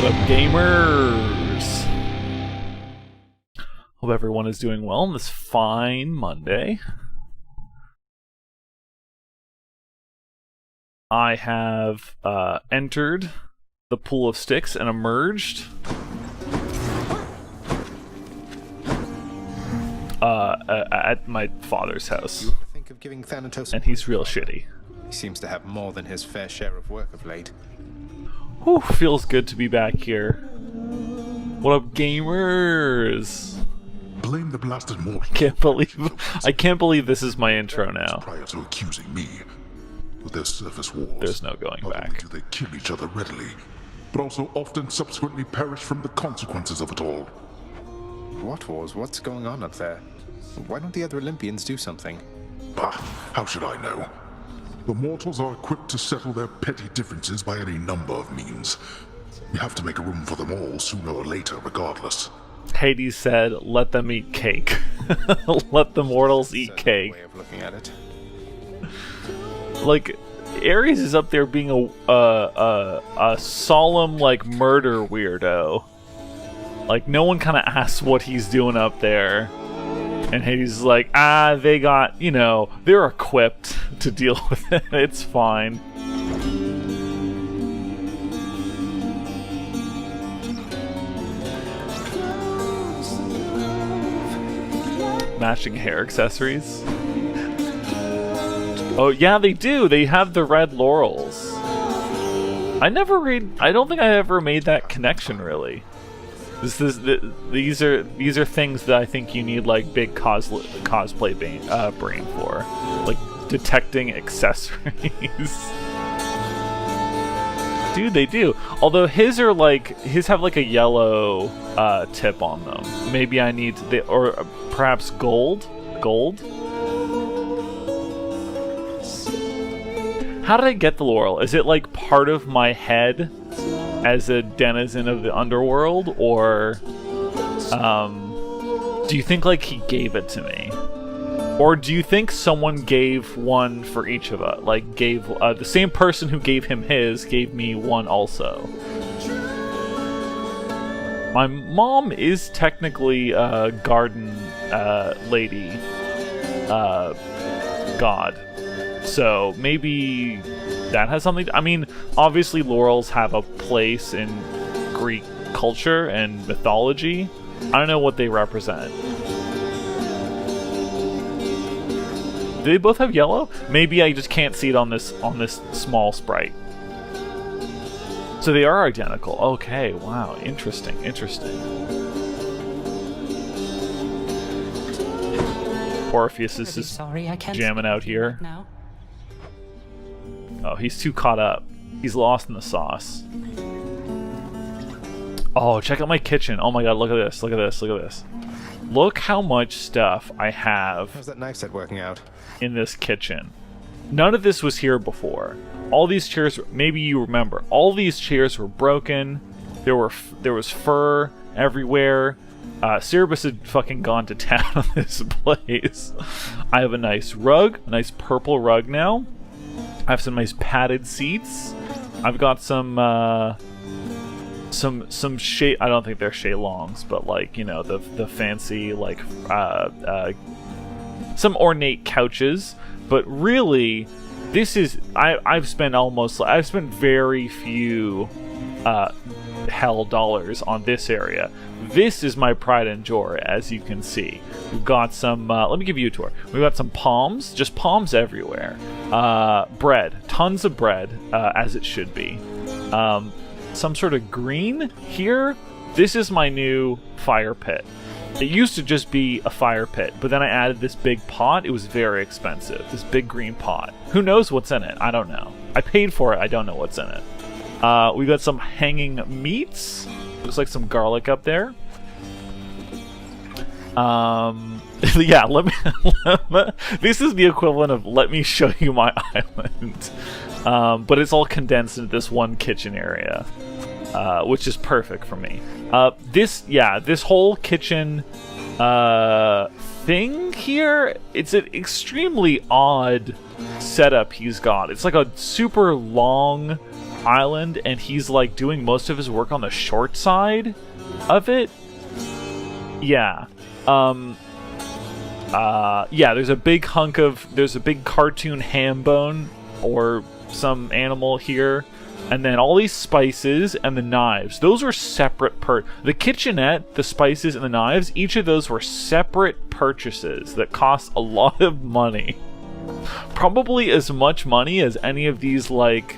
What up, gamers? Hope everyone is doing well on this fine Monday. I have entered the pool of sticks and emerged at my father's house. You ever think of giving Thanatos and he's real shitty. He seems to have more than his fair share of work of late. Whew, feels good to be back here. What up, gamers? Blame the blasted mortal. I can't believe this is my intro now. Prior to accusing me, with their surface wars, There's no going not back. only do they kill each other readily, but also often subsequently perish from the consequences of it all. What wars? What's going on up there? Why don't the other Olympians do something? Bah, how should I know? The mortals are equipped to settle their petty differences by any number of means. We have to make room for them all sooner or later, regardless. Hades said, let them eat cake. Let the mortals eat That's a cake. way of looking at it. Like, Ares is up there being a solemn, like, murder weirdo. Like, no one kind of asks what he's doing up there. And Hades is like, they got, you know, they're equipped to deal with it. It's fine. Matching hair accessories. Oh, yeah, they do. They have the red laurels. I don't think I ever made that connection, really. These are things that I think you need, like, big cosplay brain for, like detecting accessories. Dude, they do. Although his have like a yellow tip on them. Maybe I need or perhaps gold. How did I get the laurel? Is it like part of my head as a denizen of the underworld, or do you think like he gave it to me, or do you think someone gave one for each of us? Like gave the same person who gave him his gave me one also. My mom is technically a garden lady god, so maybe that has something I mean, obviously laurels have a place in Greek culture and mythology. I don't know what they represent. Do they both have yellow? Maybe I just can't see it on this small sprite. So they are identical. Okay, wow, interesting. Orpheus is just jamming out here. Now. Oh, he's too caught up. He's lost in the sauce. Oh, check out my kitchen. Oh my god, look at this. Look how much stuff I have How's that knife set working out? in this kitchen. None of this was here before. All these chairs, maybe you remember, all these chairs were broken. There was fur everywhere. Cerebus had fucking gone to town on this place. I have a nice rug, a nice purple rug now. I have some nice padded seats. I've got some shade. I don't think they're shaylongs, but like, you know, the fancy like some ornate couches. But really, this is I've spent very few hell dollars on this area. This is my pride and joy, as you can see. We've got some, let me give you a tour. We've got some palms, just palms everywhere. Bread, tons of bread, as it should be. Some sort of green here. This is my new fire pit. It used to just be a fire pit, but then I added this big pot. It was very expensive, this big green pot. Who knows what's in it? I don't know. I paid for it, I don't know what's in it. We got some hanging meats. Looks like some garlic up there. Yeah, this is the equivalent of let me show you my island. But it's all condensed into this one kitchen area, which is perfect for me. This whole kitchen thing here, it's an extremely odd setup he's got. It's like a super long island, and he's like doing most of his work on the short side of it. Yeah. Yeah, there's a big cartoon ham bone or some animal here, and then all these spices and the knives. Those were separate the kitchenette, the spices, and the knives, each of those were separate purchases that cost a lot of money. Probably as much money as any of these, like,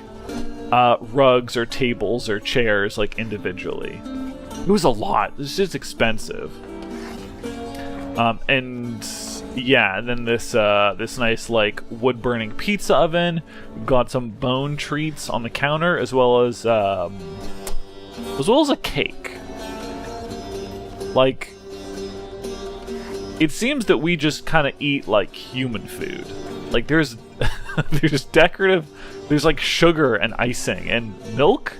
rugs or tables or chairs, like, individually. It was a lot. It was just expensive. And yeah, and then this nice, like, wood-burning pizza oven. We've got some bone treats on the counter, as well as a cake. Like, it seems that we just kind of eat like human food. Like, there's decorative, there's like sugar and icing and milk.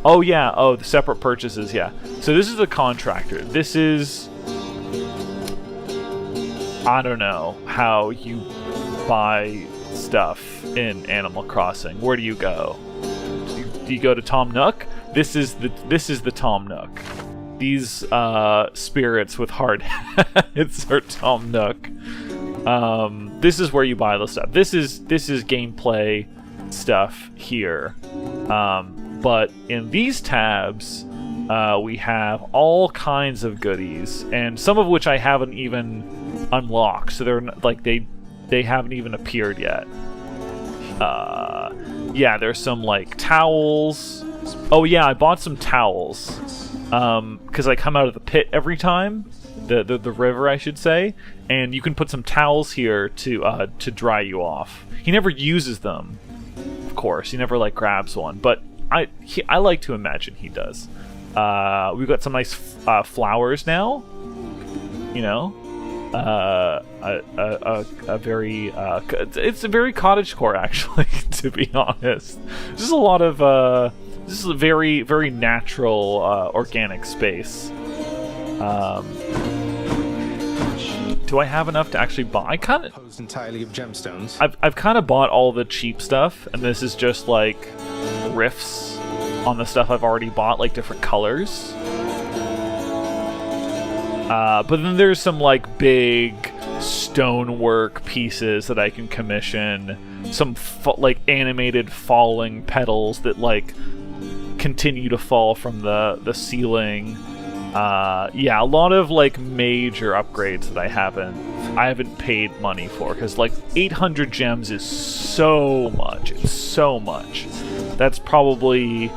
Oh yeah, the separate purchases. Yeah. So this is the contractor. This is, I don't know how you buy stuff in Animal Crossing. Where do you go? Do you go to Tom Nook? This is the Tom Nook. These spirits with hard heads are Tom Nook. This is where you buy the stuff. This is gameplay stuff here. But in these tabs, we have all kinds of goodies, and some of which I haven't even unlocked, so they're like they haven't even appeared yet. Yeah, there's some like towels. Oh yeah, I bought some towels because I come out of the pit every time, the river, I should say, and you can put some towels here to dry you off. He never uses them, of course. He never like grabs one, but I like to imagine he does. We've got some nice flowers now. You know, a very it's a very cottagecore, actually. To be honest, this is a lot of this is a very, very natural organic space. Do I have enough to actually buy? Kind of Composed entirely of gemstones. I've kind of bought all the cheap stuff, and this is just like riffs on the stuff I've already bought, like different colors. But then there's some like big stonework pieces that I can commission. Some like animated falling petals that like continue to fall from the ceiling. Yeah, a lot of like major upgrades that I haven't paid money for, because like 800 gems is so much. It's so much. That's probably,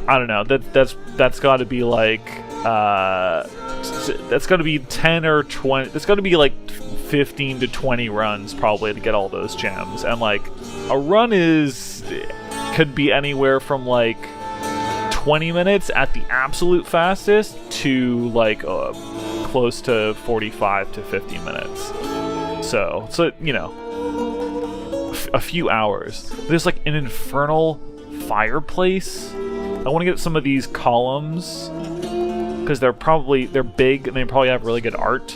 I don't know. That's got to be like that's got to be 10 or 20. That's got to be like 15 to 20 runs probably to get all those gems. And like a run could be anywhere from like 20 minutes at the absolute fastest to like close to 45 to 50 minutes. So you know, a few hours. There's like an infernal fireplace. I want to get some of these columns because they're big and they probably have really good art.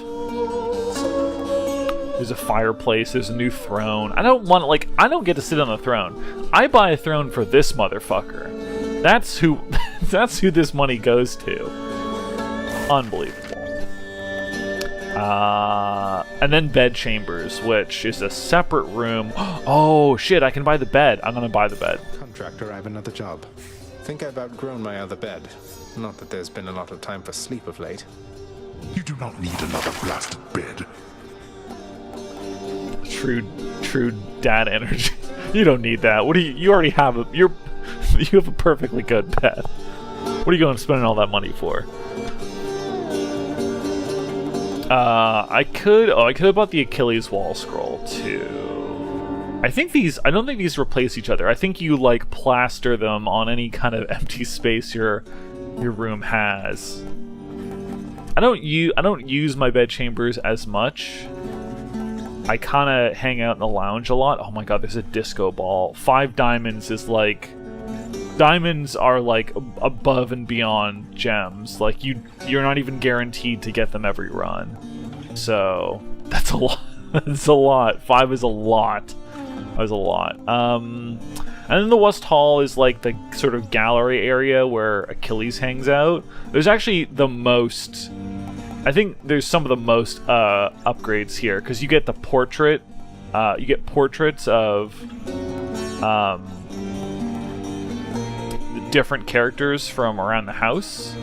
There's a fireplace. There's a new throne. I don't get to sit on the throne. I buy a throne for this motherfucker. That's who this money goes to. Unbelievable. And then bed chambers, which is a separate room. Oh shit, I can buy the bed. I'm gonna buy the bed. Contractor, I have another job. Think I've outgrown my other bed. Not that there's been a lot of time for sleep of late. You do not need another blasted bed. True dad energy. You don't need that. What do you already have you have a perfectly good bed. What are you going to spend all that money for? I could have bought the Achilles wall scroll too. I don't think these replace each other. I think you like plaster them on any kind of empty space your room has. I don't use my bed chambers as much. I kind of hang out in the lounge a lot. Oh my god, there's a disco ball. 5 diamonds is like... Diamonds are like above and beyond gems. Like you're not even guaranteed to get them every run. So that's a lot. That's a lot. 5 is a lot. That was a lot. And then the West Hall is like the sort of gallery area where Achilles hangs out. There's actually the most... I think there's some of the most upgrades here, because you get the portrait. You get portraits of the different characters from around the house,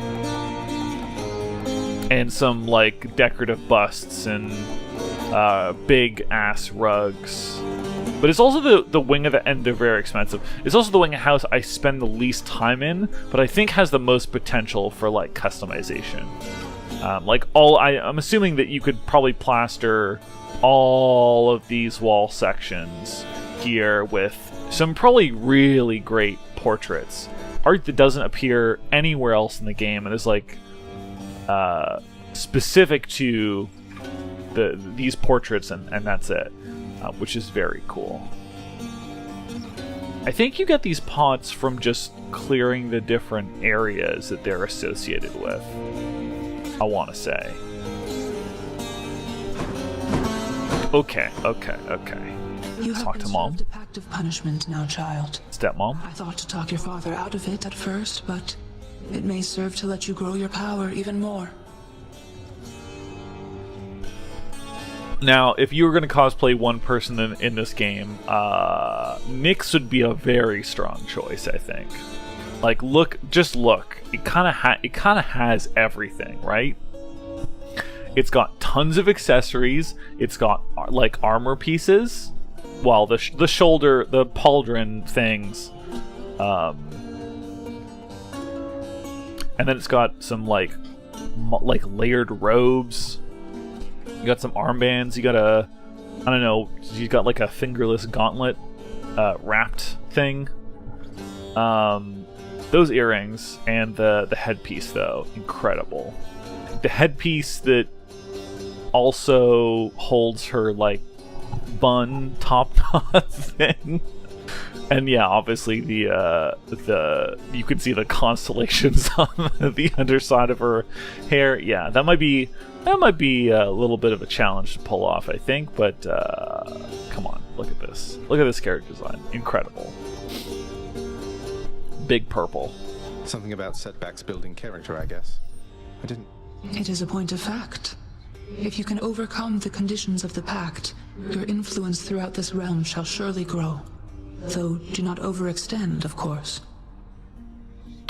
and some like decorative busts and big ass rugs. But it's also the wing of the, and they're very expensive. It's also the wing of the house I spend the least time in, but I think has the most potential for like customization. I'm assuming that you could probably plaster all of these wall sections here with some probably really great portraits. Art that doesn't appear anywhere else in the game and is like specific to these portraits, and that's it, which is very cool. I think you get these pots from just clearing the different areas that they're associated with, I want to say. Okay. You have Talk been to Mom. served a pact of punishment now, child. Stepmom. I thought to talk your father out of it at first, but it may serve to let you grow your power even more. Now, if you were going to cosplay one person in this game, Nyx would be a very strong choice, I think. Like, look. It kind of has everything, right? It's got tons of accessories. It's got like armor pieces, while the shoulder, the pauldron things, and then it's got some like layered robes. You got some armbands. You got you got like a fingerless gauntlet wrapped thing. Those earrings and the headpiece, though, incredible. The headpiece that also holds her like bun top knot thing, and yeah, obviously the you can see the constellations on the underside of her hair. Yeah, that might be a little bit of a challenge to pull off, I think. But come on, look at this character design, incredible. Big purple. Something about setbacks building character, I guess. I didn't... It is a point of fact. If you can overcome the conditions of the pact, your influence throughout this realm shall surely grow. Though do not overextend, of course.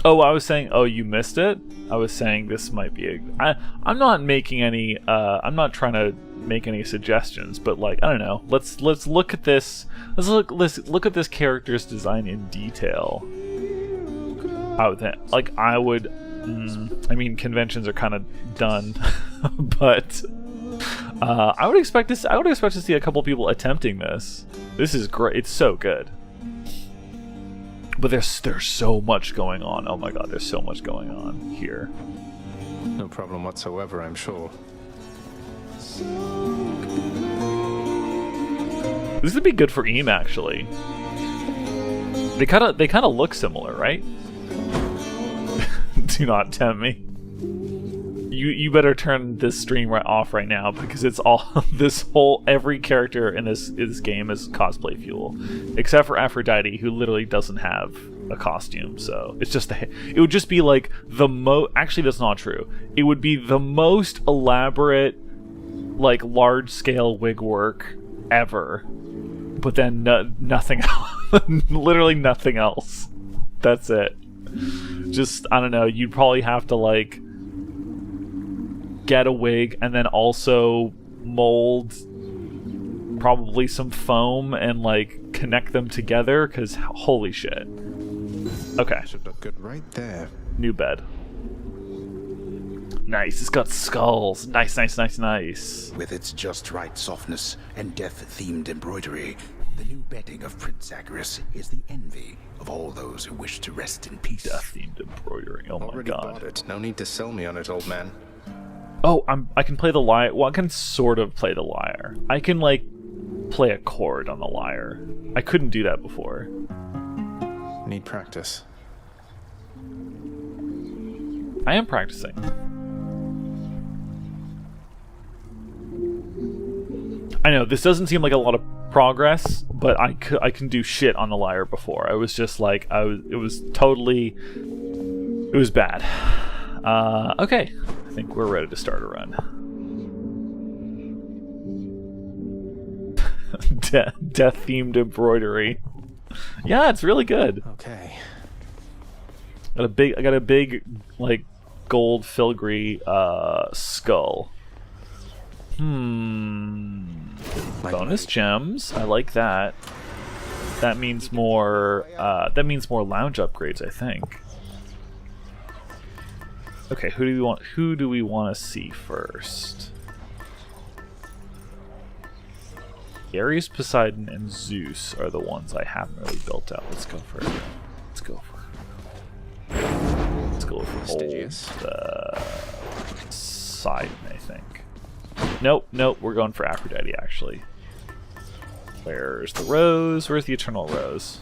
Oh, I was saying, oh, you missed it? I was saying this might be I'm not making any, I'm not trying to make any suggestions, but like, I don't know, let's look at this, let's look at this character's design in detail. I mean, conventions are kind of done, but I would expect to see a couple people attempting this. This is great. It's so good. But there's so much going on. Oh my god, there's so much going on here. No problem whatsoever, I'm sure. This would be good for Eam, actually. They kind of look similar, right? Do not tempt me. You better turn this stream off right now, because it's all every character in this game is cosplay fuel, except for Aphrodite, who literally doesn't have a costume. So it's just it would just be like actually, that's not true. It would be the most elaborate, like, large scale wig work ever, but then nothing else. Literally nothing else. That's it. Just, I don't know, you'd probably have to like get a wig and then also mold probably some foam and like connect them together, because holy shit. Okay, Should look good right there. new bed. Nice, it's got skulls. Nice. With its just right softness and death-themed embroidery, the new bedding of Prince Zagreus is the envy of all those who wish to rest in peace. Death-themed embroidering. Oh my Already god. bought it. No need to sell me on it, old man. Oh, I can play the lyre. Well, I can sort of play the lyre. I can like play a chord on the lyre. I couldn't do that before. Need practice. I am practicing. I know this doesn't seem like a lot of progress, but I couldn't do shit on the lyre before. I was just like, it was bad. Okay, I think we're ready to start a run. Death-themed embroidery. Yeah, it's really good. Okay. I got a big like gold filigree skull. Bonus gems. I like that. That means more lounge upgrades, I think. Okay, who do we want to see first? Ares, Poseidon, and Zeus are the ones I haven't really built out. Let's go for Poseidon, I think. Nope, we're going for Aphrodite, actually. Where's the rose? Where's the eternal rose?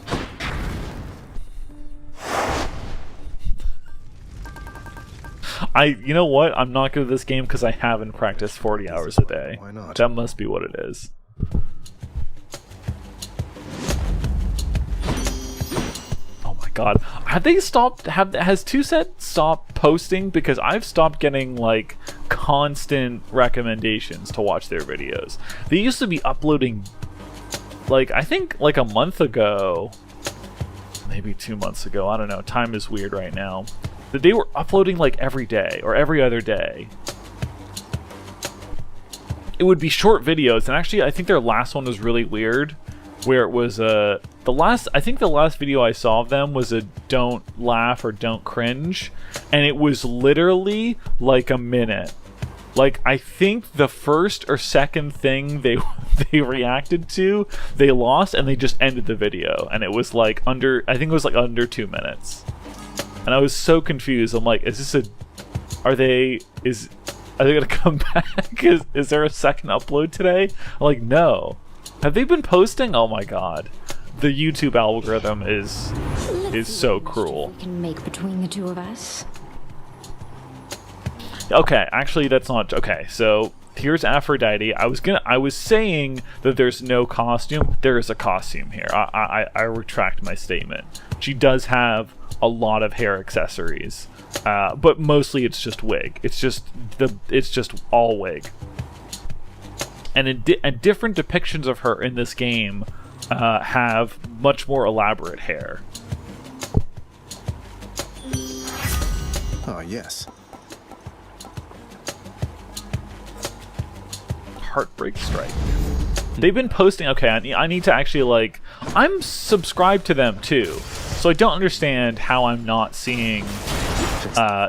You know what? I'm not good at this game because I haven't practiced 40 hours a day. Why not? That must be what it is. God, have they stopped? Has TwoSet stopped posting? Because I've stopped getting like constant recommendations to watch their videos. They used to be uploading, like I think like a month ago, maybe 2 months ago. I don't know. Time is weird right now. That they were uploading like every day or every other day. It would be short videos, and actually, I think their last one was really weird. Where it was I think the last video I saw of them was a don't laugh or don't cringe, and it was literally like a minute. Like I think the first or second thing they reacted to, they lost, and they just ended the video, and it was like under 2 minutes. And I was so confused. I'm like, are they gonna come back? Is there a second upload today? I'm like, no. Have they been posting? Oh my god. The YouTube algorithm is so cruel. We can make between the two of us. Okay, actually that's not okay. So here's Aphrodite. I was saying that there's no costume. There is a costume here. I retract my statement. She does have a lot of hair accessories, but mostly it's just wig. It's just all wig. And different depictions of her in this game have much more elaborate hair. Oh, yes. Heartbreak Strike. They've been posting... Okay, I need to actually, like... I'm subscribed to them, too. So I don't understand how I'm not seeing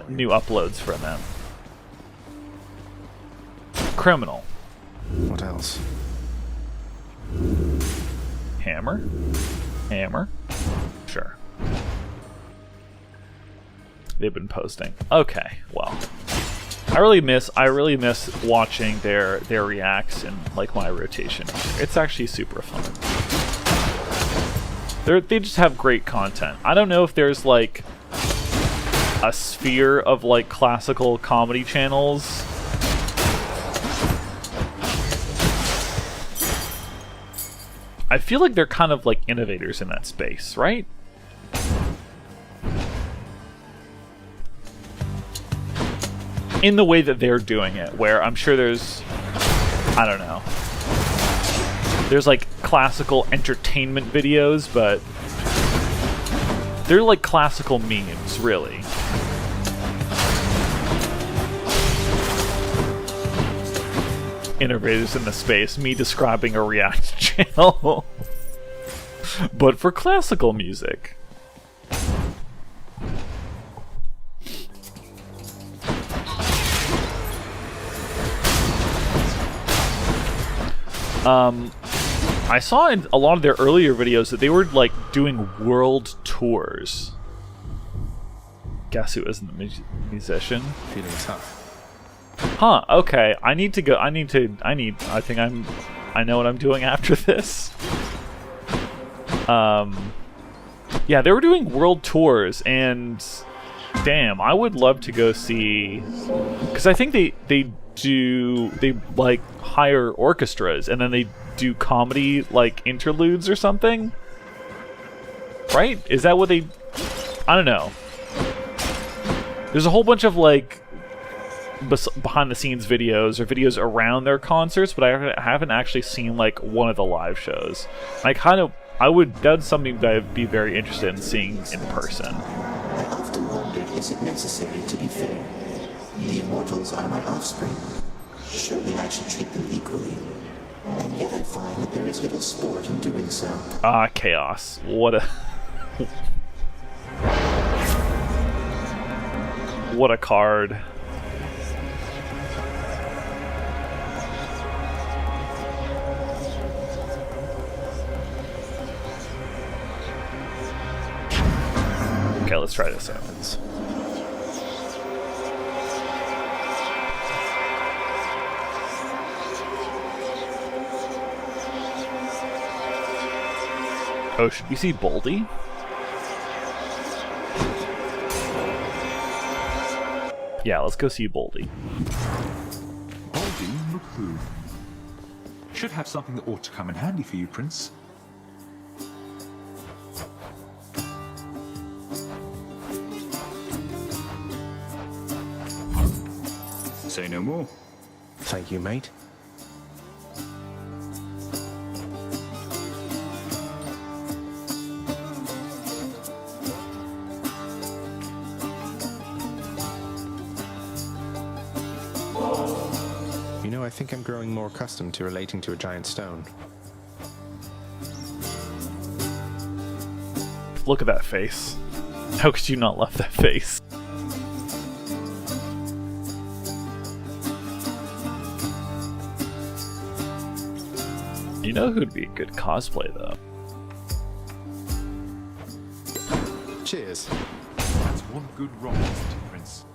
new uploads from them. Criminal. What else? Hammer. Sure. They've been posting. Okay, well, I really miss watching their reacts in like my rotation. It's actually super fun. They just have great content. I don't know if there's like a sphere of like classical comedy channels. I feel like they're kind of like innovators in that space, right? In the way that they're doing it, where I'm sure there's, I don't know, there's like classical entertainment videos, but they're like classical memes, really. Innovators in the space, me describing a React channel, but for classical music. I saw in a lot of their earlier videos that they were like doing world tours. Guess who isn't a musician? Feeling tough. Huh, okay. I think I know what I'm doing after this. Yeah, they were doing world tours, and damn, I would love to go see, because I think they like hire orchestras, and then they do comedy like interludes or something, right? Is that what they? I don't know. There's a whole bunch of like behind the scenes videos or videos around their concerts, but I haven't actually seen like one of the live shows. That's something that I'd be very interested in seeing in person. I often wondered, is it necessary to be fair? The immortals are my offspring. Surely I should treat them equally. And yet I find that there is little sport in doing so. Ah, chaos. What a... what a card. Okay, let's try this out. Oh, should we see Boldy? Yeah, let's go see Boldy. Boldy, look who. Should have something that ought to come in handy for you, Prince. Say no more. Thank you, mate. You know, I think I'm growing more accustomed to relating to a giant stone. Look at that face. How could you not love that face? You know who'd be a good cosplay, though? Cheers. That's one good rock, Prince.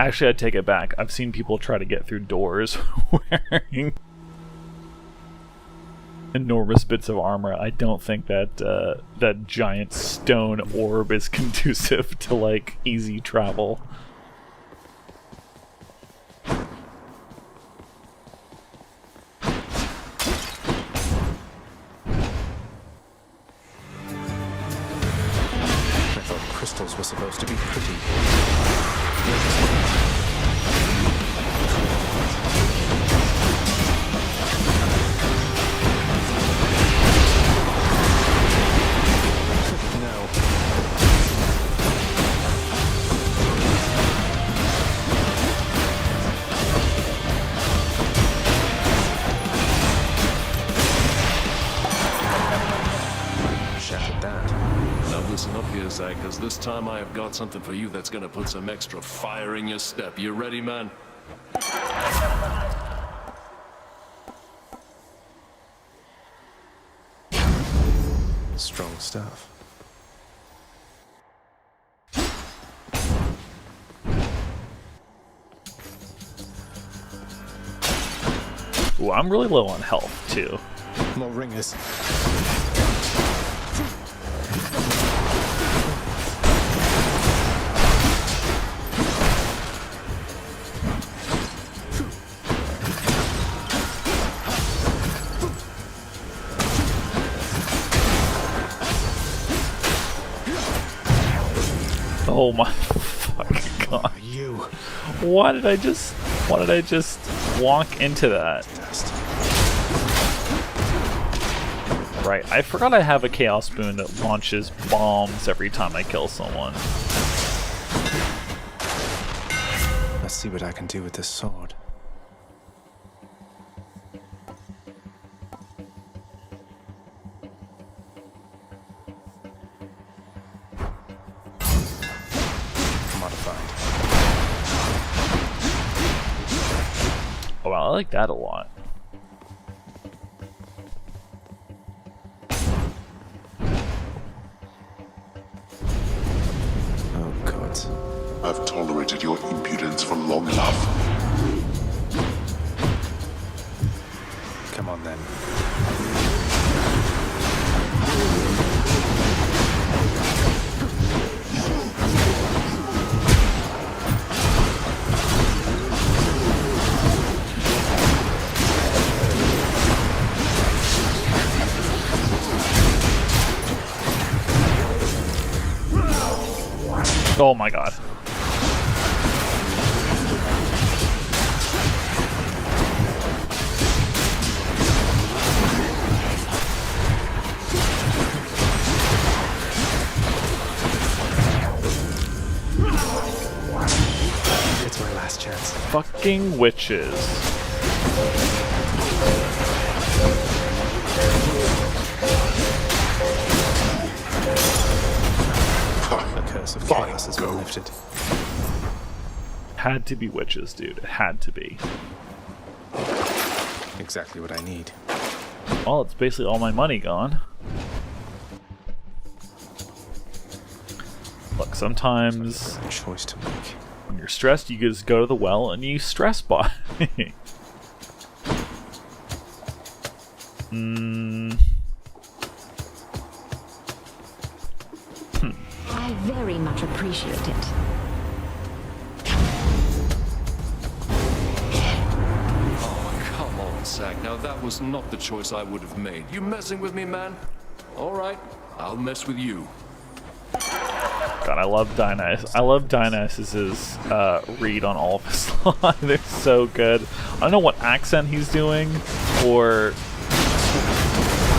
Actually, I take it back. I've seen people try to get through doors wearing enormous bits of armor. I don't think that that giant stone orb is conducive to like easy travel. I thought crystals were supposed to be pretty. Listen up here, Zag, because this time I have got something for you that's gonna put some extra fire in your step. You ready, man? Strong stuff. Ooh, I'm really low on health, too. More ringers. Oh my fucking god. You. Why did I just walk into that? Right, I forgot I have a Chaos Boon that launches bombs every time I kill someone. Let's see what I can do with this sword. Oh wow, I like that a lot. I've tolerated your impudence for long enough. Come on then. Oh my god. It's my last chance. Fucking witches. The curse of chaos has been lifted. Had to be witches, dude. It had to be. Exactly what I need. Well, it's basically all my money gone. Look, sometimes A choice to make. when you're stressed, you just go to the well and you stress buy. I very much appreciate it. Oh, come on, Zag. Now that was not the choice I would have made. You messing with me, man? All right, I'll mess with you. God, I love Dionysus. I love Dionysus's read on all of his lines. They're so good. I don't know what accent he's doing, or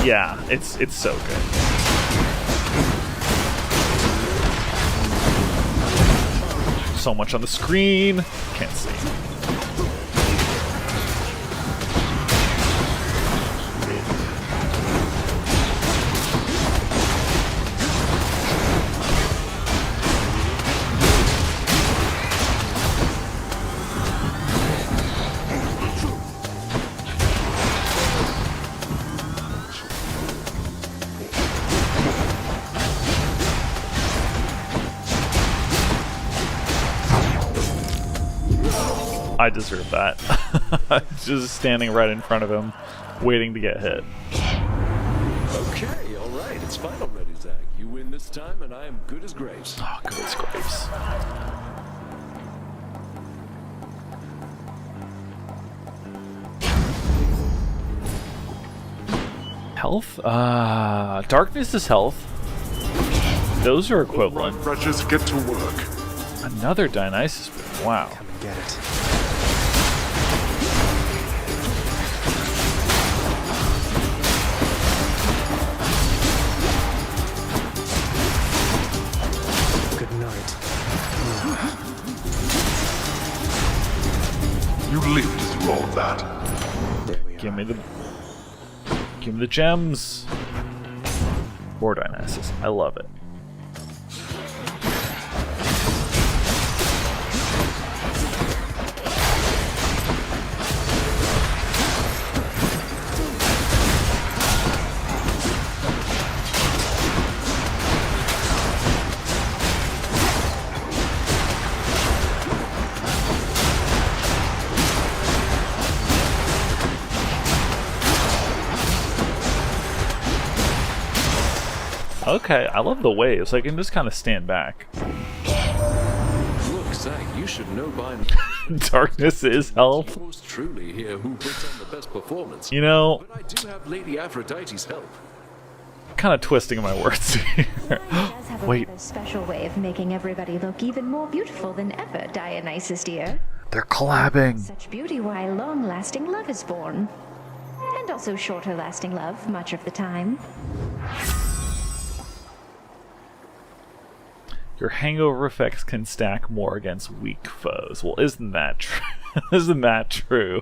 yeah, it's so good. So much on the screen. Can't see. I deserve that. Just standing right in front of him, waiting to get hit. Okay, all right. It's fine already, Zag. You win this time, and I am good as grapes. Oh, good as grapes. Health? Darkness is health. Those are equivalent. Right, wretches, get to work. Another Dionysus. Wow. Come and get it. Good night. You lived through all of that. There we Give are. me the gems. More Dionysus. I love it. Okay, I love the waves. I can just kind of stand back. Look, Zag, you should know by now. Darkness is health. Most truly here who puts on the best performance. You know, But I do have Lady Aphrodite's help. kind of twisting my words here. Does have a Wait, rather special way of making everybody look even more beautiful than ever, Dionysus dear. they're collabing. Such beauty why long-lasting love is born. And also shorter-lasting love, much of the time. Your hangover effects can stack more against weak foes. Well, isn't that true? Isn't that true?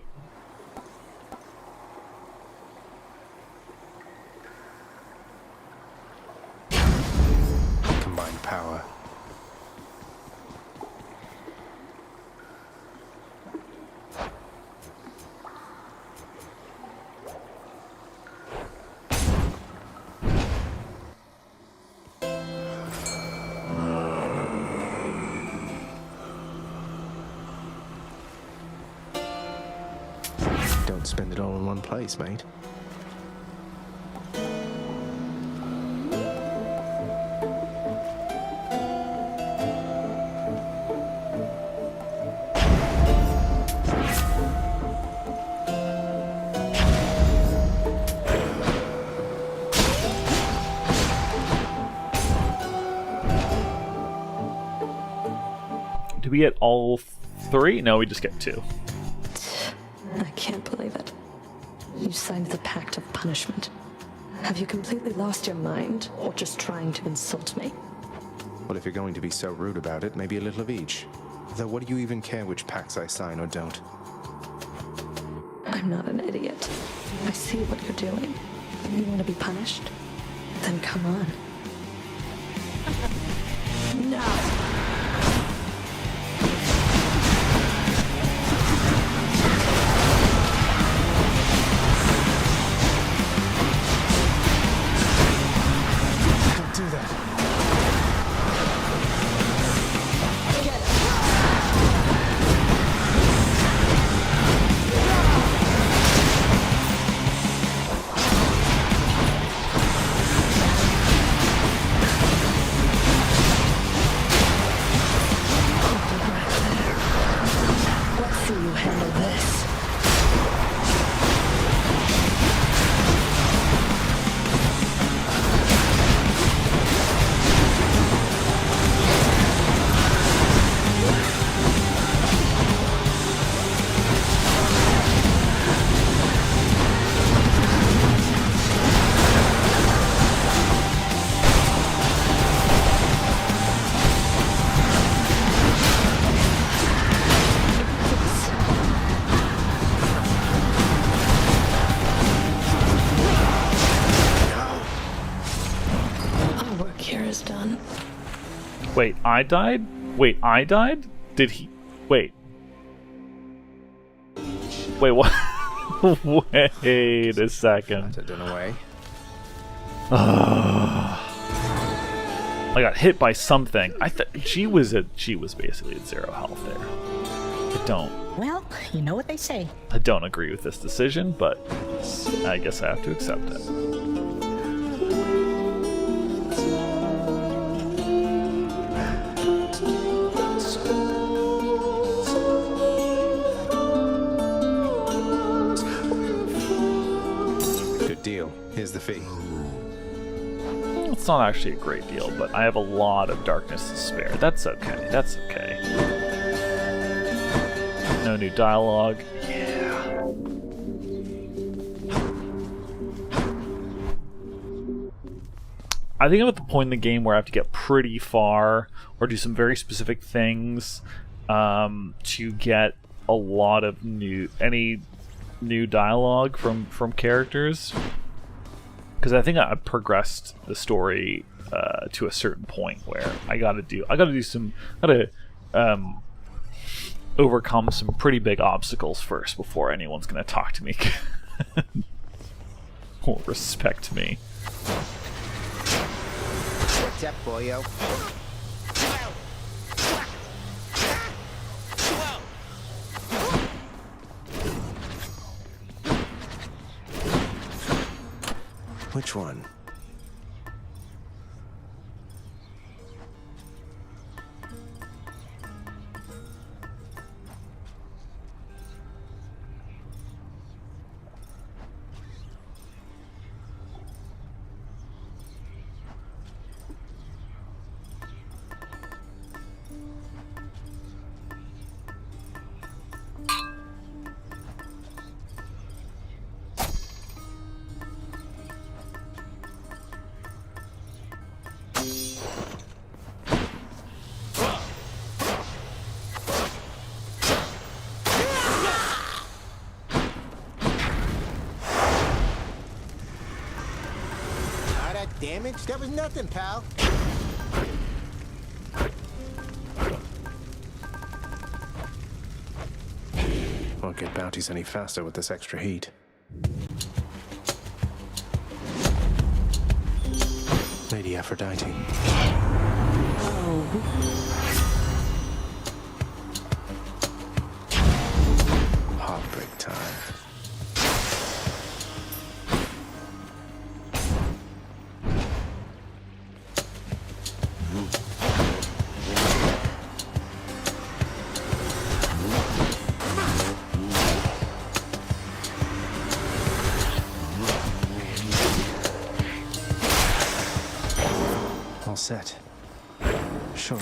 Combined power. Spend it all in one place, mate. Do we get all 3? No, we just get 2. I can't believe it. You signed the Pact of Punishment. Have you completely lost your mind, or just trying to insult me? Well, if you're going to be so rude about it, maybe a little of each. Though what do you even care which pacts I sign or don't? I'm not an idiot. I see what you're doing. You want to be punished? Then come on. No! Wait, I died? Wait, I died? Did he... Wait. Wait, what? Wait a second. That's it in a way. I got hit by something. She was basically at 0 health there. Well, you know what they say. I don't agree with this decision, but I guess I have to accept it. Deal. Here's the fee. It's not actually a great deal, but I have a lot of darkness to spare. That's okay. That's okay. No new dialogue. Yeah. I think I'm at the point in the game where I have to get pretty far or do some very specific things to get a lot of new dialogue from characters, because I think I've progressed the story to a certain point where I gotta overcome some pretty big obstacles first before anyone's gonna talk to me or respect me. What's up, boyo? Which one? Damage? That was nothing, pal. Won't get bounties any faster with this extra heat. Lady Aphrodite. Heartbreak time. set. Sure.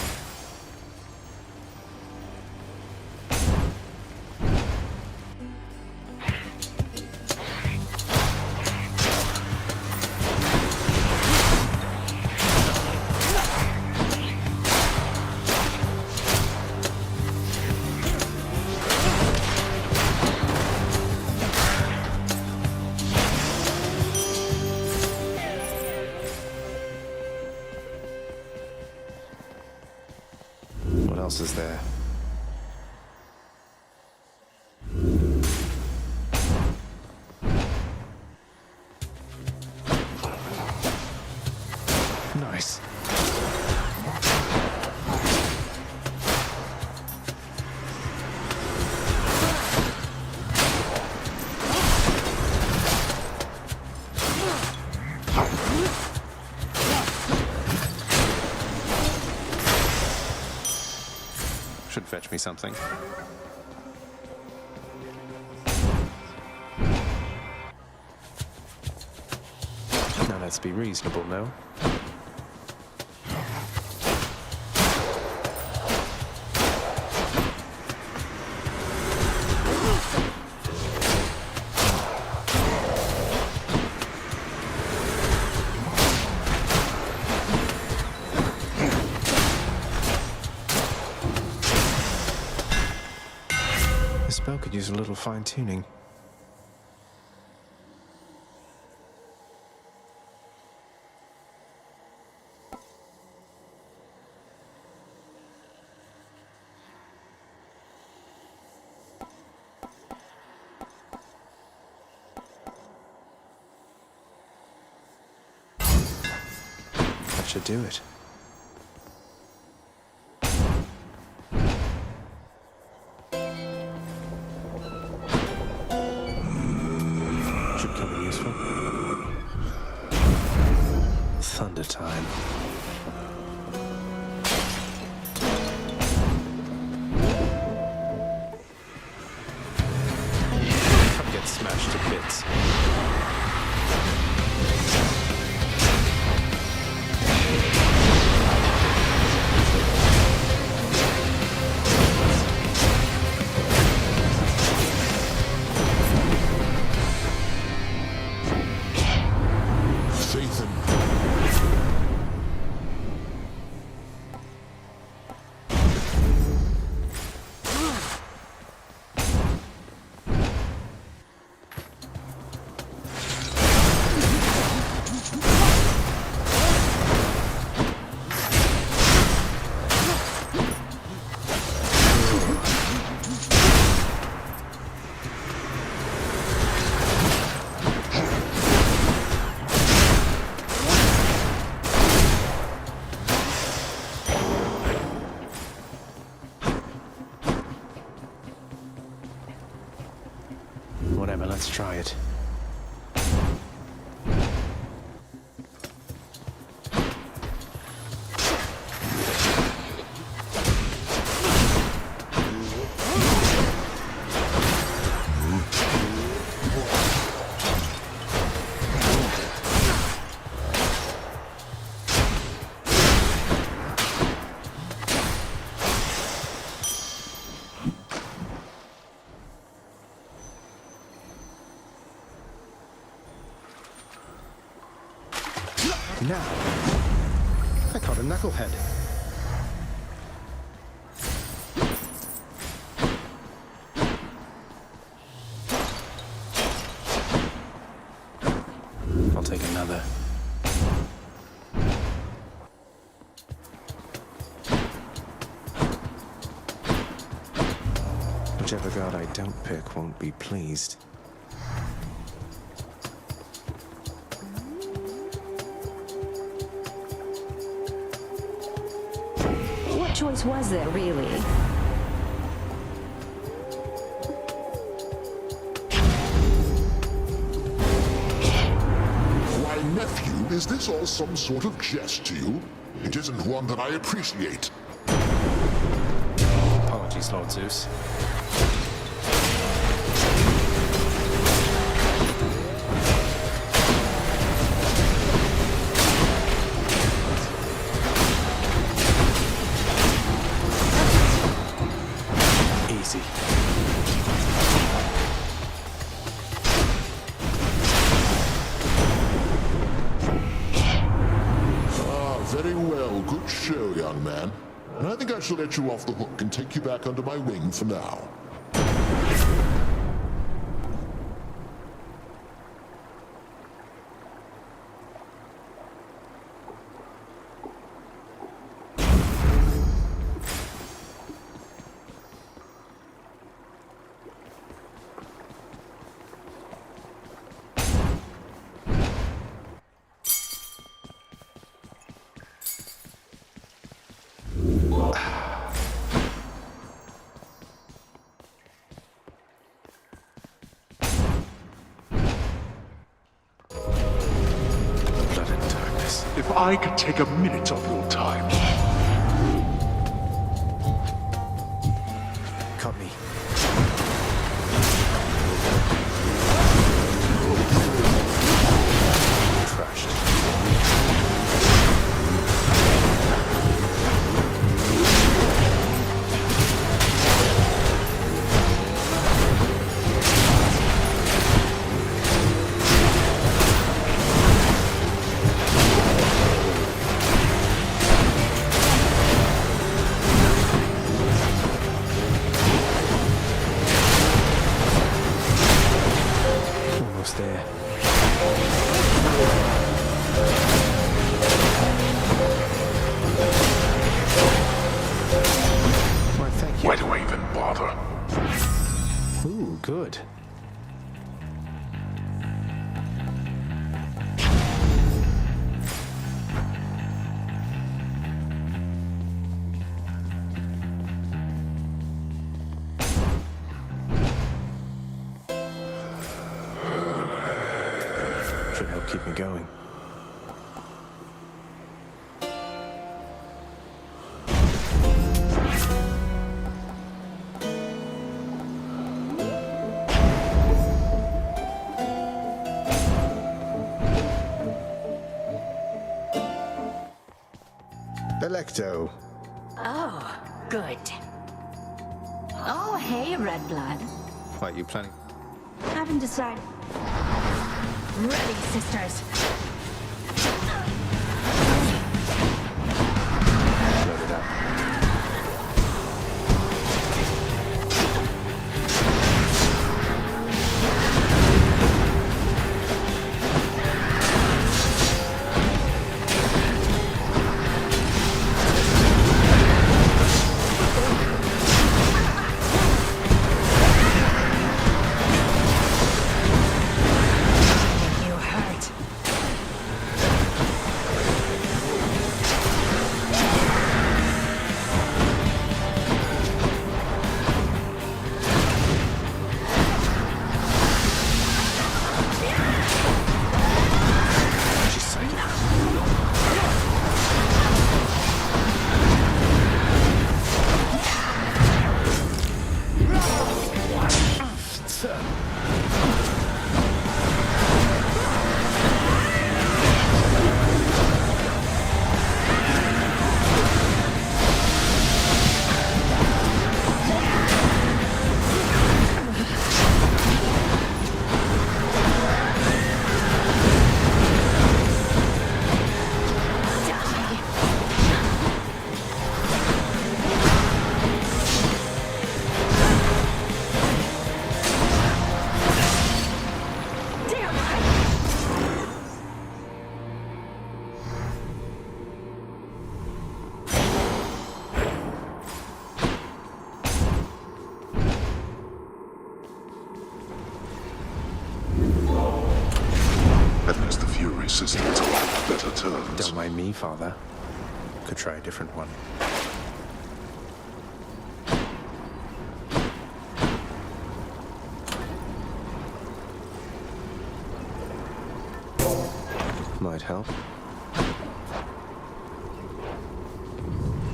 What else is there? Nice. Should fetch me something. Now let's be reasonable, no? This spell could use a little fine-tuning. That should do it. Should come in useful. Thunder time. Come get smashed to bits. Faith in Whatever, let's try it. Now, I caught a knucklehead. I'll take another. Whichever god I don't pick won't be pleased. What choice was there, really? Why, nephew, is this all some sort of jest to you? It isn't one that I appreciate. Apologies, Lord Zeus. Well, good show, young man. And I think I shall let you off the hook and take you back under my wing for now. If I could take a minute of your time. Caught me. Crushed. Almost there. Why, thank you. Why do I even bother? Ooh, good. Should help keep me going. Electo. Oh, good. Oh, hey, Red Blood. Why, you planning? Haven't decided. Ready, sisters. Load it up. You hurt. At least the Fury systems are on better terms. Don't mind me, Father. Could try a different one. Might help.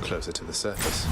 Closer to the surface.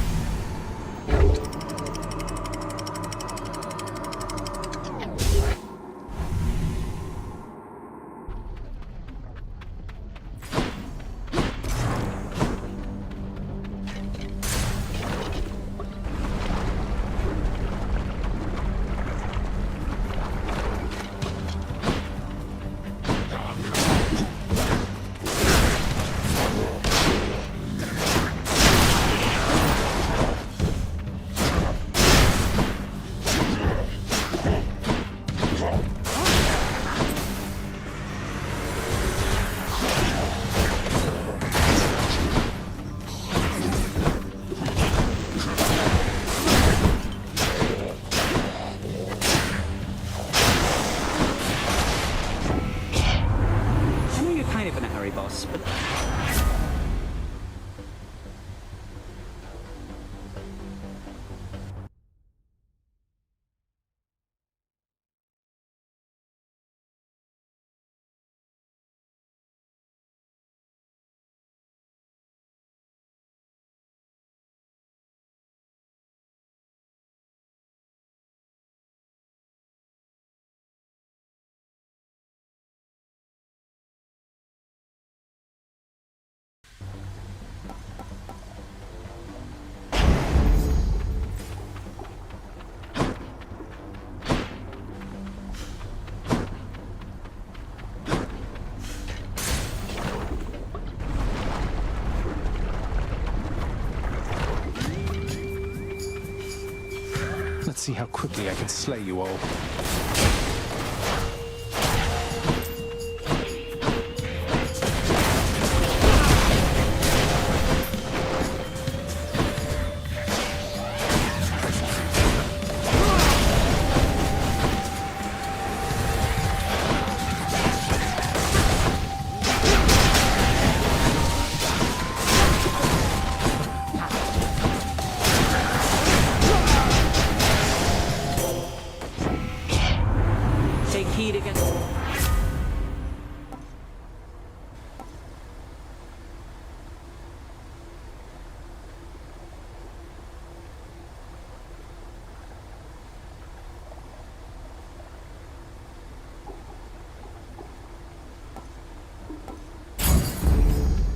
boss, but... Let's see how quickly I can slay you all.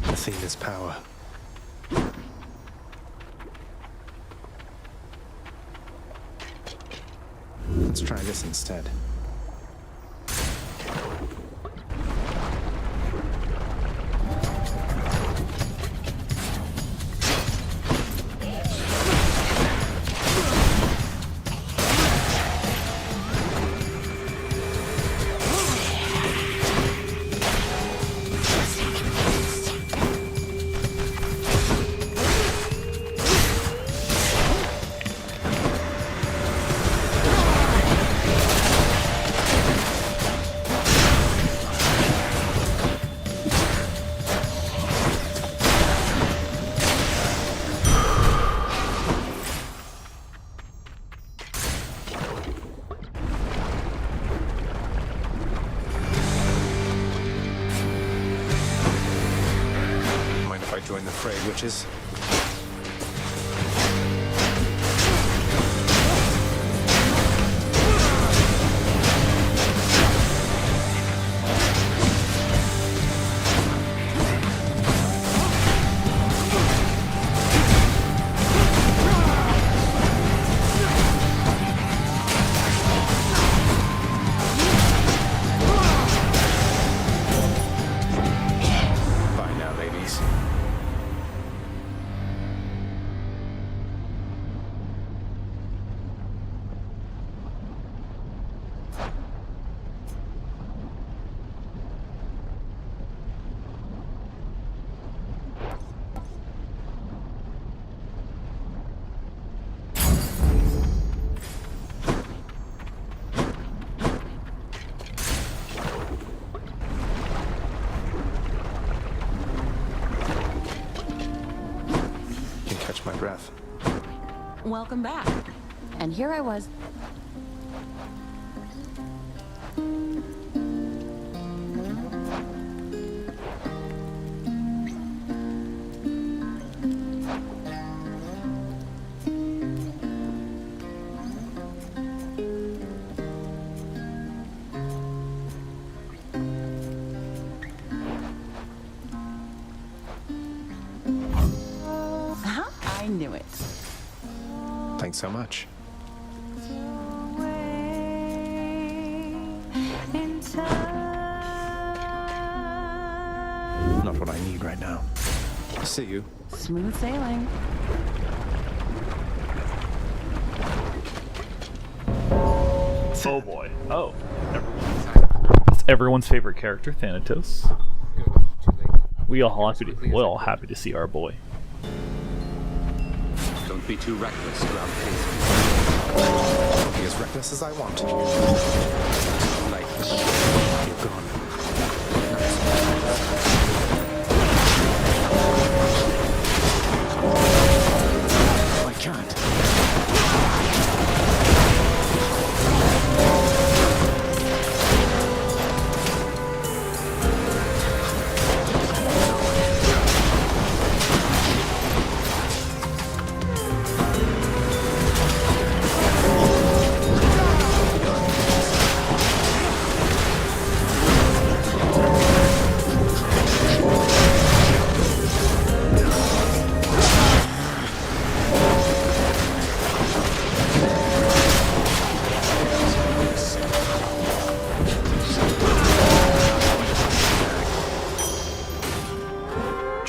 Athena's power. Let's try this instead. Join the fray, witches. Bye now, ladies. My breath. Welcome back. And here I was. I knew it. Thanks so much. Not what I need right now. See you. Smooth sailing. Oh boy. Oh. It's everyone's favorite character, Thanatos. We're all happy to see our boy. Don't be too reckless, Ground Pace. Be as reckless as I want. Like, you're gone.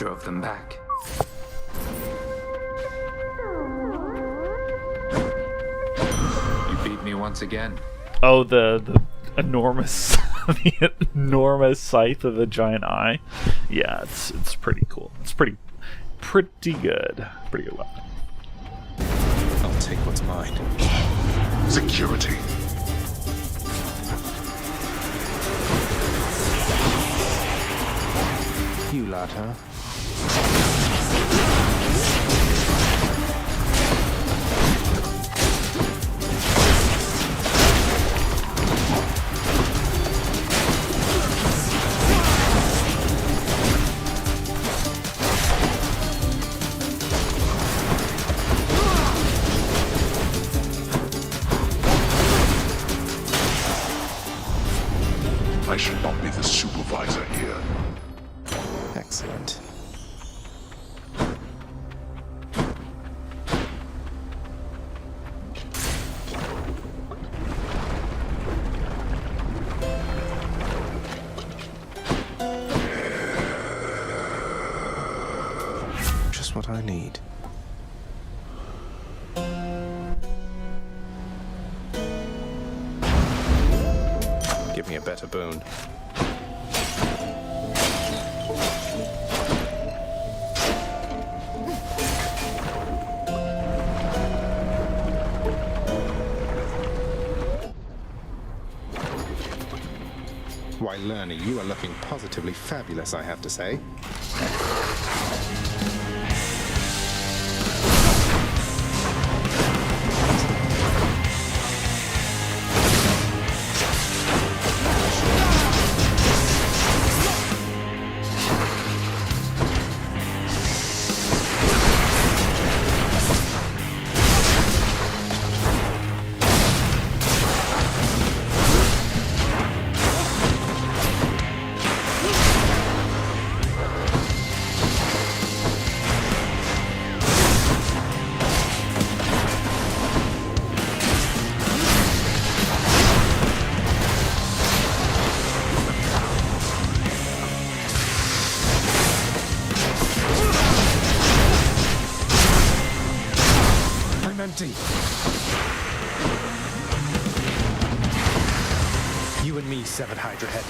drove them back. You beat me once again. Oh, the enormous, the enormous scythe of a giant eye. Yeah, it's pretty cool. It's pretty good. Pretty good weapon. I'll take what's mine. Security. You lot, huh? I should not be the supervisor here. Excellent. Just what I need. Give me a better boon. Why, Lernie, you are looking positively fabulous, I have to say. Empty. You and me, Severed Hydra Head.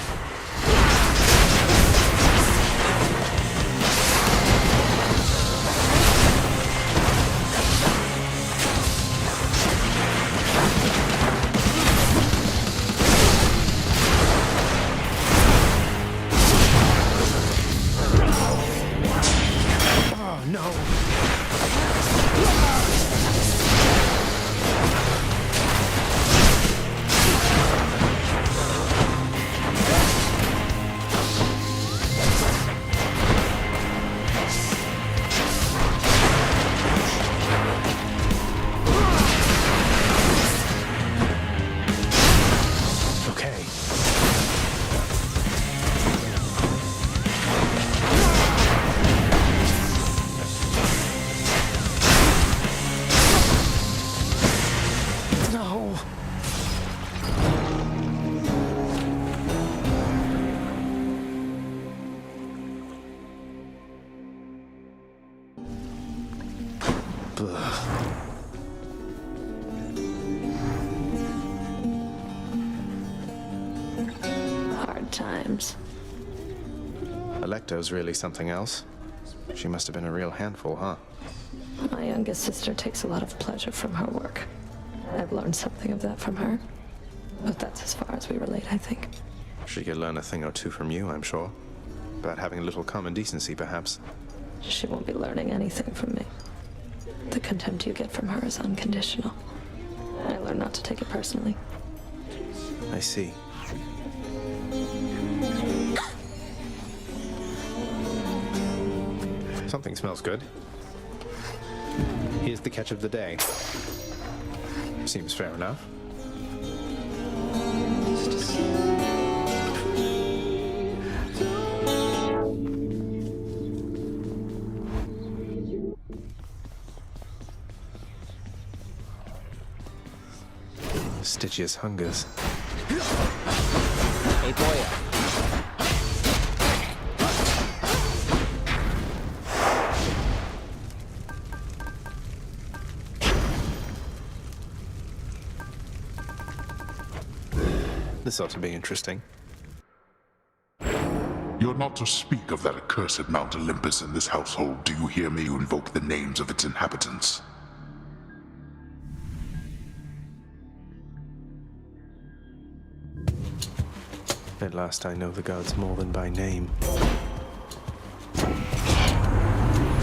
Oh, no. Hard times. Electo's really something else. She must have been a real handful, huh? My youngest sister takes a lot of pleasure from her work. I've learned something of that from her. But that's as far as we relate, I think. She could learn a thing or two from you, I'm sure. About having a little common decency, perhaps. She won't be learning anything from me. The contempt you get from her is unconditional. I learned not to take it personally. I see. Something smells good. Here's the catch of the day. Seems fair enough. Stitchiest hungers. Hey, boy. This ought to be interesting. You're not to speak of that accursed Mount Olympus in this household. Do you hear me? You invoke the names of its inhabitants. At last I know the gods more than by name.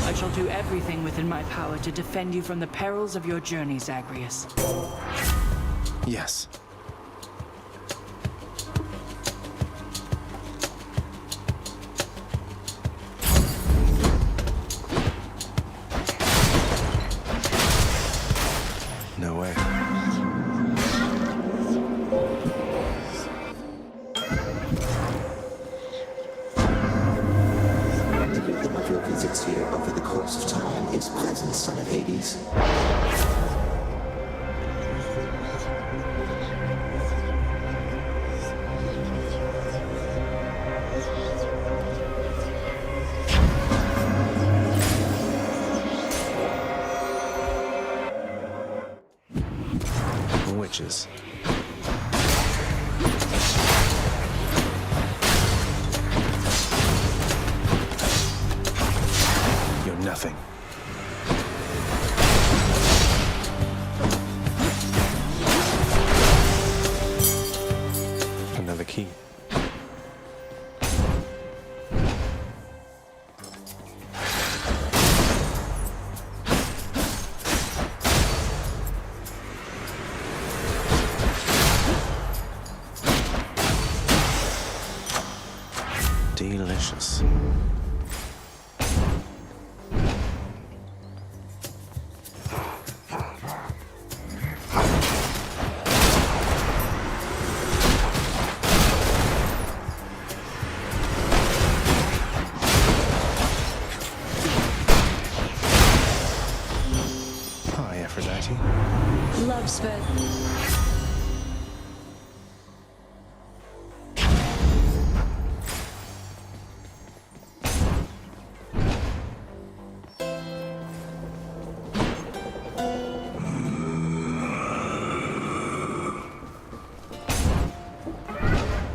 I shall do everything within my power to defend you from the perils of your journey, Zagreus. Yes. No way. Of your visits here over the course of time is pleasant, son of Hades. Witches. You're nothing. Another key. Delicious. Hi, Aphrodite. Love spell.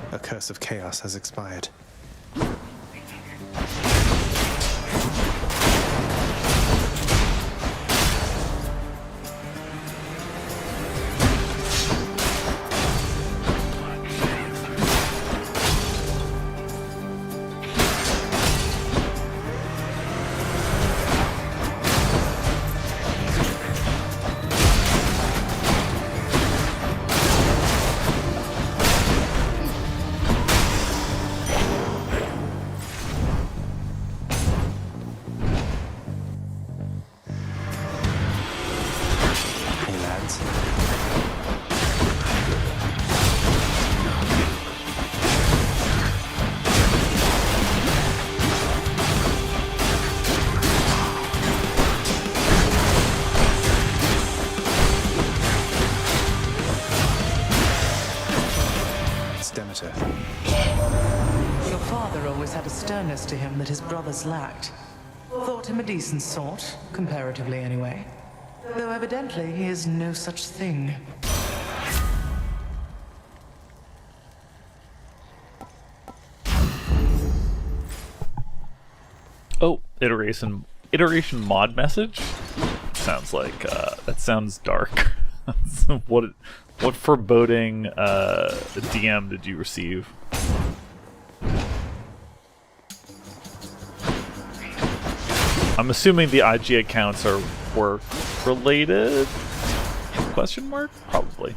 A curse of chaos has expired. Demeter. Your father always had a sternness to him that his brothers lacked. Thought him a decent sort, comparatively anyway. Though evidently he is no such thing. Oh, iteration mod message? Sounds like, that sounds dark. What foreboding DM did you receive? I'm assuming the IG accounts are work related? Question mark? Probably.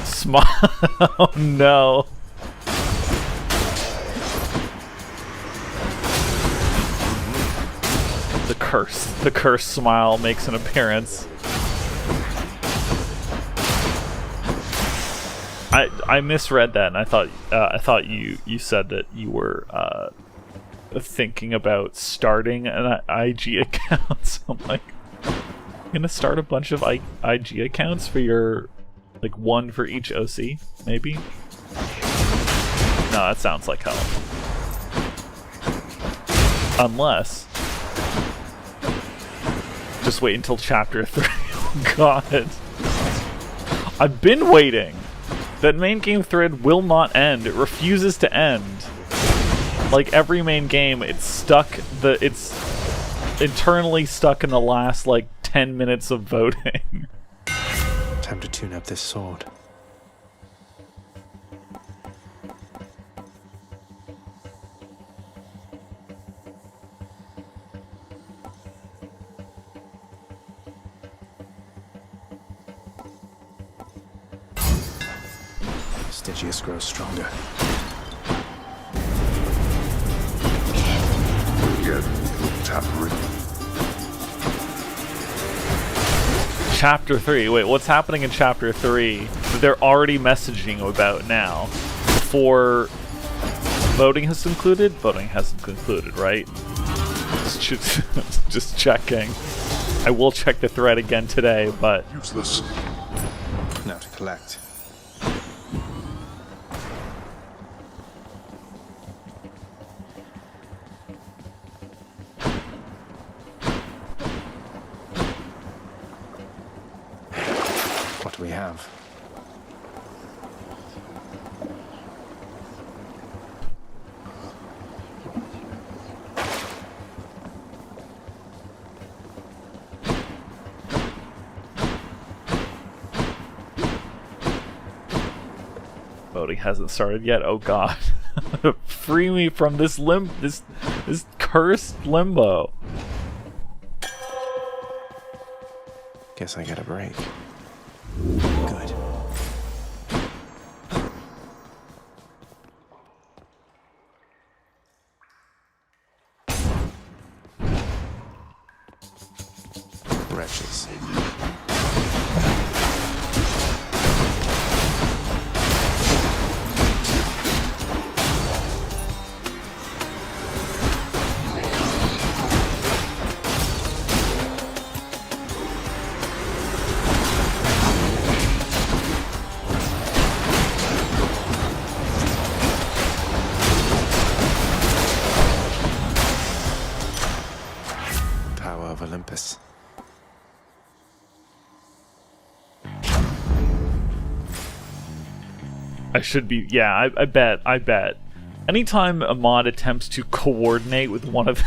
Smile. Oh no. The curse smile makes an appearance. I misread that, and I thought you said that you were thinking about starting an IG account. So I'm like, I'm gonna start a bunch of IG accounts for your, like, one for each OC, maybe. No, that sounds like hell. Just wait until chapter 3. Oh god. I've been waiting. That main game thread will not end. It refuses to end. Like every main game, it's internally stuck in the last, like, 10 minutes of voting. Time to tune up this sword. Stygius grows stronger. Again, tampering. Chapter 3. Wait, what's happening in Chapter 3 that they're already messaging about now? Before voting has concluded? Voting hasn't concluded, right? Just checking. I will check the thread again today, but... Useless. Now to collect. What do we have? Voting hasn't started yet. Oh god. Free me from this this cursed limbo. Guess I get a break. Good. Wretches. Olympus. I should be, yeah, I bet. Anytime a mod attempts to coordinate with one of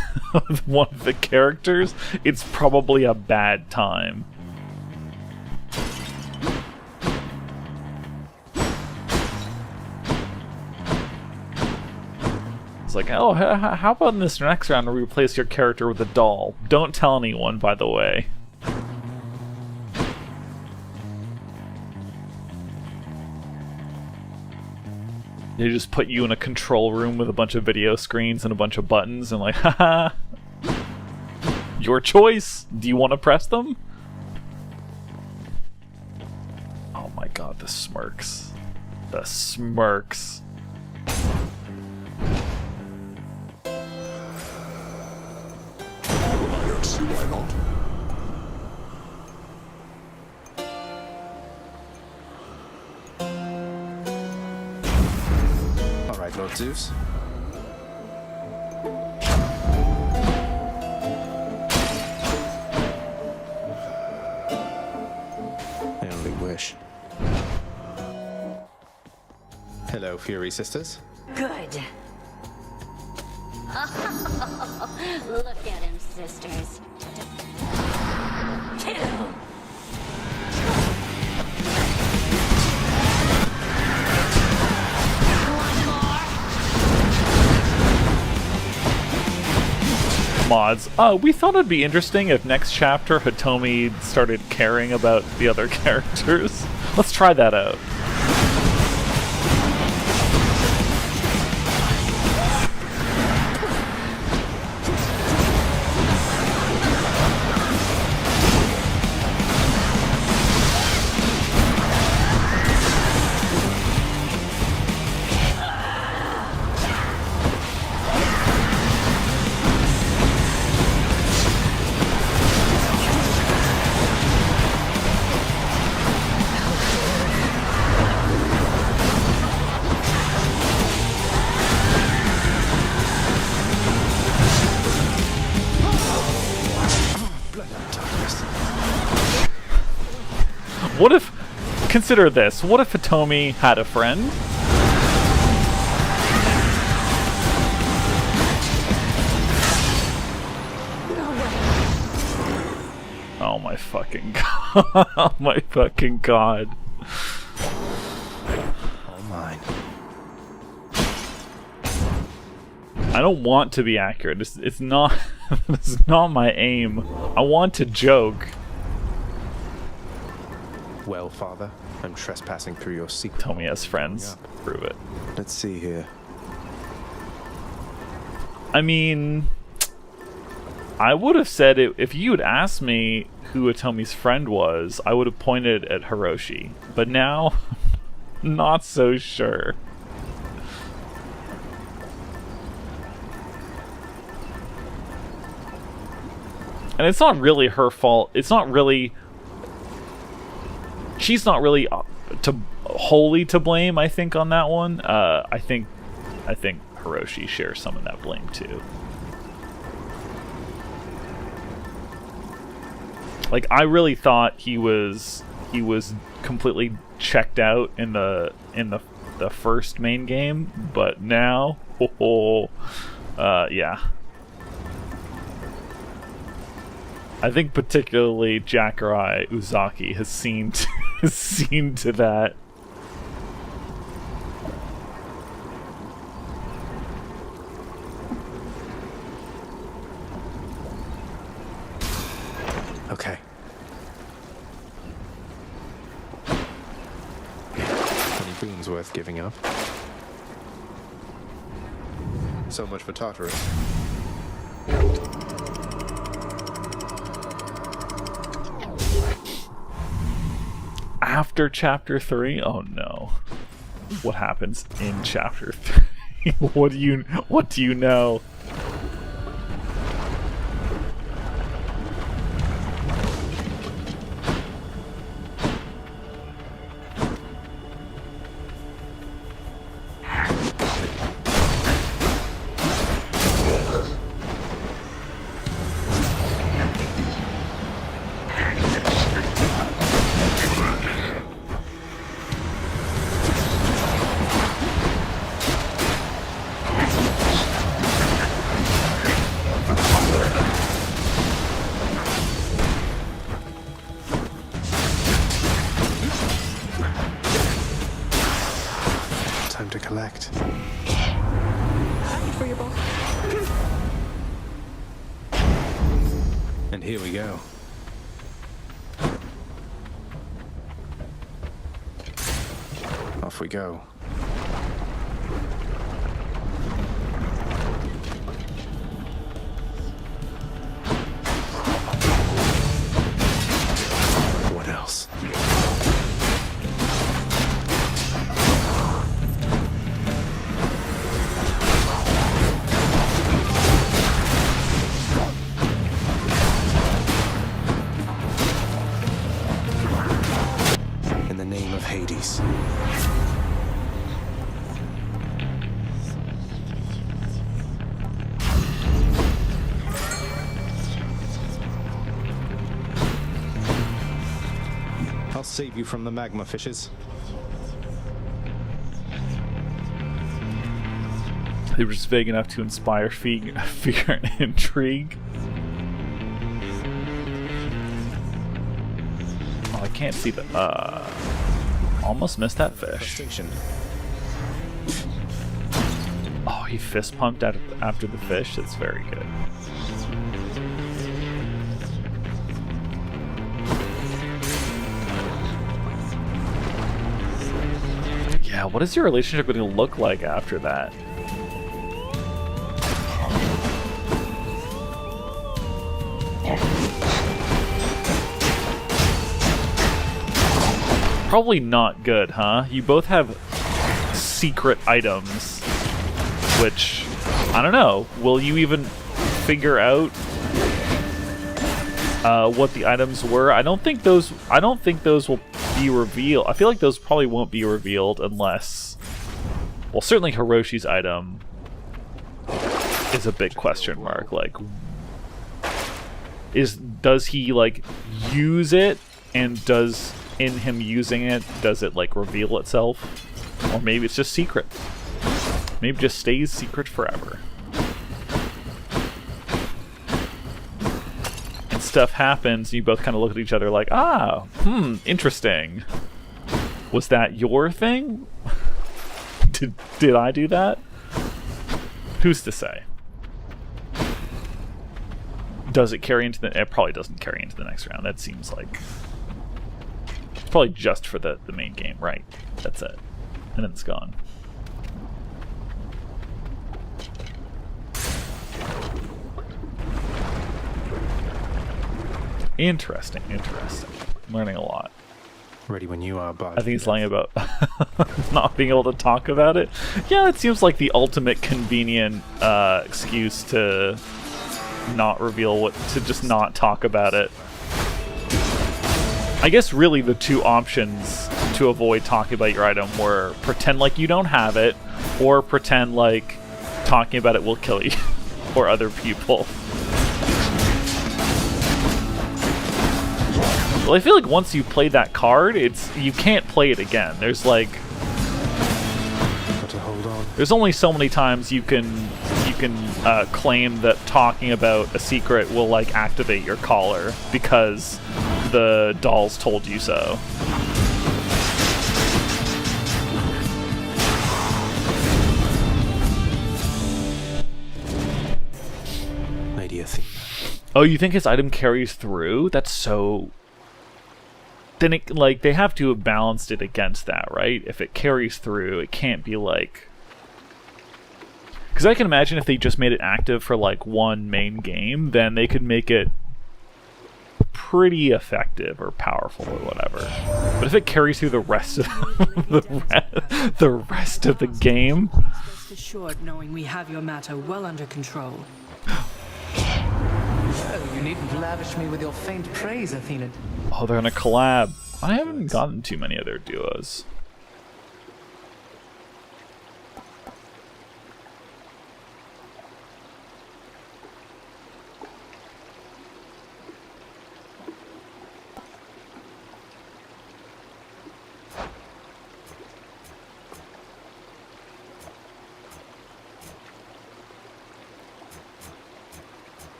the characters, it's probably a bad time. It's like, oh, how about in this next round we replace your character with a doll? Don't tell anyone, by the way. They just put you in a control room with a bunch of video screens and a bunch of buttons and like, haha, your choice. Do you want to press them? Oh my god, the smirks. The smirks. Yes, why not? Lord Zeus. I only wish. Hello, Fury Sisters. Good. Look at him, sisters. Kill. Mods. We thought it'd be interesting if next chapter Hitomi started caring about the other characters. Let's try that out. What if... Consider this. What if Hitomi had a friend? Oh my fucking god. Oh my fucking god. All mine. I don't want to be accurate. It's not... it's not my aim. I want to joke. Well, Father, I'm trespassing through your secret. Tell me as friends. Prove it. Let's see here. I mean... I would have said it if you had asked me who Hitomi's friend was, I would have pointed at Hiroshi. But now, not so sure. And it's not really her fault. It's not really... She's not really wholly to blame, I think, on that one. I think Hiroshi shares some of that blame, too. Like, I really thought he was completely checked out in the first main game, but now, yeah. I think particularly Jakurai Uzaki has seen to that. Okay. Any boons worth giving up? So much for Tartarus. After Chapter 3? Oh no. What happens in Chapter 3? What do you know? Time to collect. For your ball. And here we go. Off we go. What else? In the name of Hades. I'll save you from the magma fishes. They were just vague enough to inspire fear and intrigue. Oh, I can't see the... almost missed that fish. Oh, he fist pumped after the fish? That's very good. Yeah, what is your relationship going to look like after that? Probably not good, huh? You both have secret items, which, I don't know, will you even figure out what the items were? I don't think those will be revealed. I feel like those probably won't be revealed unless, well, certainly Hiroshi's item is a big question mark. Like, does he like use it, and does in him using it, does it like reveal itself? Or maybe it's just secret. Maybe it just stays secret forever. And stuff happens, and you both kind of look at each other like, ah, interesting. Was that your thing? Did I do that? Who's to say? Does it carry into the... It probably doesn't carry into the next round. That seems like... It's probably just for the main game, right? That's it. And then it's gone. Interesting, interesting. I'm learning a lot. Ready when you are, bud. I think he's lying about not being able to talk about it. Yeah, it seems like the ultimate convenient excuse to not reveal what, to just not talk about it. I guess really the two options to avoid talking about your item were pretend like you don't have it, or pretend like talking about it will kill you or other people. Well, I feel like once you play that card, you can't play it again. There's like, got to hold on. There's only so many times you can claim that talking about a secret will like activate your collar because the dolls told you so. Lady Athena. Oh, you think his item carries through? That's so... Then it, like, they have to have balanced it against that, right? If it carries through, it can't be like... Because I can imagine if they just made it active for like one main game, then they could make it pretty effective or powerful or whatever. But if it carries through the rest of the rest of the game, Rest assured, knowing we have your matter well under control. Oh, you needn't lavish me with your faint praise, Athena. oh, they're in a collab. I haven't gotten too many of their duos.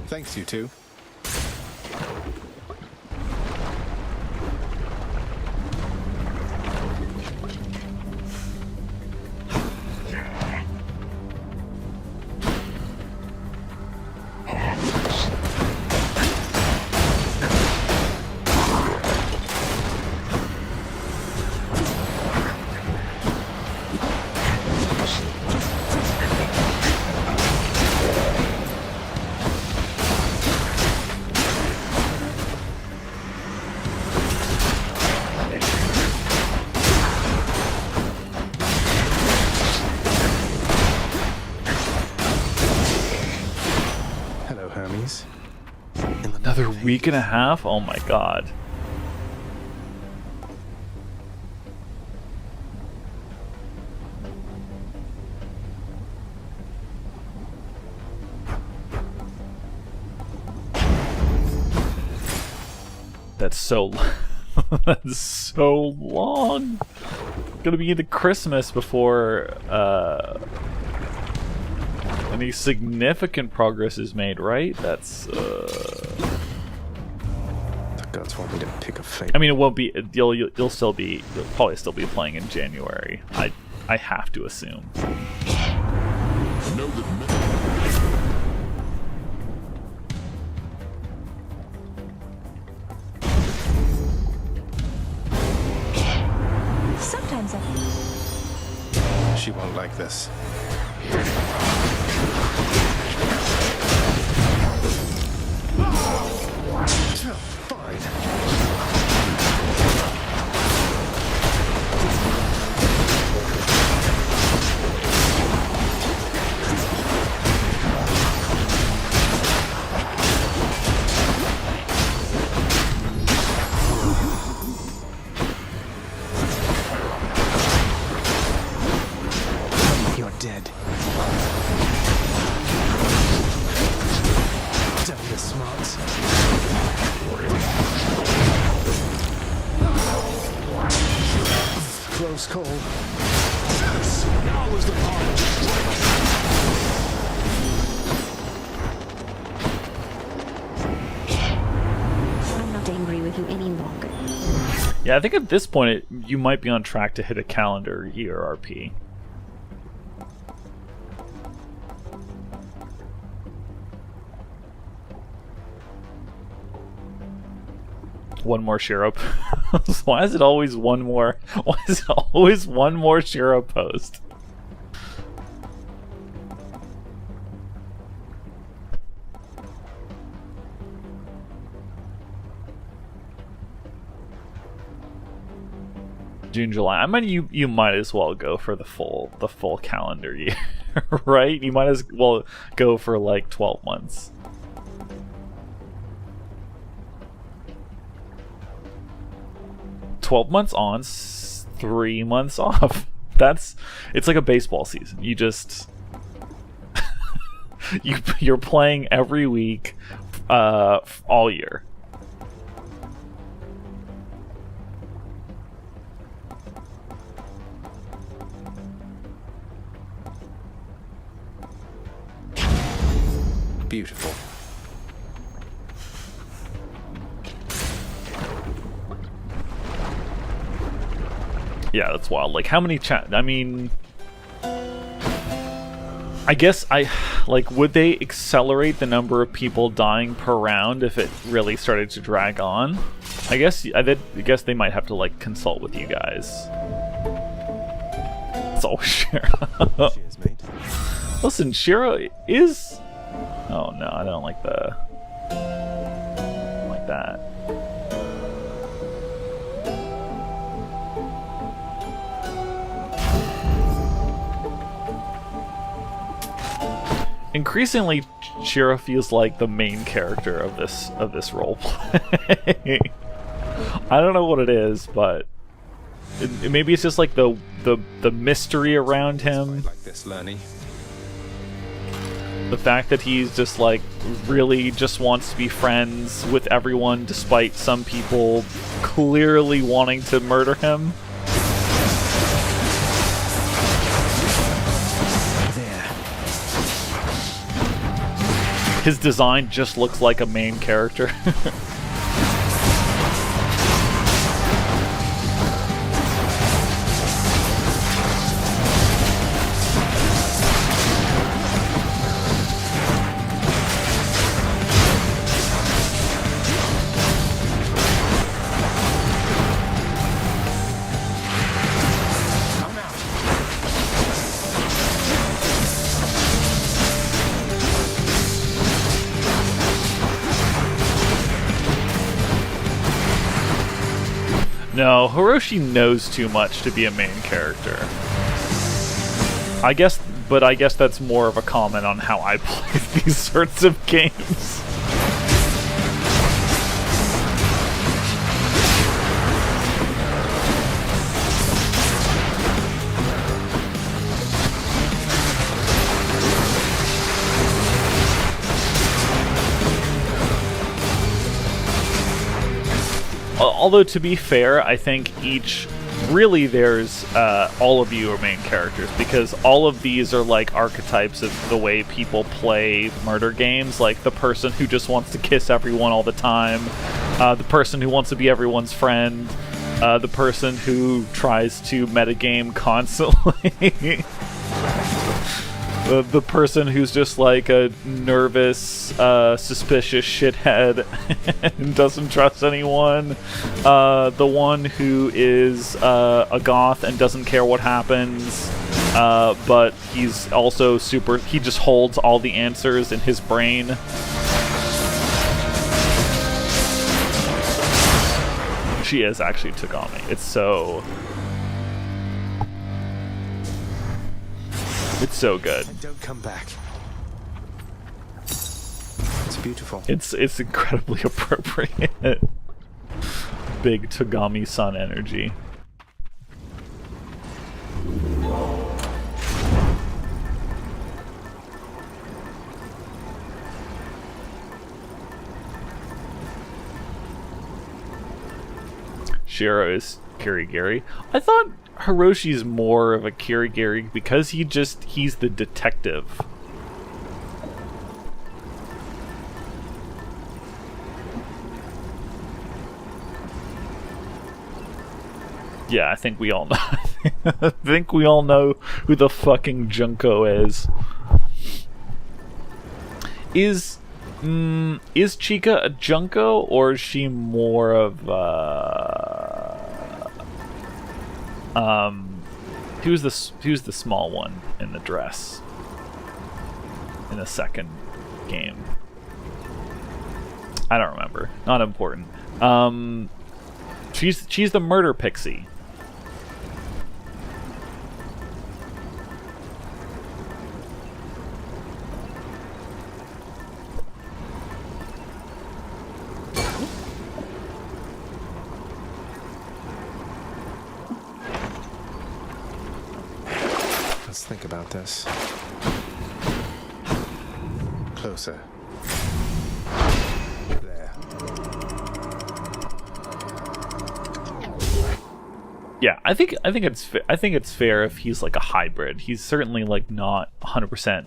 Thanks, you two. Another week and a half? Oh my god. That's so that's so long. Gonna be into Christmas before any significant progress is made, right? That's The gods want me to pick a fate. I mean, it won't be. You'll probably still be playing in January. I have to assume. Sometimes She won't like this. You're dead. Yeah, I think at this point you might be on track to hit a calendar year RP. One more Shiro post. Why is it always one more? Why is it always one more Shiro post? June, July. I mean, you might as well go for the full calendar year, right? You might as well go for like 12 months. $12 months on, 3 months off. It's like a baseball season. You just you're playing every week, all year. Beautiful. Yeah, that's wild. Like, how many I mean, I guess would they accelerate the number of people dying per round if it really started to drag on? I guess they might have to like consult with you guys. It's always Shiro. Cheers, mate. Listen, Shiro is. Oh no, I don't like the. I don't like that. Increasingly, Shiro feels like the main character of this roleplay. I don't know what it is, but maybe it's just like the mystery around him. Like this, Lerny. The fact that he's just like really just wants to be friends with everyone, despite some people clearly wanting to murder him. His design just looks like a main character. No, Hiroshi knows too much to be a main character. I guess that's more of a comment on how I play these sorts of games. Although, to be fair, I think there's all of you are main characters, because all of these are like archetypes of the way people play murder games, like the person who just wants to kiss everyone all the time, the person who wants to be everyone's friend, the person who tries to metagame constantly. The person who's just like a nervous, suspicious shithead and doesn't trust anyone. The one who is a goth and doesn't care what happens, but he's also he just holds all the answers in his brain. She is actually Tagami. It's so good. And don't come back. It's beautiful. It's incredibly appropriate. Big Tagami-san energy. Shiro is Kirigiri. I thought Hiroshi's more of a Kirigiri because he's the detective. Yeah, I think we all know. I think we all know who the fucking Junko is. Is Chica a Junko, or is she more of who's the small one in the dress in the second game? I don't remember. Not important. She's the murder pixie. Let's think about this. Closer. There. Yeah, I think it's fair if he's like a hybrid. He's certainly like not 100%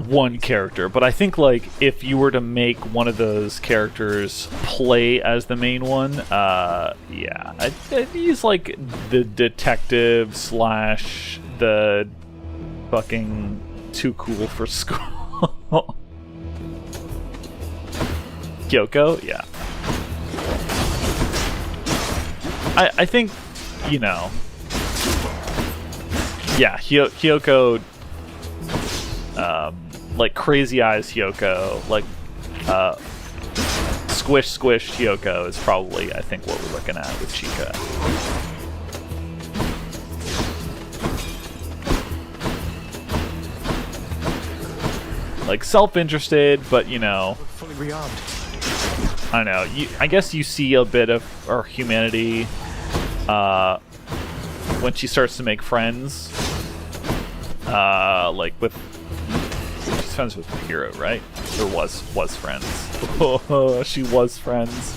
one character, but I think like if you were to make one of those characters play as the main one, yeah, he's like the detective / the fucking too cool for school. Kyoko, yeah. I think, you know, yeah, Hyoko, like Crazy Eyes Hyoko, like Squish Hyoko is probably, I think, what we're looking at with Chica. Like self-interested, but you know, Fully rearmed. I don't know. I guess you see a bit of her humanity when she starts to make friends. Like with, she's friends with Hero, right? Or was friends. She was friends.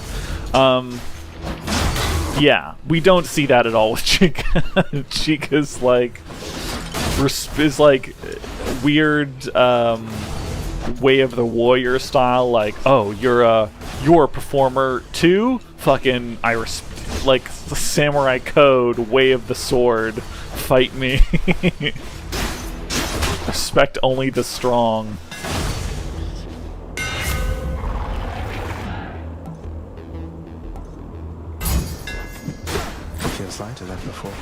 Yeah, we don't see that at all with Chica. Chica's like weird Way of the Warrior style, like, oh, you're a performer too? Fucking like the Samurai Code, Way of the Sword, fight me. Respect only the strong. Feels lighter than before.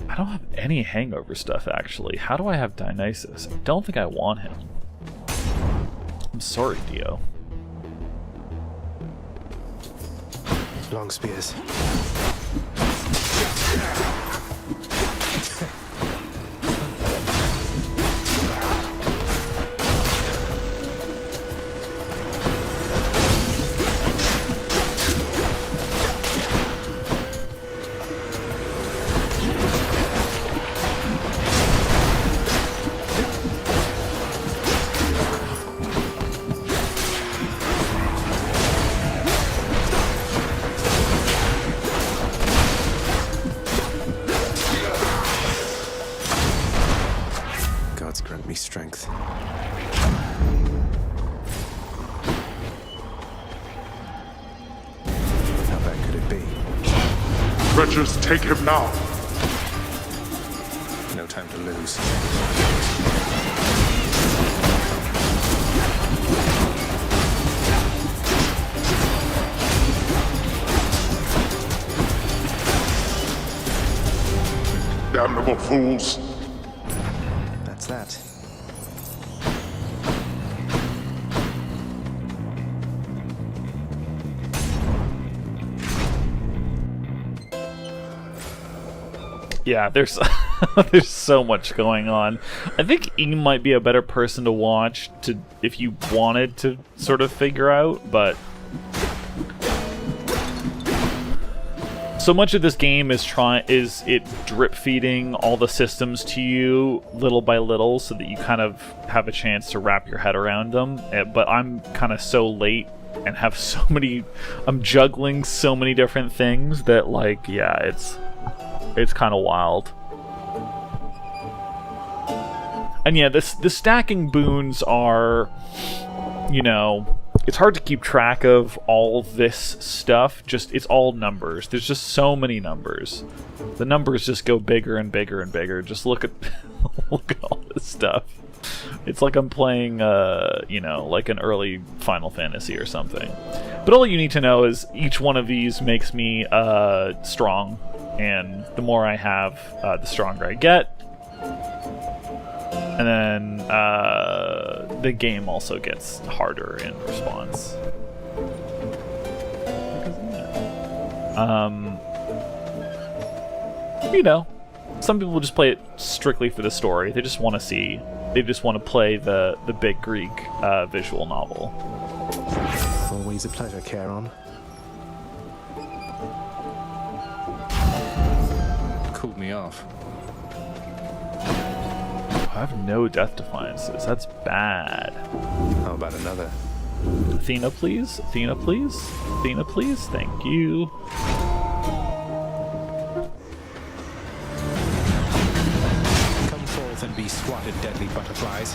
I don't have any hangover stuff, actually. How do I have Dionysus? I don't think I want him. I'm sorry, Dio. Long spears. Strength. How bad could it be? Wretches, take him now. No time to lose. Damnable fools. That's that. Yeah, there's there's so much going on. I think E might be a better person to watch if you wanted to sort of figure out, but so much of this game is it drip feeding all the systems to you little by little so that you kind of have a chance to wrap your head around them. But I'm kind of so late and have so many, I'm juggling so many different things that, like, yeah, it's kind of wild. And yeah, the stacking boons are, you know, it's hard to keep track of all this stuff. Just, it's all numbers. There's just so many numbers. The numbers just go bigger and bigger and bigger. Just look at look at all this stuff. It's like I'm playing, you know, like an early Final Fantasy or something. But all you need to know is each one of these makes me strong, and the more I have, the stronger I get. And then the game also gets harder in response. You know, some people just play it strictly for the story. They just want to see. They just want to play the big Greek visual novel. Always a pleasure, Charon. Cooled me off. I have no death defiances. That's bad. How about another? Athena, please. Athena, please. Athena, please. Thank you. Come forth and be swatted, deadly butterflies.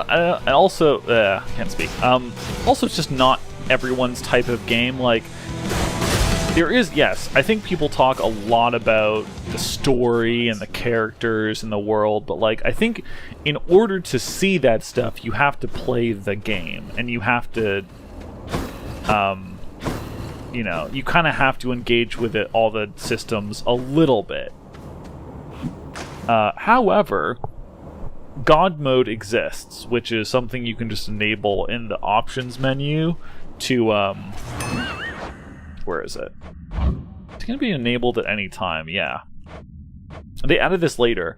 And also, can't speak. Also, it's just not everyone's type of game. Like, there is, yes, I think people talk a lot about the story and the characters and the world, but like, I think in order to see that stuff, you have to play the game, and you have to, you know, you kind of have to engage with it, all the systems, a little bit. However, God mode exists, which is something you can just enable in the options menu to, where is it? It's going to be enabled at any time, yeah. They added this later.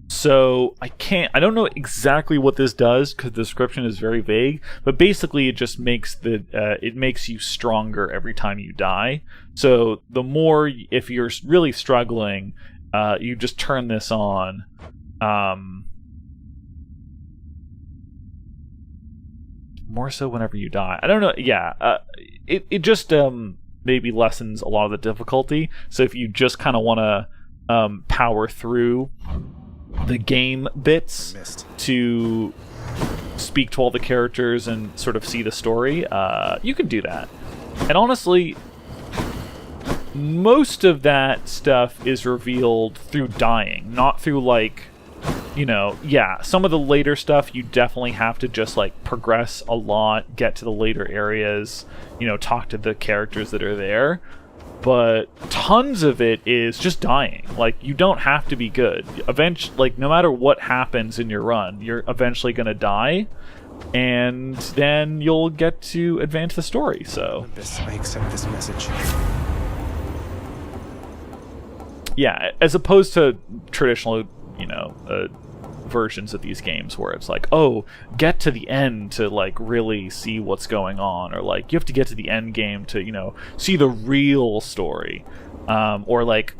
So I don't know exactly what this does because the description is very vague, but basically it just makes it makes you stronger every time you die. So the more, if you're really struggling, you just turn this on. More so whenever you die. I don't know. Yeah, it just maybe lessens a lot of the difficulty. So if you just kind of want to power through the game bits to speak to all the characters and sort of see the story, you can do that. And honestly, most of that stuff is revealed through dying, not through, like, you know, yeah, some of the later stuff you definitely have to just, like, progress a lot, get to the later areas, you know, talk to the characters that are there. But tons of it is just dying. Like, you don't have to be good. Eventually, like, no matter what happens in your run, you're eventually going to die, and then you'll get to advance the story, so... I accept this message. Yeah, as opposed to traditional, you know, versions of these games where it's like, oh, get to the end to, like, really see what's going on, or, like, you have to get to the end game to, you know, see the real story, or, like,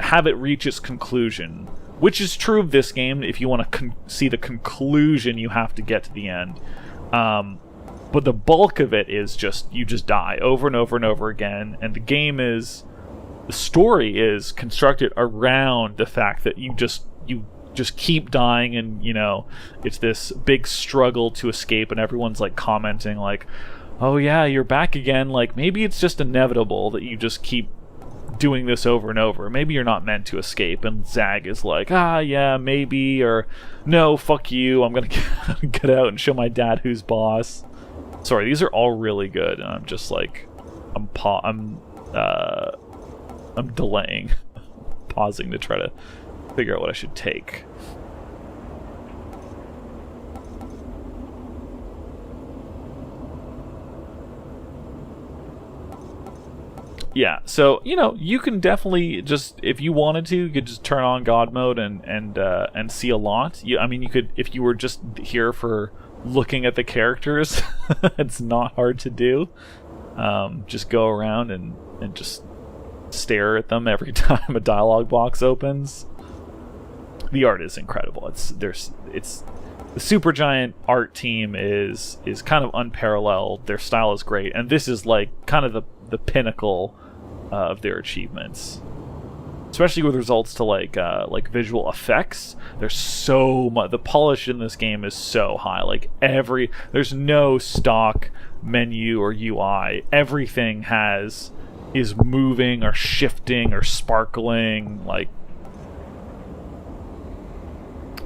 have it reach its conclusion, which is true of this game. If you want to see the conclusion, you have to get to the end, but the bulk of it is just, you just die over and over and over again, and the story is constructed around the fact that you just keep dying, and, you know, it's this big struggle to escape, and everyone's, like, commenting, like, oh yeah, you're back again, like, maybe it's just inevitable that you just keep doing this over and over, maybe you're not meant to escape. And Zag is like, yeah, maybe, or no, fuck you, I'm gonna get out and show my dad who's boss. Sorry, these are all really good, and I'm just like, I'm delaying, pausing to try to figure out what I should take. Yeah, so you can definitely just, if you wanted to, you could just turn on God mode and see a lot. You could, if you were just here for looking at the characters, it's not hard to do. Just go around and just stare at them every time a dialogue box opens. The art is incredible. It's the Supergiant art team is kind of unparalleled. Their style is great, and this is like kind of the pinnacle of their achievements, especially with results to like visual effects. There's so much. The polish in this game is so high. Like there's no stock menu or UI. Everything is moving or shifting or sparkling. Like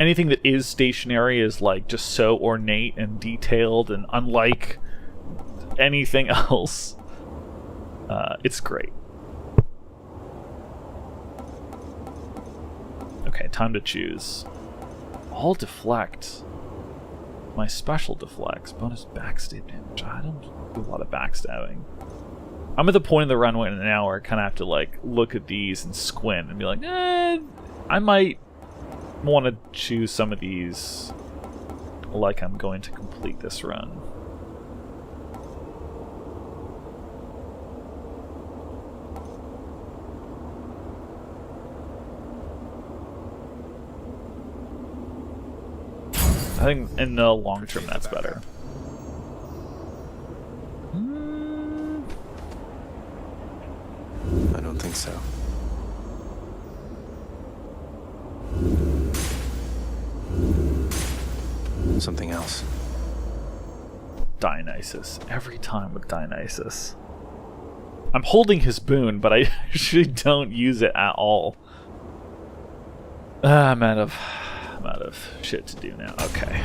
anything that is stationary is like just so ornate and detailed and unlike anything else. It's great. Okay, time to choose. All deflect. My special deflects. Bonus backstab damage. I don't do a lot of backstabbing. I'm at the point in the run now where I kind of have to like look at these and squint and be like, I might want to choose some of these like I'm going to complete this run. I think in the long term that's better. I don't think so. Something else. Dionysus. Every time with Dionysus. I'm holding his boon, but I usually don't use it at all. I'm out of shit to do now. Okay.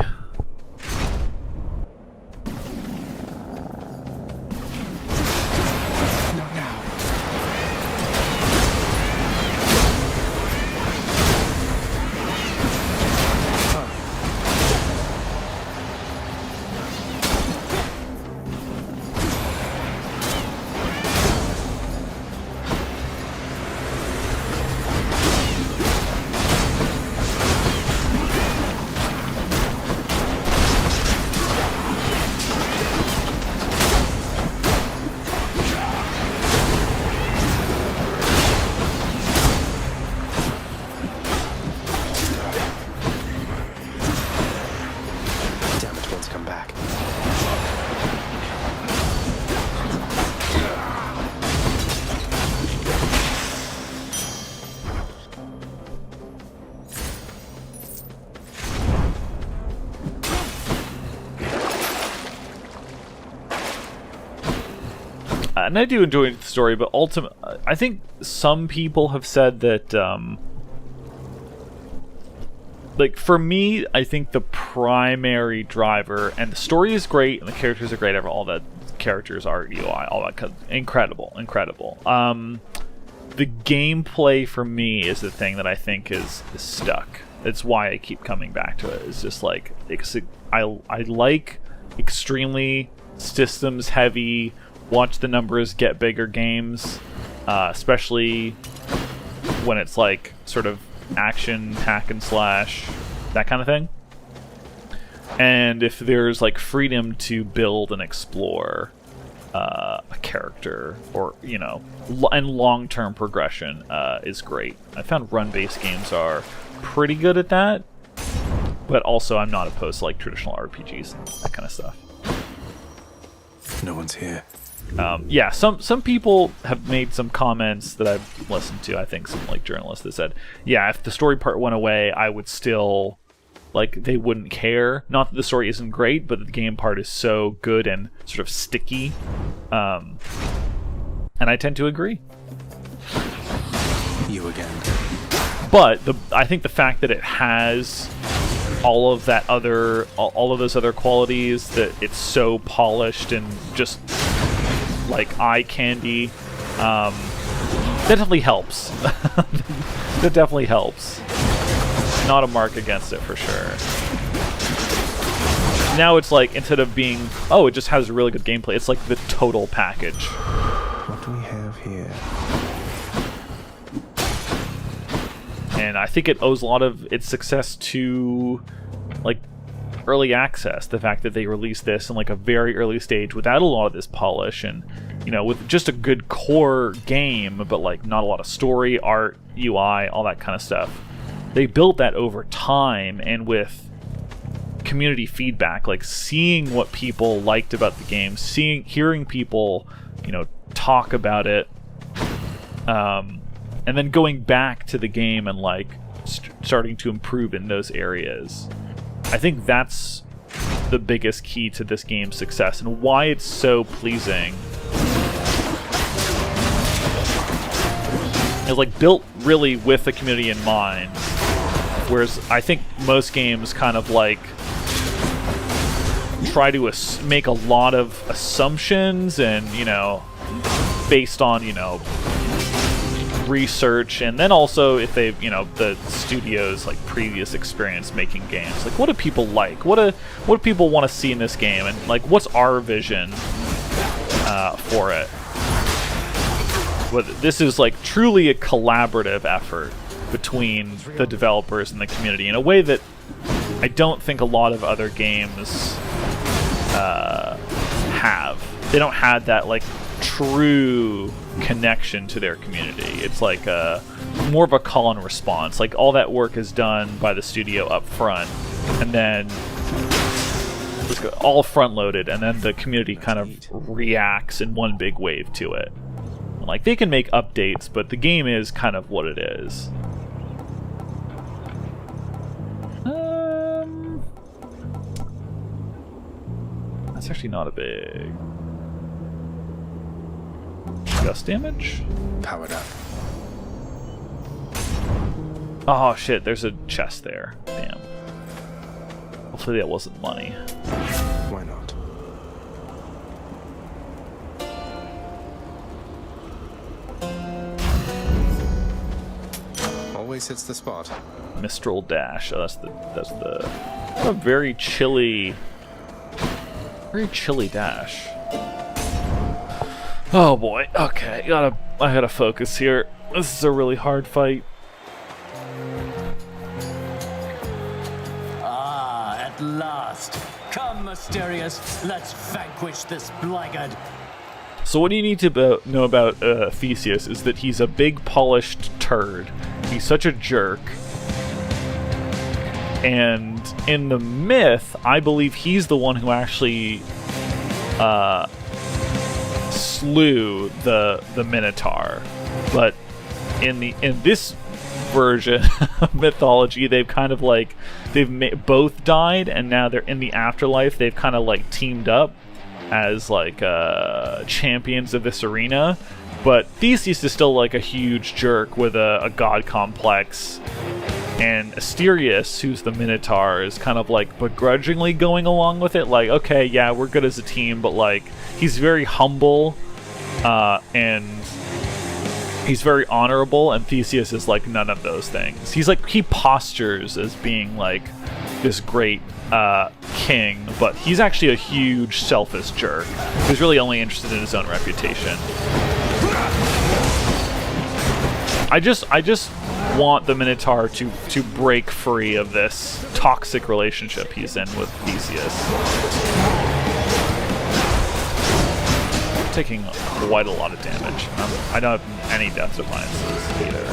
And I do enjoy the story, but ultimately, I think some people have said that, like, for me, I think the primary driver, and the story is great, and the characters are great, all that, characters, art, UI, all that, incredible. The gameplay for me is the thing that I think is stuck. It's why I keep coming back to it. It's just like, I like extremely systems heavy, watch the numbers get bigger games, especially when it's like sort of action, hack and slash, that kind of thing. And if there's like freedom to build and explore a character, or and long-term progression is great. I found run-based games are pretty good at that, but also I'm not opposed to like traditional RPGs and that kind of stuff. No one's here. Yeah, some people have made some comments that I've listened to. I think some like journalists that said, yeah, if the story part went away, I would still, like, they wouldn't care. Not that the story isn't great, but the game part is so good and sort of sticky. And I tend to agree. You again. But I think the fact that it has all of those other qualities, that it's so polished and just like eye candy, that definitely helps. That definitely helps. Not a mark against it for sure. Now it's like, instead of being, oh, it just has really good gameplay, it's like the total package. What do we have here? And I think it owes a lot of its success to, like, early access. The fact that they released this in, like, a very early stage without a lot of this polish, and, you know, with just a good core game, but, like, not a lot of story, art, UI, all that kind of stuff. They built that over time, and with community feedback, like seeing what people liked about the game, hearing people, you know, talk about it, and then going back to the game and like starting to improve in those areas. I think that's the biggest key to this game's success and why it's so pleasing. It's like built really with the community in mind, whereas I think most games kind of like try to make a lot of assumptions and, you know, based on, you know, research, and then also if they've, you know, the studio's like previous experience making games, like what do people like, what do people want to see in this game, and like what's our vision for it. But this is like truly a collaborative effort between the developers and the community in a way that I don't think a lot of other games have. They don't have that like true connection to their community. It's like more of a call and response. Like all that work is done by the studio up front, and then it's all front loaded, and then the community kind of reacts in one big wave to it. Like they can make updates, but the game is kind of what it is. That's actually not a big gust damage. Powered up. Oh shit, there's a chest there. Damn. Hopefully that wasn't money. Why not? Always hits the spot. Mistral dash. Oh, that's the a very chilly dash. Oh boy. Okay, I gotta focus here. This is a really hard fight. Ah, at last. Come, Mysterious. Let's vanquish this blackguard. So what you need to know about Theseus is that he's a big polished turd. He's such a jerk. And in the myth, I believe he's the one who actually slew the Minotaur. But in this version of mythology, they've kind of like both died, and now they're in the afterlife. They've kind of like teamed up as like champions of this arena. But Theseus is still like a huge jerk with a god complex, and Asterius, who's the Minotaur, is kind of like begrudgingly going along with it, like, okay, yeah, we're good as a team, but like he's very humble and he's very honorable, and Theseus is like none of those things. He's like, he postures as being like this great king, but he's actually a huge selfish jerk who's really only interested in his own reputation. I just want the Minotaur to break free of this toxic relationship he's in with Theseus. I'm taking quite a lot of damage. I don't have any death defiances either.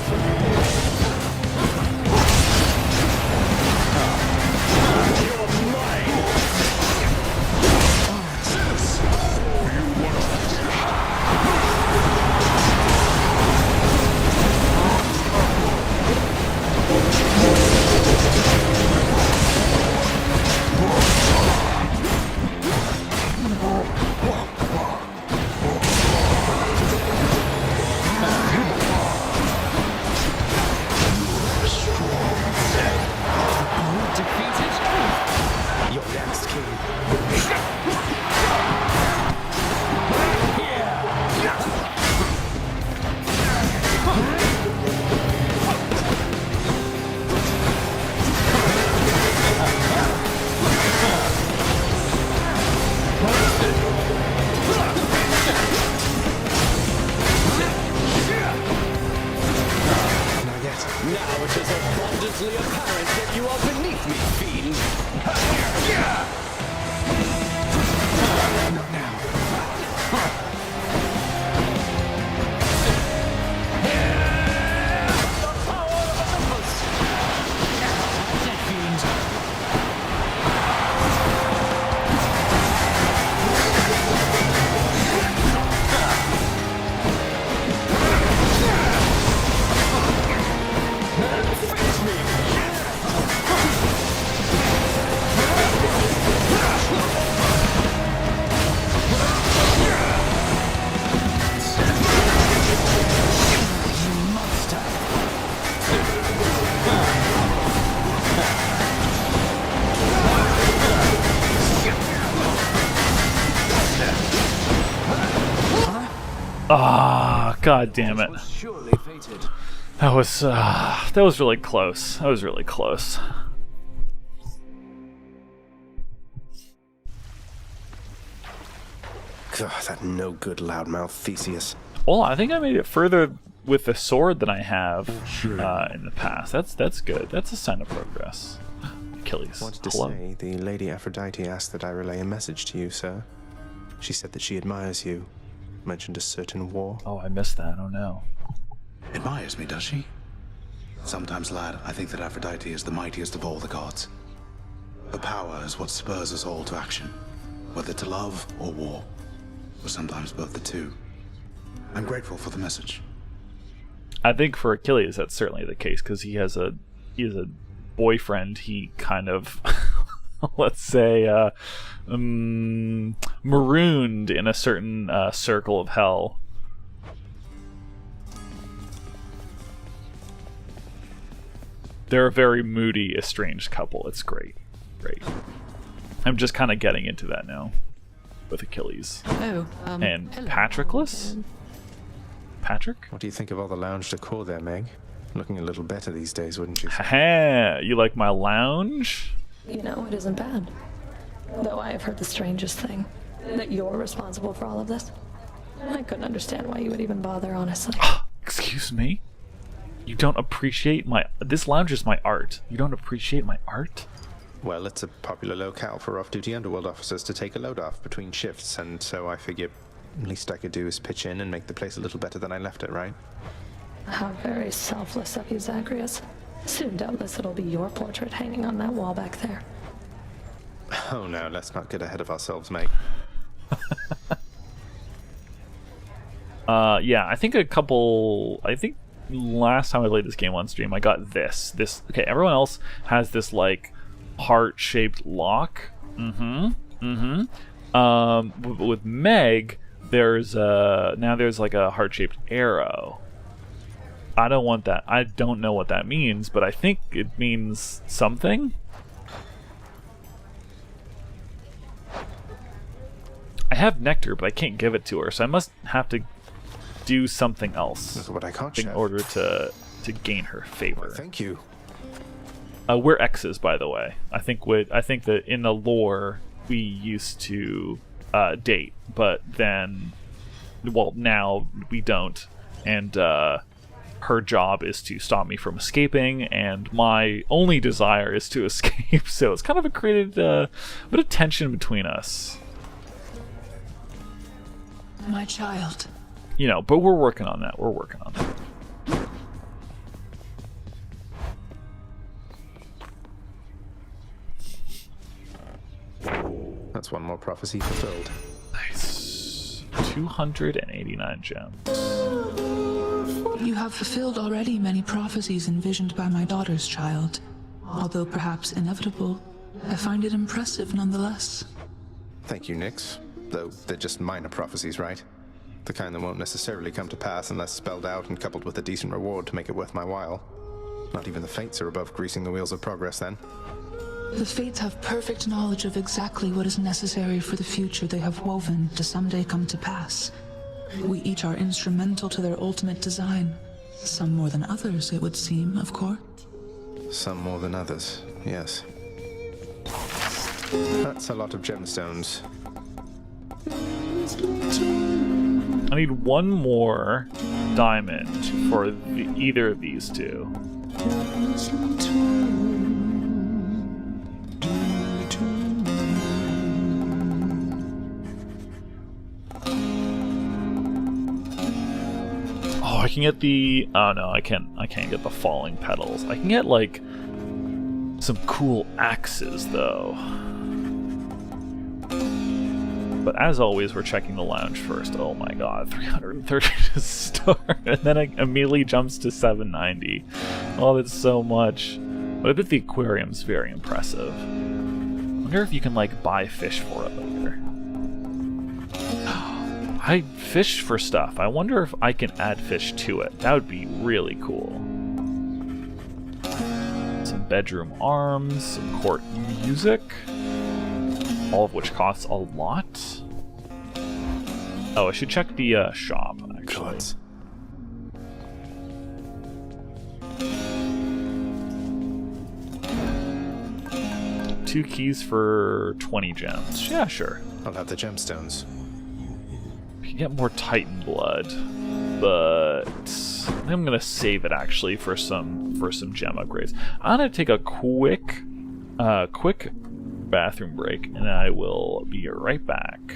Ah, god damn it. Was surely fated. That was really close. That was really close. God, that no good loudmouth Theseus. Well, I think I made it further with the sword than I have in the past. That's good. That's a sign of progress. Achilles. Wanted to Hello. say, the Lady Aphrodite asked that I relay a message to you, sir. She said that she admires you. Mentioned a certain war. Oh, I missed that. Oh no. Admires me, does she? Sometimes, lad, I think that Aphrodite is the mightiest of all the gods. Her power is what spurs us all to action, whether to love or war, or sometimes both the two. I'm grateful for the message. I think for Achilles that's certainly the case because he has a boyfriend he kind of let's say marooned in a certain circle of hell. They're a very moody, estranged couple. It's great. Great. I'm just kind of getting into that now with Achilles. Oh, and hello. Patroclus? Patrick? What do you think of all the lounge decor there, Meg? Looking a little better these days, wouldn't you? Ha! You like my lounge? You know, it isn't bad. Though I have heard the strangest thing. That you're responsible for all of this. I couldn't understand why you would even bother, honestly. Excuse me? You don't appreciate my... This lounge is my art. You don't appreciate my art? Well, it's a popular locale for off-duty underworld officers to take a load off between shifts, and so I figure least I could do is pitch in and make the place a little better than I left it, right? How very selfless of you, Zagreus. Soon, doubtless, it'll be your portrait hanging on that wall back there. Oh no, let's not get ahead of ourselves, mate. Yeah, I think last time I played this game on stream, I got this. Okay, everyone else has this, like, heart-shaped lock. With Meg, there's like a heart-shaped arrow. I don't want that. I don't know what that means, but I think it means something. I have nectar, but I can't give it to her, so I must have to do something else. Look at what I caught, in Chef. order to gain her favor. Well, thank you. We're exes, by the way. I think that in the lore we used to date, but then, well, now we don't, and her job is to stop me from escaping, and my only desire is to escape. So it's kind of created a bit of tension between us. My child. You know, but we're working on that. We're working on that. That's one more prophecy fulfilled. Nice. 289 gems. You have fulfilled already many prophecies envisioned by my daughter's child. Although perhaps inevitable, I find it impressive nonetheless. Thank you, Nyx. Though they're just minor prophecies, right? The kind that won't necessarily come to pass unless spelled out and coupled with a decent reward to make it worth my while. Not even the Fates are above greasing the wheels of progress, then. The Fates have perfect knowledge of exactly what is necessary for the future they have woven to someday come to pass. We each are instrumental to their ultimate design. Some more than others, it would seem, of course. Some more than others, yes. That's a lot of gemstones. I need one more diamond for either of these two. Oh, I can get the... Oh no, I can't get the falling petals. I can get, like, some cool axes, though. But as always, we're checking the lounge first. Oh my god, 330 to start, and then it immediately jumps to 790. Oh, that's so much. But I bet the aquarium's very impressive. I wonder if you can, like, buy fish for it later. I fish for stuff. I wonder if I can add fish to it. That would be really cool. Some bedroom arms, some court music. All of which costs a lot. Oh, I should check the shop, actually. actually. Two keys for 20 gems. Yeah, sure. I'll have the gemstones. You can get more Titan blood, but I'm gonna save it actually for some gem upgrades. I'm gonna take a quick bathroom break, and I will be right back.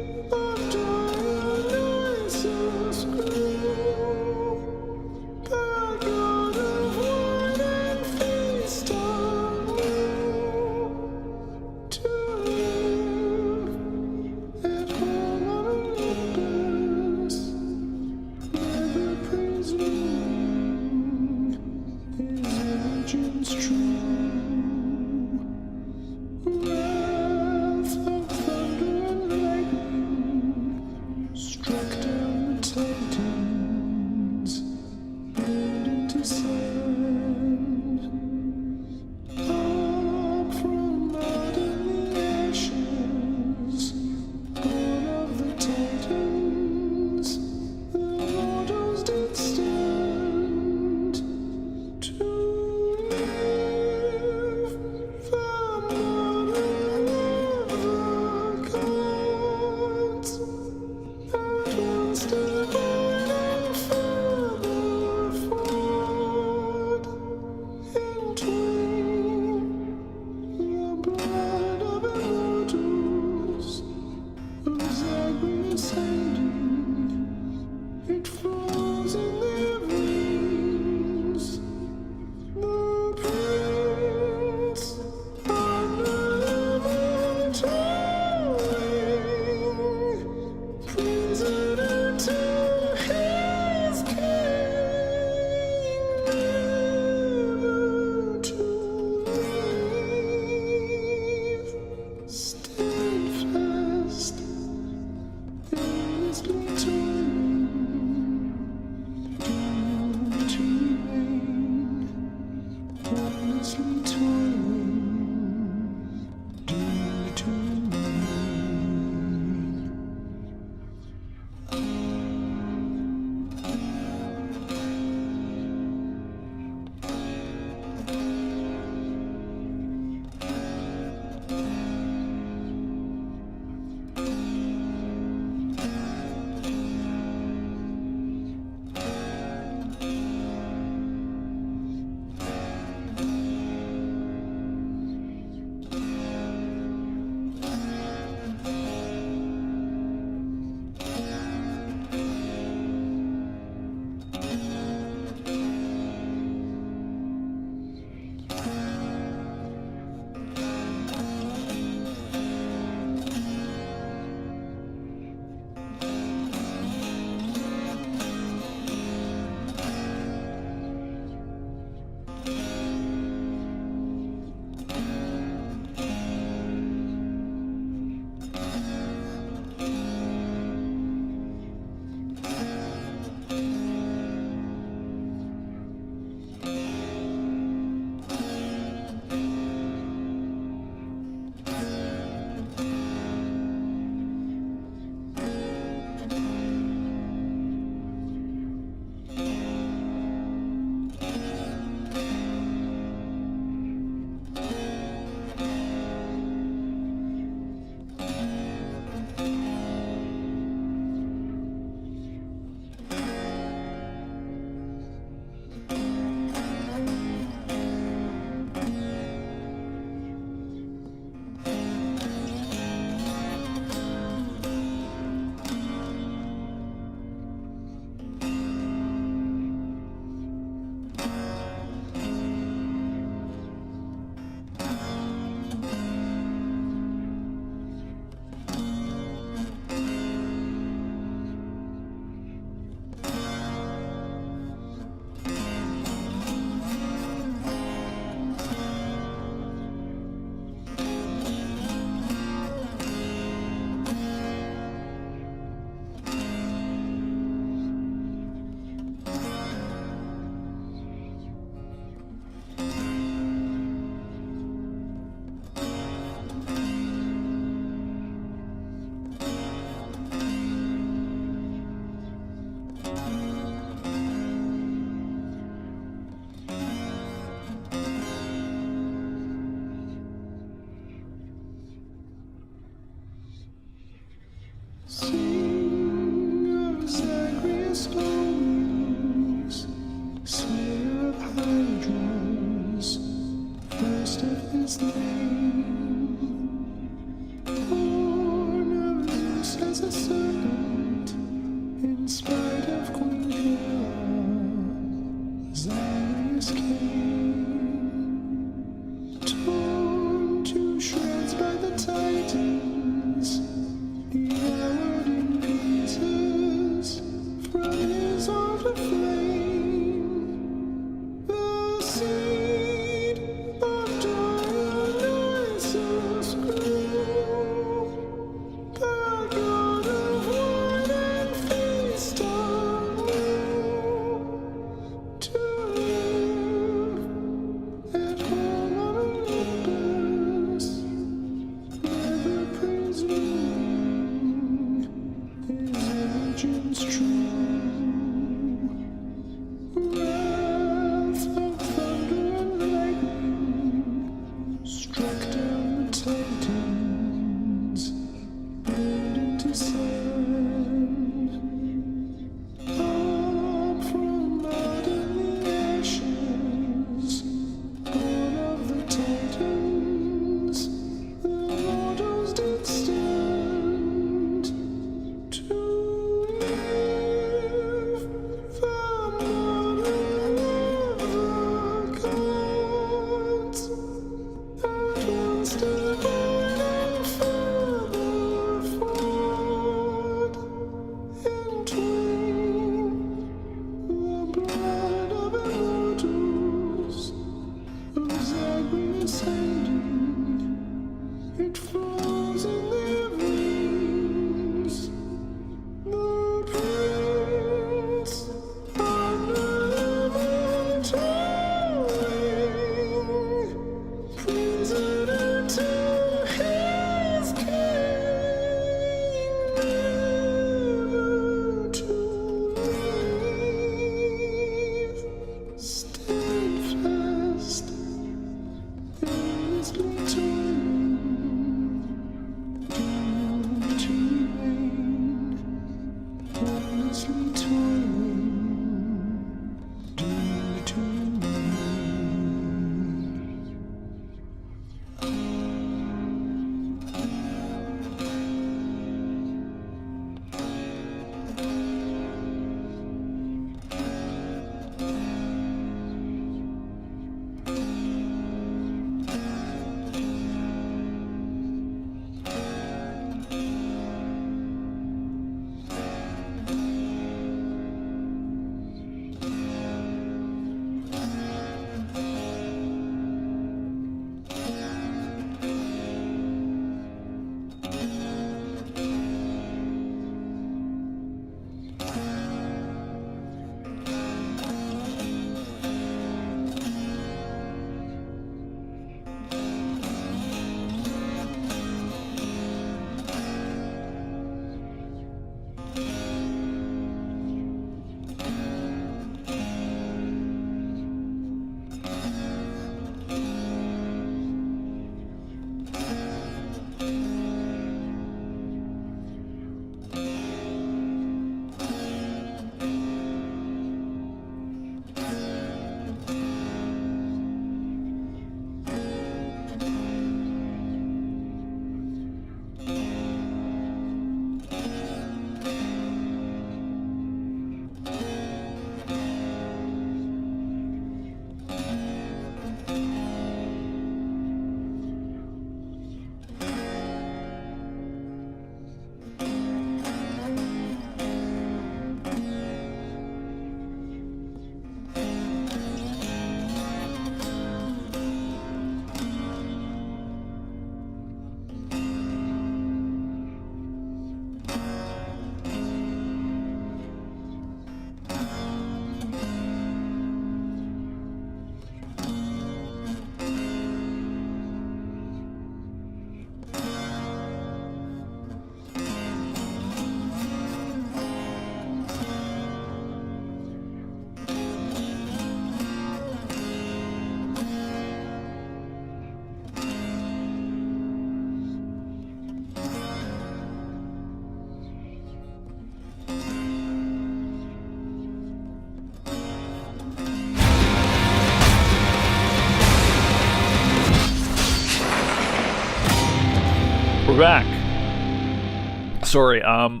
we're back. Sorry, I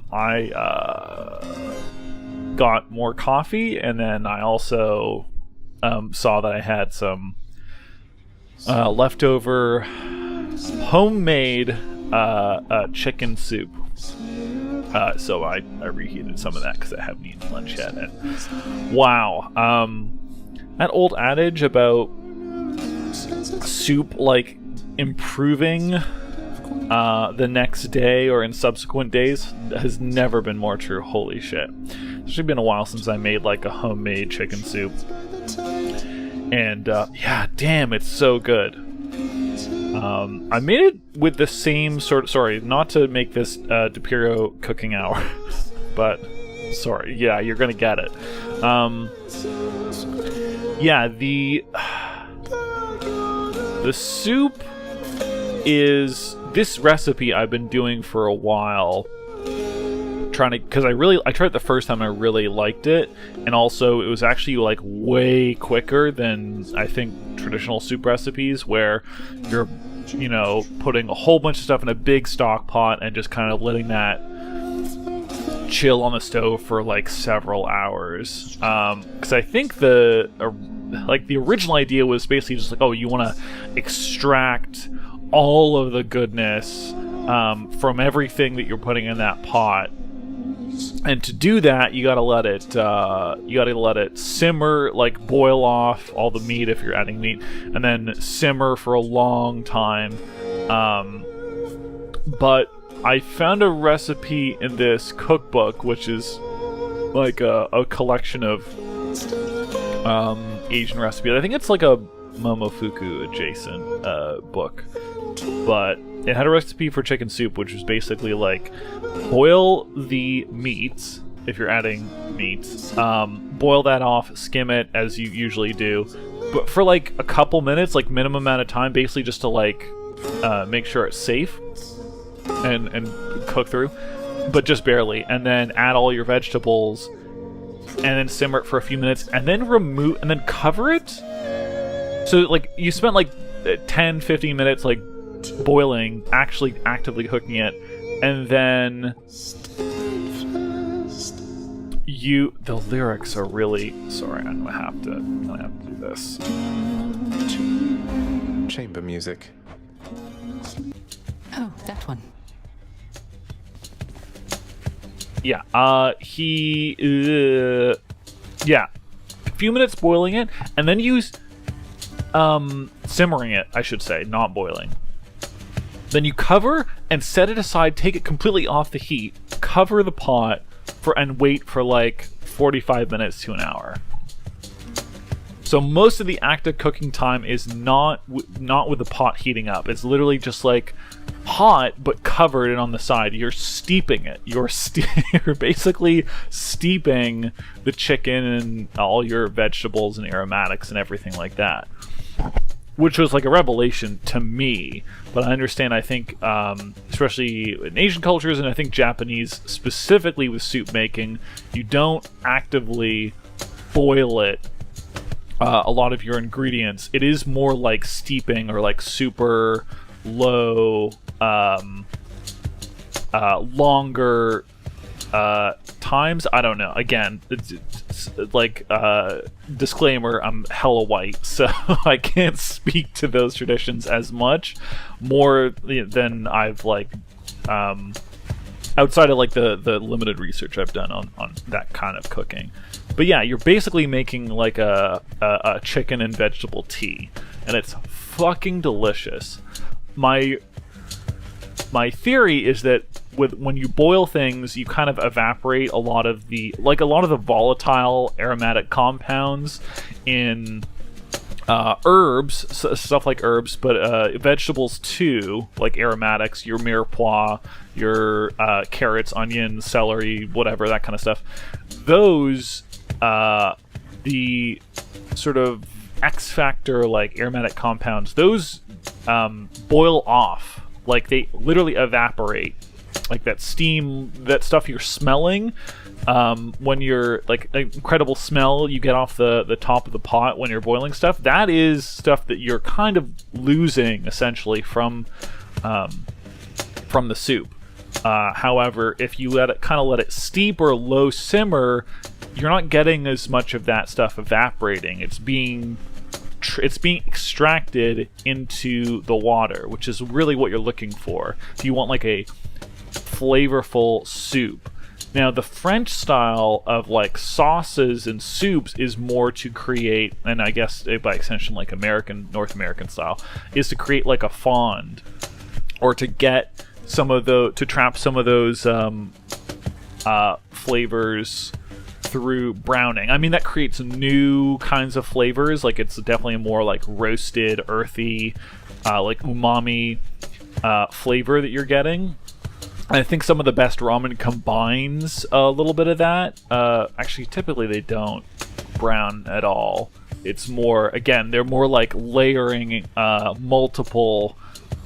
got more coffee, and then I also saw that I had some leftover homemade chicken soup. So I reheated some of that because I haven't eaten lunch yet. And wow, that old adage about soup like improving the next day or in subsequent days has never been more true. Holy shit. It's actually been a while since I made like a homemade chicken soup. And yeah, damn, it's so good. I made it with the same sort of... Sorry, not to make this Depereo cooking hour. But, sorry, yeah, you're gonna get it. Yeah, the soup is... This recipe I've been doing for a while, trying to, because I tried it the first time, I really liked it, and also it was actually like way quicker than I think traditional soup recipes, where you're, you know, putting a whole bunch of stuff in a big stock pot and just kind of letting that chill on the stove for like several hours. Because I think the original idea was basically just like, oh, you want to extract all of the goodness from everything that you're putting in that pot, and to do that you gotta let it simmer, like boil off all the meat if you're adding meat, and then simmer for a long time. But I found a recipe in this cookbook, which is like a collection of Asian recipes. I think it's like a Momofuku adjacent book, but it had a recipe for chicken soup, which was basically like boil the meats if you're adding meats, boil that off, skim it as you usually do, but for like a couple minutes, like minimum amount of time, basically just to like make sure it's safe and cook through, but just barely, and then add all your vegetables and then simmer it for a few minutes, and then remove and then cover it. So like you spent like 10-15 minutes like boiling, actually actively cooking it, and then the lyrics are really... Sorry, I'm gonna have to do this. Chamber music. Oh, that one. Yeah, yeah, a few minutes boiling it, and then use simmering it, I should say, not boiling. Then you cover and set it aside, take it completely off the heat, cover the pot and wait for like 45 minutes to an hour. So most of the active cooking time is not with the pot heating up. It's literally just like hot but covered and on the side. You're steeping it. You're basically steeping the chicken and all your vegetables and aromatics and everything like that, which was like a revelation to me. But I understand, I think, especially in Asian cultures, and I think Japanese specifically with soup making, you don't actively boil it, a lot of your ingredients. It is more like steeping or like super low, longer times. I don't know. Again, it's like disclaimer, I'm hella white, so I can't speak to those traditions as much more than I've like outside of like the limited research I've done on that kind of cooking. But yeah, you're basically making like a chicken and vegetable tea, and it's fucking delicious. My theory is that when you boil things, you kind of evaporate a lot of the volatile aromatic compounds in herbs, stuff like herbs, but vegetables too, like aromatics, your mirepoix, your carrots, onions, celery, whatever, that kind of stuff. Those, the sort of X factor, like aromatic compounds, those boil off. Like they literally evaporate. Like that steam, that stuff you're smelling, when you're like an incredible smell you get off the top of the pot when you're boiling stuff, that is stuff that you're kind of losing essentially from from the soup. However, if you let it steep or low simmer, you're not getting as much of that stuff evaporating. It's being extracted into the water, which is really what you're looking for. If you want like a flavorful soup. Now, the French style of like sauces and soups is more to create, and I guess by extension like North American style, is to create like a fond, or to get to trap some of those flavors through browning. I mean, that creates new kinds of flavors. Like, it's definitely a more like roasted, earthy, like umami flavor that you're getting. I think some of the best ramen combines a little bit of that. Actually, typically they don't brown at all. It's more, again, they're more like layering multiple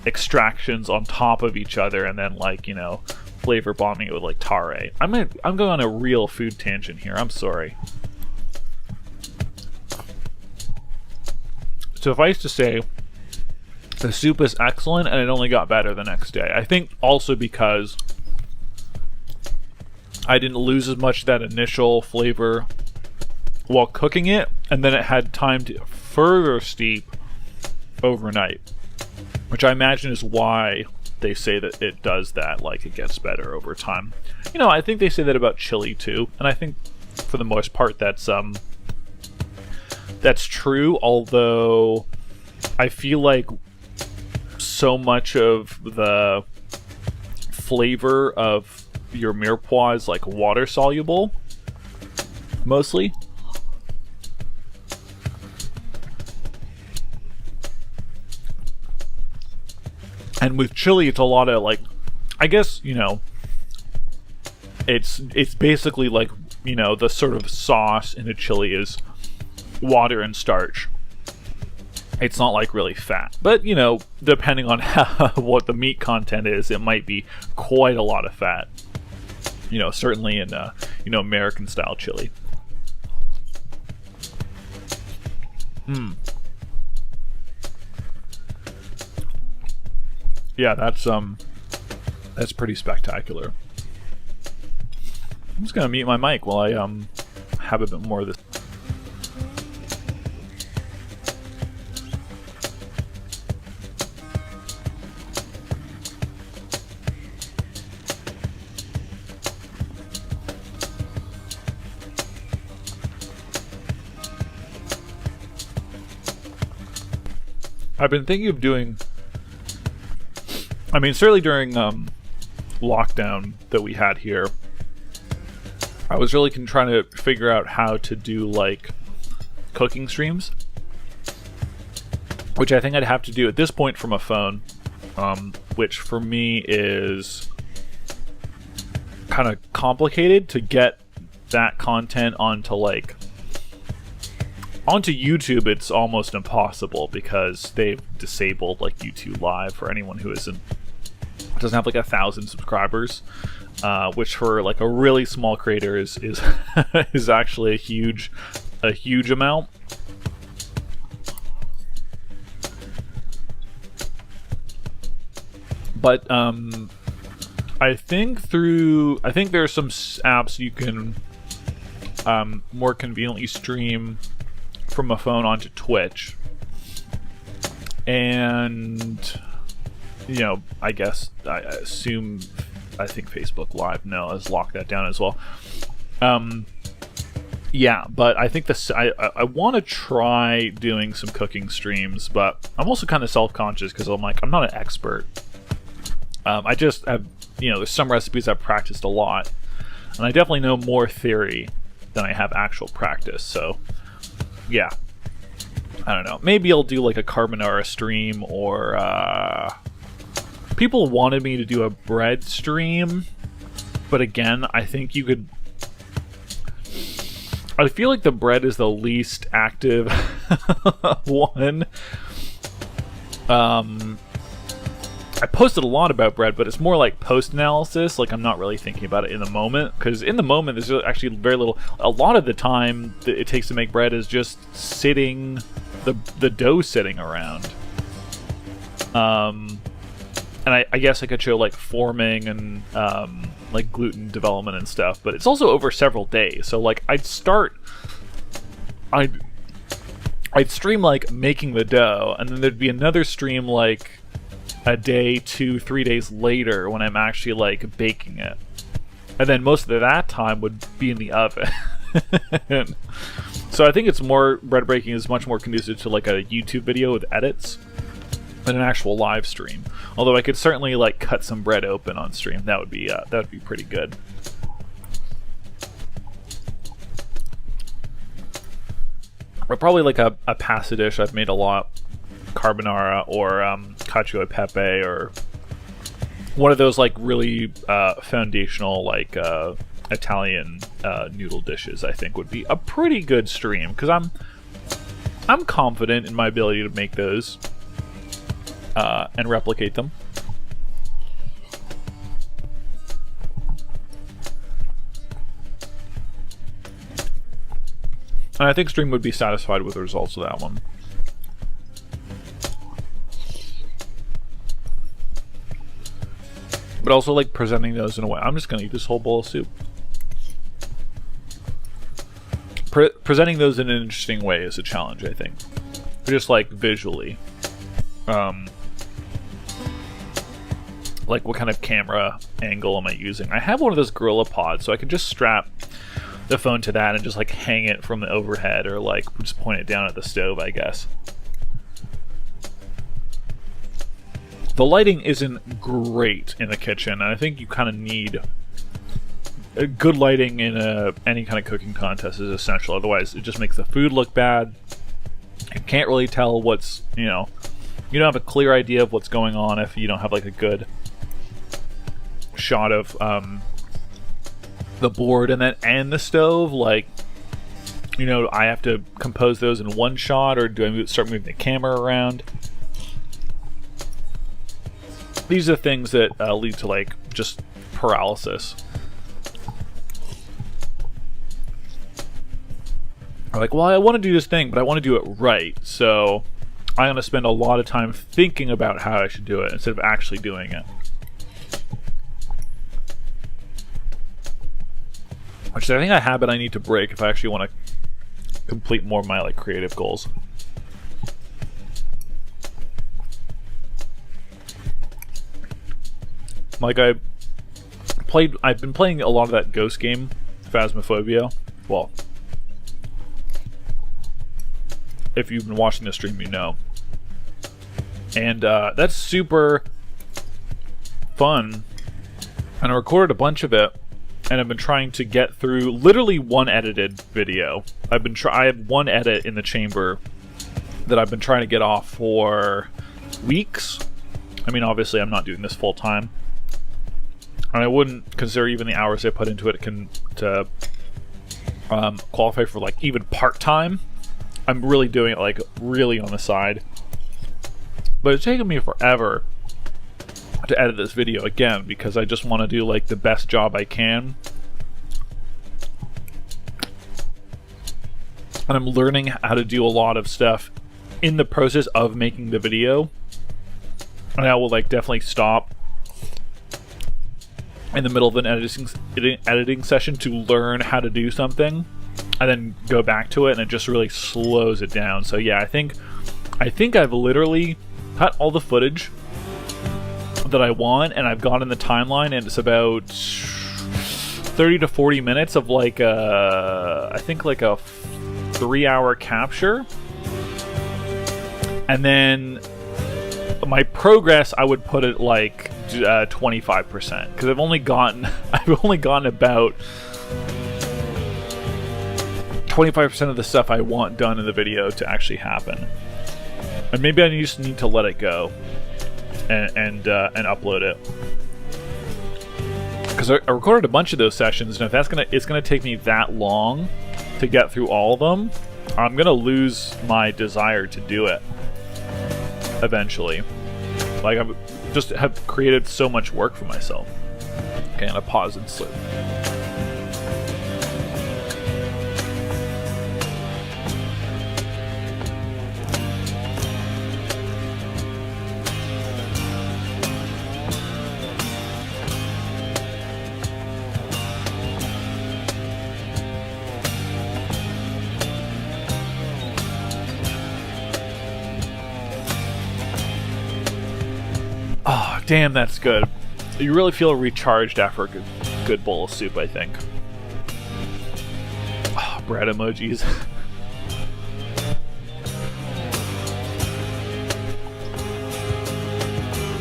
extractions on top of each other, and then like, you know, flavor bombing it with like tare. I'm going on a real food tangent here. I'm sorry. Suffice to say, the soup is excellent, and it only got better the next day. I think also because I didn't lose as much of that initial flavor while cooking it, and then it had time to further steep overnight, which I imagine is why they say that it does that, like it gets better over time. You know, I think they say that about chili too, and I think for the most part that's true, although I feel like so much of the flavor of your mirepoix is like water soluble, mostly. And with chili, it's a lot of like, I guess, you know, it's basically like, you know, the sort of sauce in a chili is water and starch. It's not like really fat, but you know, depending on what the meat content is, it might be quite a lot of fat. You know, certainly in you know, American style chili. Yeah, that's pretty spectacular. I'm just gonna mute my mic while I have a bit more of this. I've been thinking of doing, I mean, certainly during lockdown that we had here, I was really trying to figure out how to do like cooking streams, which I think I'd have to do at this point from a phone, which for me is kind of complicated to get that content onto YouTube. It's almost impossible because they've disabled like YouTube Live for anyone who doesn't have like 1,000 subscribers, which for like a really small creator is is actually a huge amount. But I think there are some apps you can more conveniently stream from a phone onto Twitch, and you know, I think Facebook Live has locked that down as well. Yeah, but I think I want to try doing some cooking streams, but I'm also kind of self-conscious because I'm like, I'm not an expert. I just have, you know, there's some recipes I've practiced a lot, and I definitely know more theory than I have actual practice, so yeah, I don't know. Maybe I'll do like a carbonara stream, or people wanted me to do a bread stream, but again, I think you could. I feel like the bread is the least active one. I posted a lot about bread, but it's more like post-analysis. Like, I'm not really thinking about it in the moment, because in the moment there's actually very little. A lot of the time that it takes to make bread is just sitting, the dough sitting around. and I guess I could show like forming and like gluten development and stuff, but it's also over several days. So like I'd stream like making the dough, and then there'd be another stream like a day, 2-3 days later when I'm actually like baking it, and then most of that time would be in the oven. So I think it's more, bread breaking is much more conducive to like a YouTube video with edits than an actual live stream. Although I could certainly like cut some bread open on stream. That would be pretty good. But probably like a pasta dish I've made a lot, carbonara or cacio e pepe, or one of those like really foundational like Italian noodle dishes, I think would be a pretty good stream, because I'm confident in my ability to make those and replicate them. And I think stream would be satisfied with the results of that one. But also like presenting those in a way. I'm just gonna eat this whole bowl of soup. Presenting those in an interesting way is a challenge, I think. Just like visually. Like what kind of camera angle am I using? I have one of those Gorilla Pods, so I can just strap the phone to that and just like hang it from the overhead, or like just point it down at the stove, I guess. The lighting isn't great in the kitchen, and I think you kind of need good lighting in any kind of cooking contest is essential. Otherwise, it just makes the food look bad. You can't really tell what's, you know, you don't have a clear idea of what's going on if you don't have like a good shot of the board and the stove. Like, you know, I have to compose those in one shot, or do I start moving the camera around? These are things that lead to like just paralysis. Or like, well, I want to do this thing, but I want to do it right, so I'm going to spend a lot of time thinking about how I should do it instead of actually doing it. Which I think a habit I need to break if I actually want to complete more of my like creative goals. Like I've been playing a lot of that ghost game, Phasmophobia. Well, if you've been watching the stream, you know. And that's super fun. And I recorded a bunch of it, and I've been trying to get through literally one edited video. I have one edit in the chamber that I've been trying to get off for weeks. I mean, obviously I'm not doing this full time, and I wouldn't consider even the hours I put into it to qualify for like even part-time. I'm really doing it like really on the side. But it's taken me forever to edit this video again, because I just want to do like the best job I can. And I'm learning how to do a lot of stuff in the process of making the video. And I will like definitely stop in the middle of an editing session to learn how to do something, and then go back to it, and it just really slows it down. So yeah, I think I've literally cut all the footage that I want, and I've gone in the timeline, and it's about 30 to 40 minutes of like I think like a 3-hour capture. And then my progress, I would put it like 25%, because I've only gotten about 25% of the stuff I want done in the video to actually happen. And maybe I just need to let it go and upload it, because I recorded a bunch of those sessions, and if it's gonna take me that long to get through all of them, I'm gonna lose my desire to do it eventually. Like, I just have created so much work for myself. Okay, I'm gonna pause and slip. Damn, that's good. You really feel recharged after a good bowl of soup, I think. Oh, bread emojis.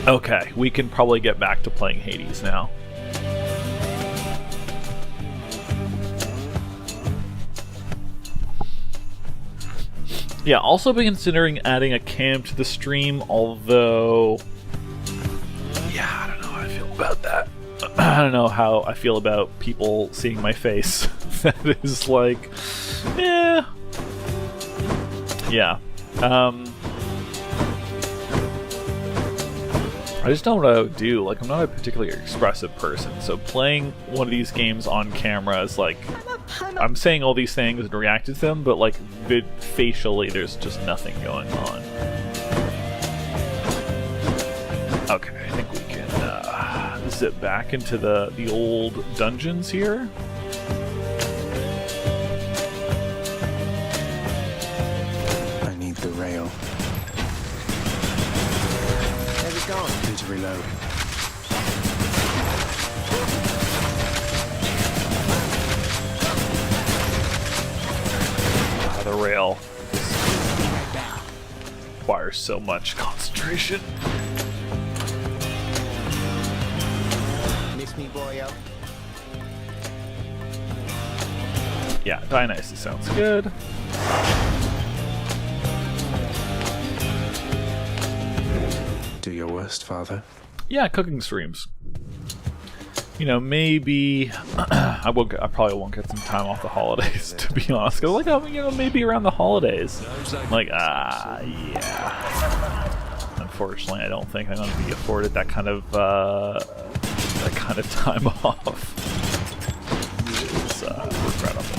Okay, we can probably get back to playing Hades now. Yeah, also been considering adding a cam to the stream, although... Yeah, I don't know how I feel about that. I don't know how I feel about people seeing my face. That is like... Yeah. Yeah. I just don't know what I would do. Like, I'm not a particularly expressive person, so playing one of these games on camera is like... I'm saying all these things and reacting to them, but like, facially, there's just nothing going on. Okay, I think we can zip back into the old dungeons here. I need the rail. How's it going? Need to reload. The rail requires so much concentration. Miss me, boyo? Yeah, Dionysus sounds good. Do your worst, Father. Yeah, cooking streams. You know, maybe I probably won't get some time off the holidays, to be honest. Cause like, you know, maybe around the holidays. Like, yeah. Unfortunately, I don't think I'm going to be afforded that kind of time off. It's regrettable.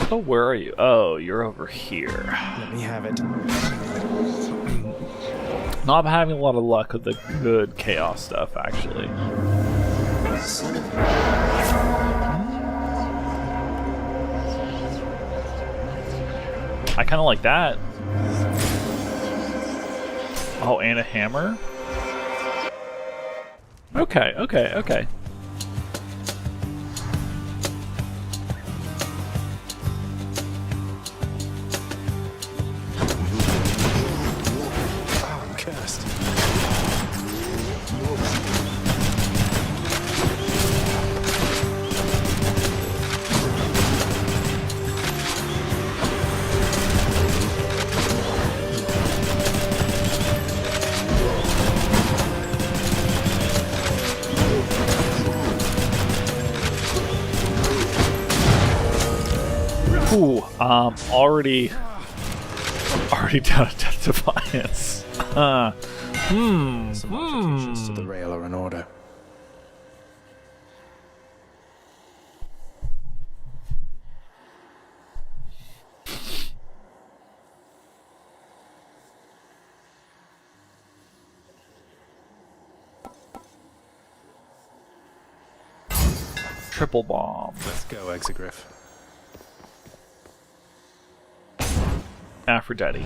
Oh, where are you? Oh, you're over here. Let me have it. Not having a lot of luck with the good chaos stuff, actually. I kind of like that. Oh, and a hammer? Okay, okay, okay. Ooh, already down at Death Defiance. Some modifications to the rail are in order. Triple bomb. Let's go, Exegriff. Aphrodite.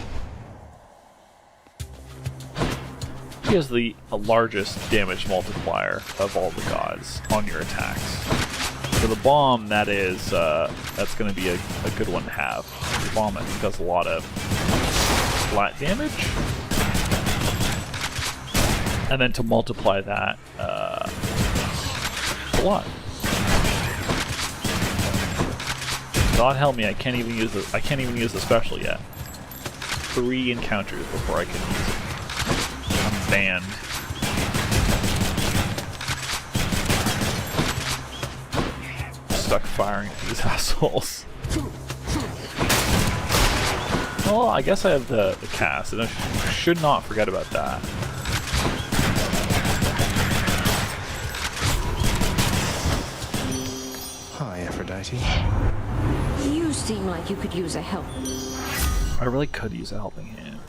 He has the largest damage multiplier of all the gods on your attacks. For the bomb, that's going to be a good one to have. The bomb, I think, does a lot of flat damage. And then to multiply that, a lot. God help me, I can't even use the special yet. 3 encounters before I can use it. I'm banned. Stuck firing at these assholes. Well, I guess I have the cast, and I should not forget about that. Aphrodite? You seem like you could use a help. I really could use a helping hand.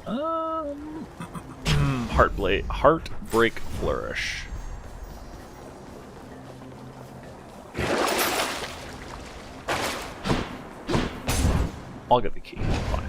Heartbreak Flourish. I'll get the key. Fine.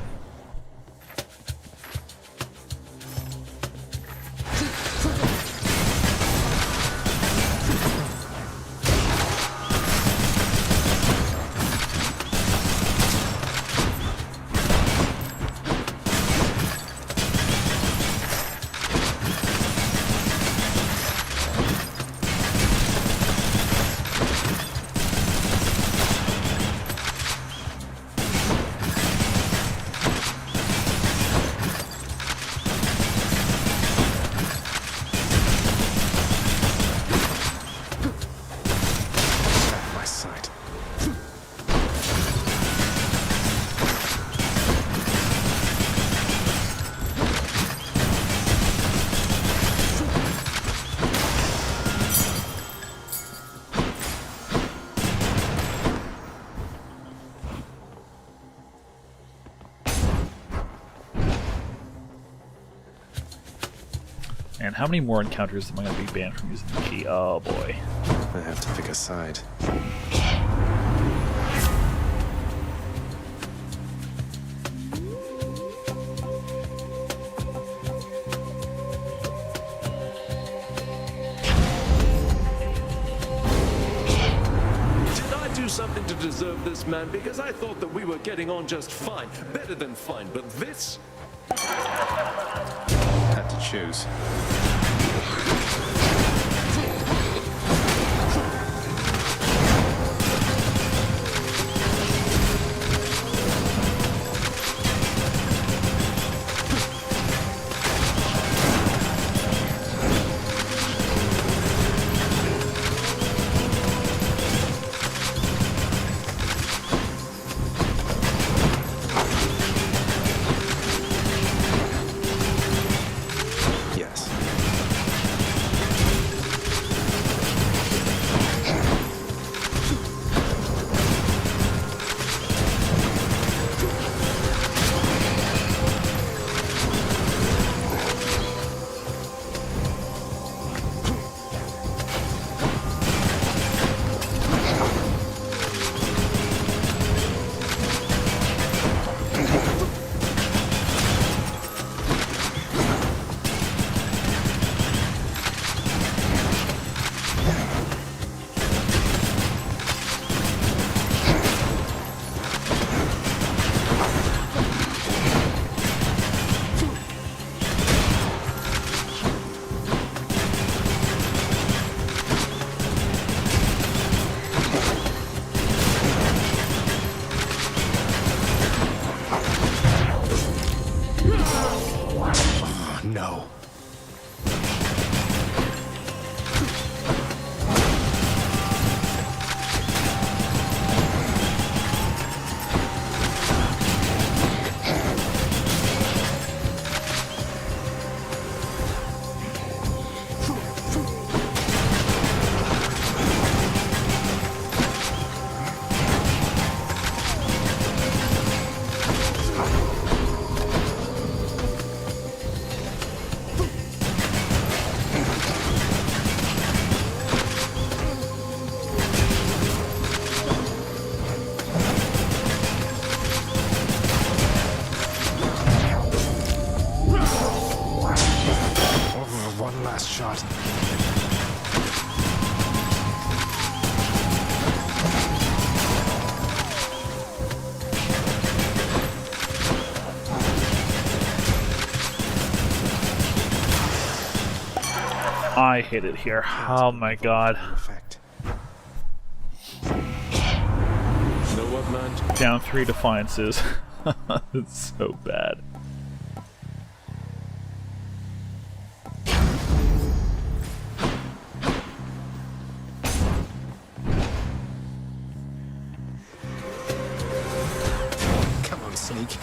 And how many more encounters am I going to be banned from using the key? Oh boy. I have to pick a side. Did I do something to deserve this, man? Because I thought that we were getting on just fine. Better than fine, but this? Had to choose. No. One last shot. I hit it here. Oh my god. Down 3 defiances. It's so bad. Come on, sneak.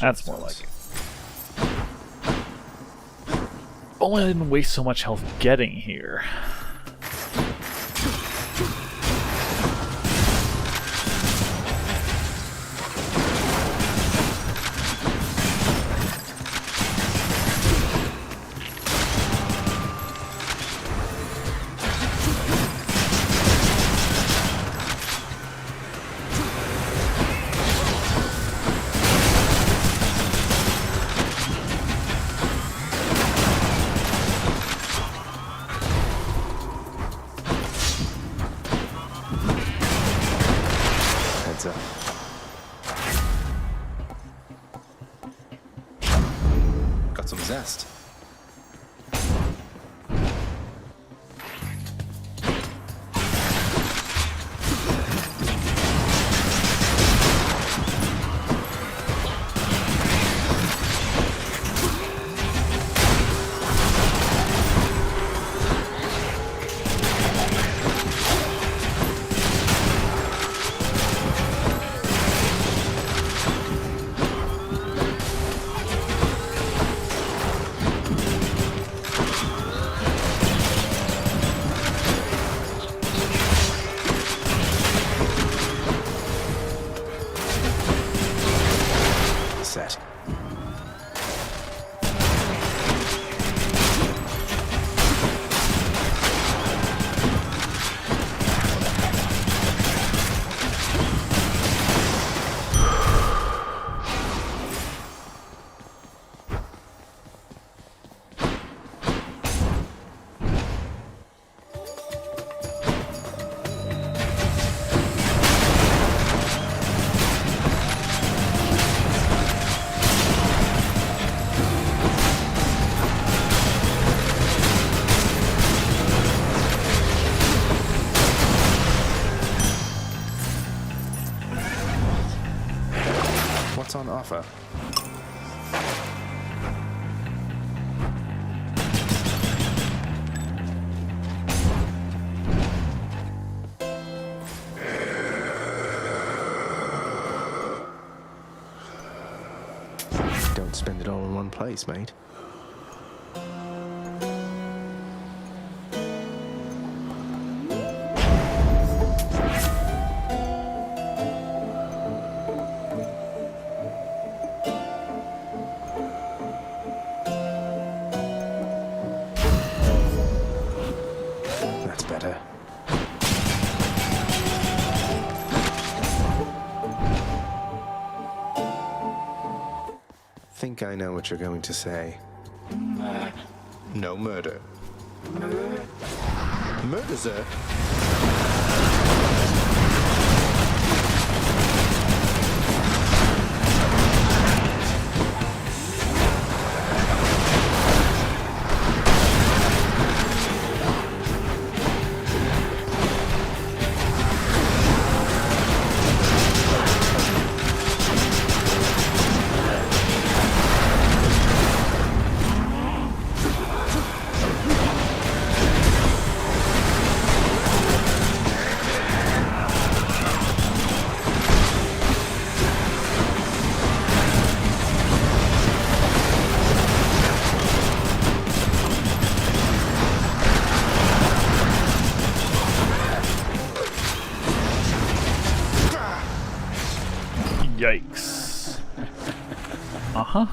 That's more like it. Only I didn't waste so much health getting here. Got some zest. Set. What's on offer? Don't spend it all in one place, mate. That's better. Think I know what you're going to say. No murder. Murder, sir? Yikes. Uh-huh.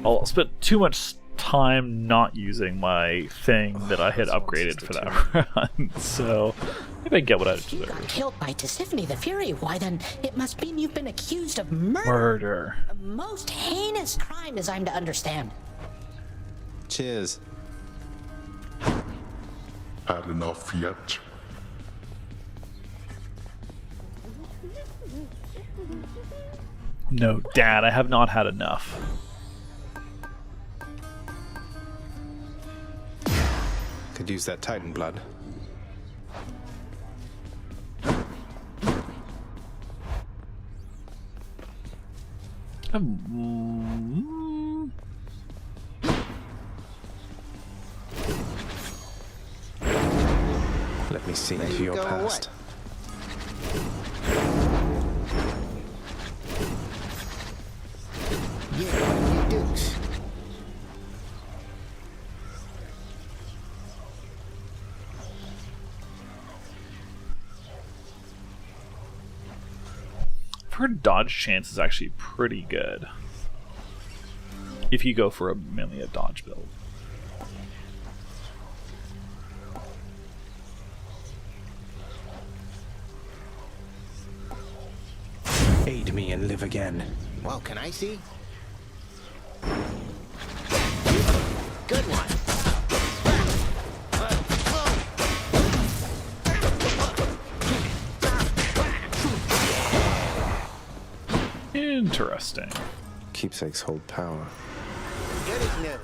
I'll spend too much time not using my thing that I had upgraded for that run, so maybe I get what I If you got deserve. killed by Tisiphone the Fury, why then it must mean you've been accused of murder. Murder. A most heinous crime as I'm to understand. Cheers. Had enough yet? No, Dad, I have not had enough. Could use that Titan blood. Let me see into your past. here by the Dukes. I've heard dodge chance is actually pretty good if you go for mainly a dodge build. Aid me and live again. Well, can I see? Good one. Interesting. Keepsakes hold power. Good as new.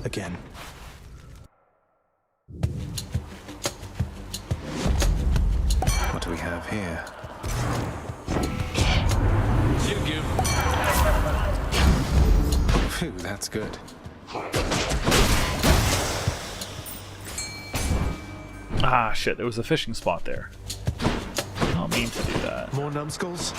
Again. What do we have here? You. Phew, that's good. Ah, shit, there was a fishing spot there. I don't mean to do that. More numbskulls?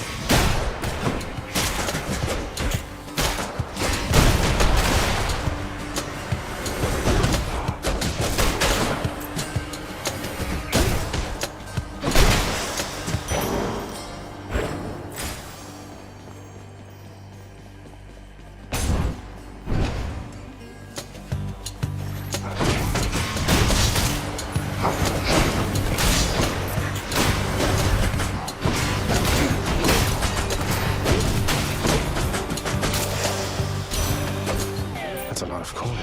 That's a lot of coin.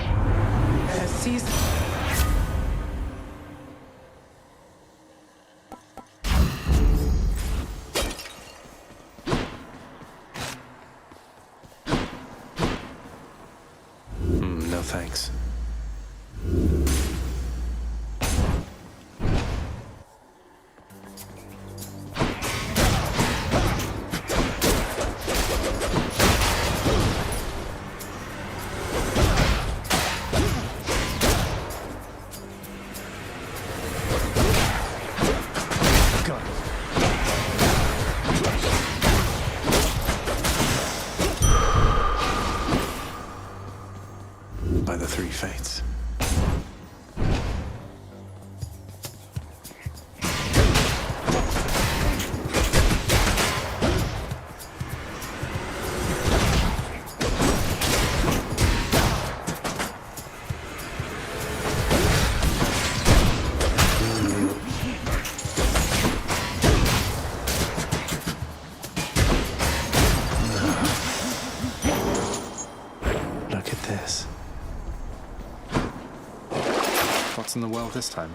No thanks. By the three fates. Look at this. What's in the well this time?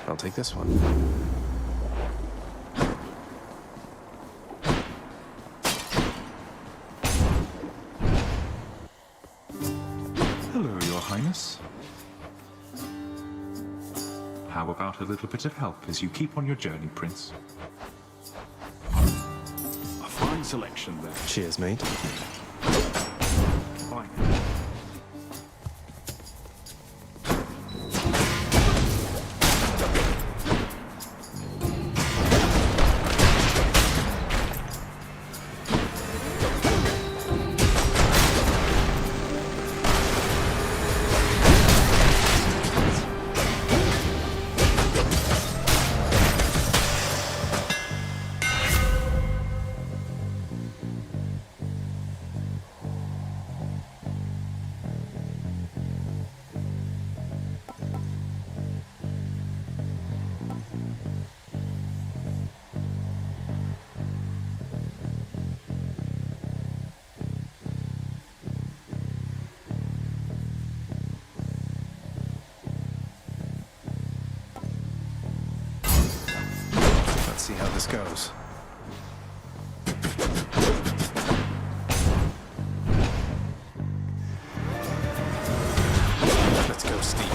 I'll take this one. Hello, Your Highness. How about a little bit of help as you keep on your journey, Prince? A fine selection there. Cheers, mate. Fine. this goes. Let's go, Steve.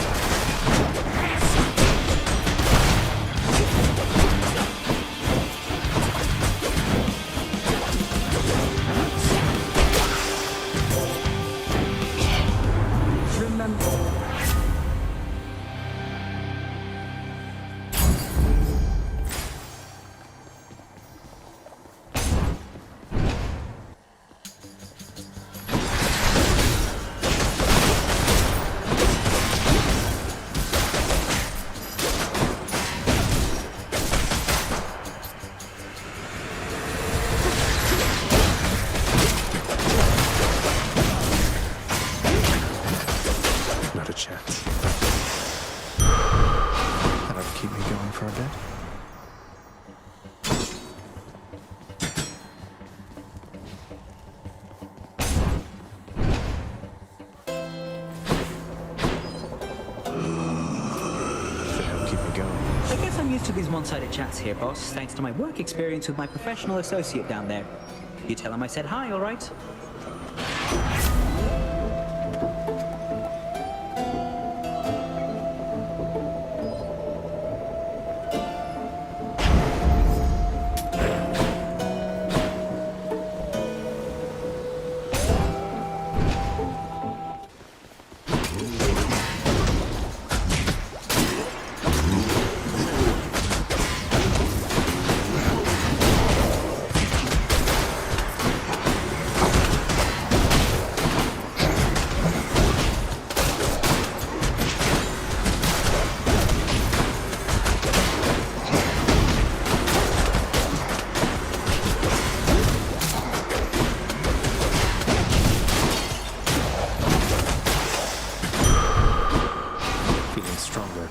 Not a chance. That'll keep me going for a bit. That'll keep me going. I guess I'm used to these one-sided chats here, boss, thanks to my work experience with my professional associate down there. You tell him I said hi, all right? Feeling stronger.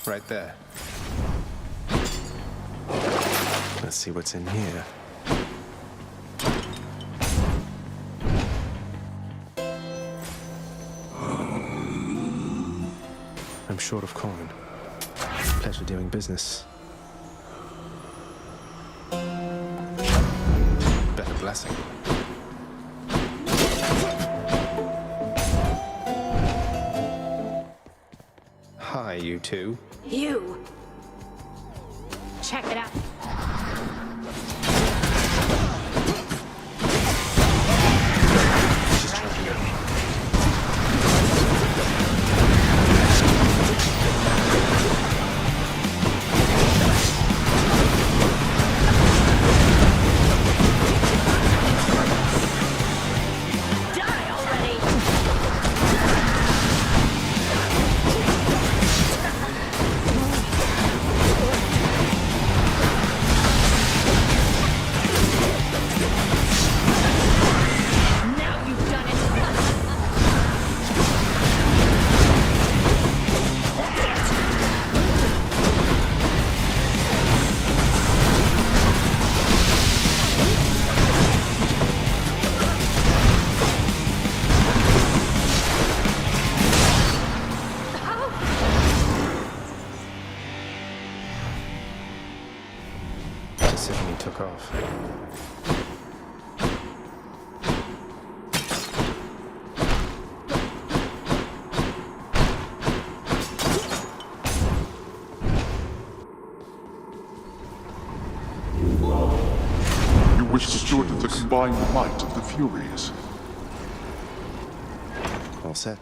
Right there. Let's see what's in here. I'm short of coin. Pleasure doing business. Better blessing. Hi, you two. You! Check it out. Die already! Sydney took off. You wish to steward the combined might of the Furies. All set.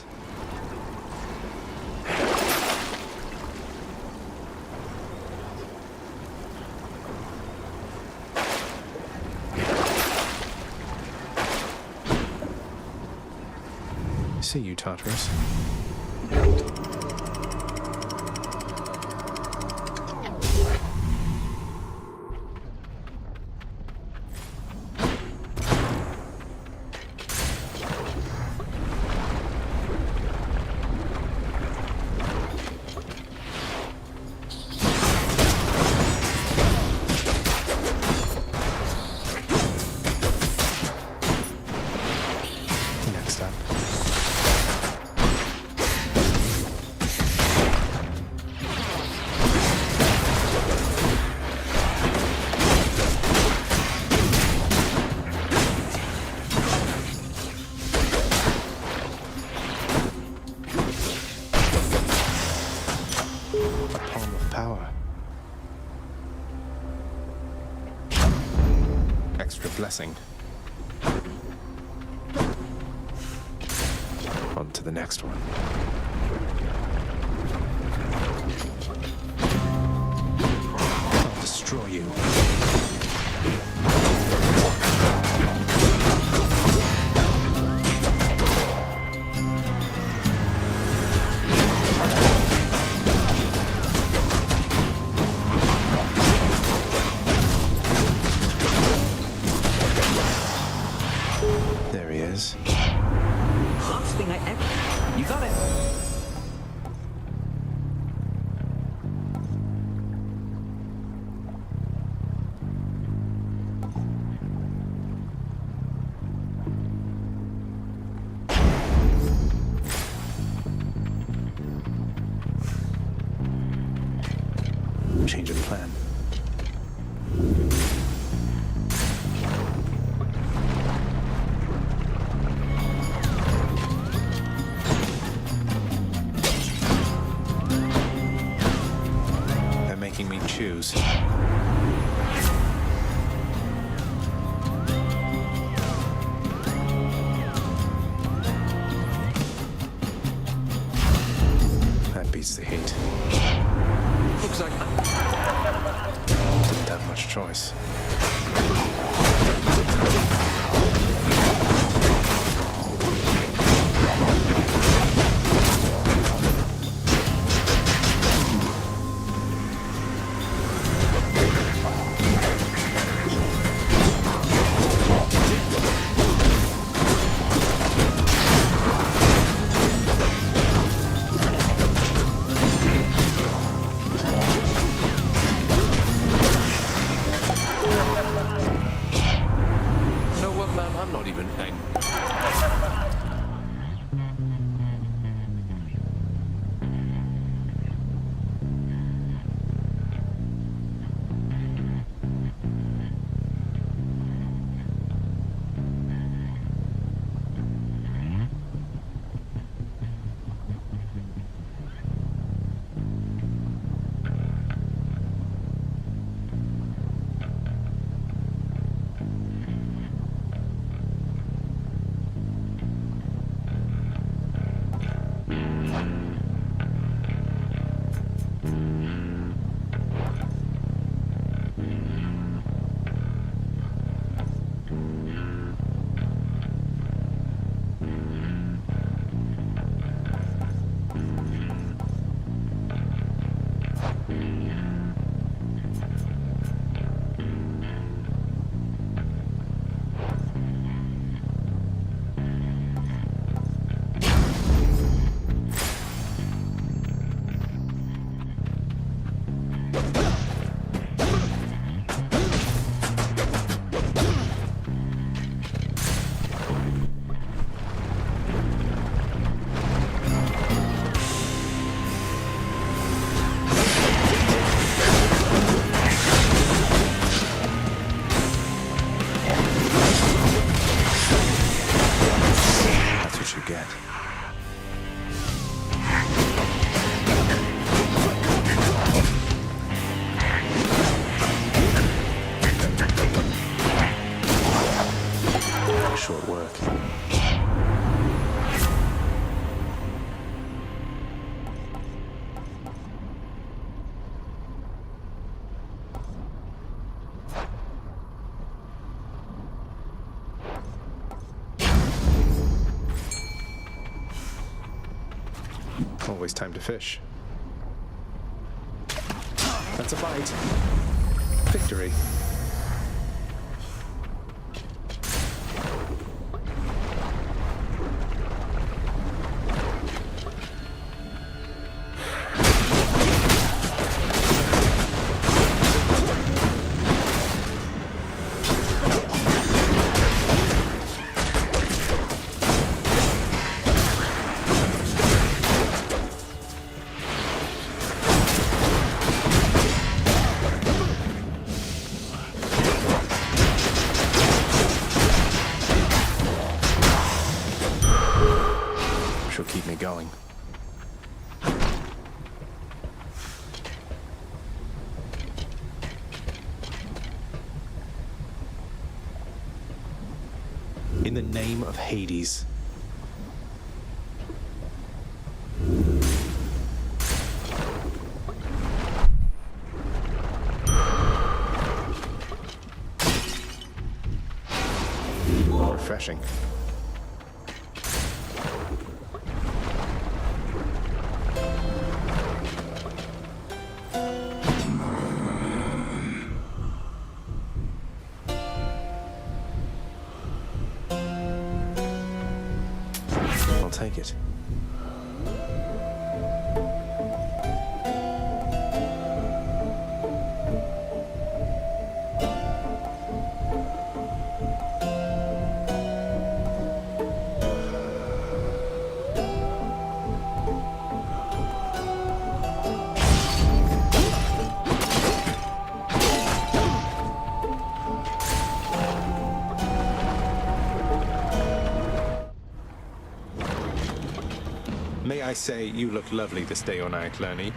see you, Tartarus. Next up. A palm of power. Extra blessing. On to the next one. I'll destroy you. There he is. Last thing I ever... You got it. Change of plan. They're making me choose. That beats the heat. Looks like Didn't have much choice. Always time to fish. That's a bite. Victory. She'll keep me going. In the name of Hades. Refreshing. I'll take it. May I say, you look lovely this day or night, Lernie.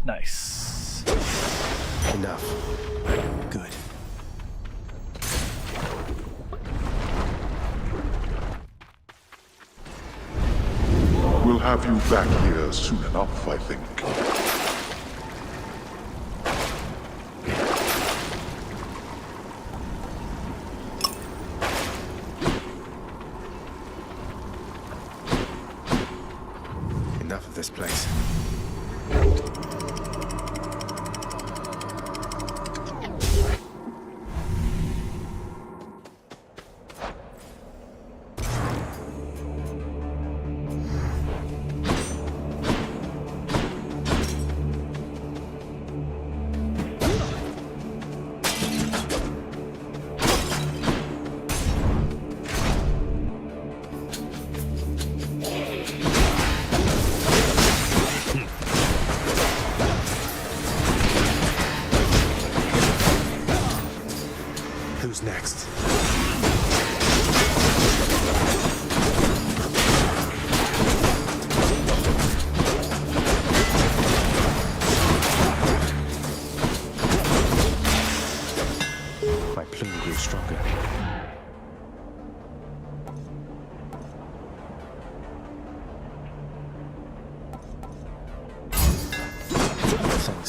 Nice. Enough. Good. We'll have you back here soon enough, I think. Enough of this place.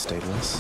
Daedalus.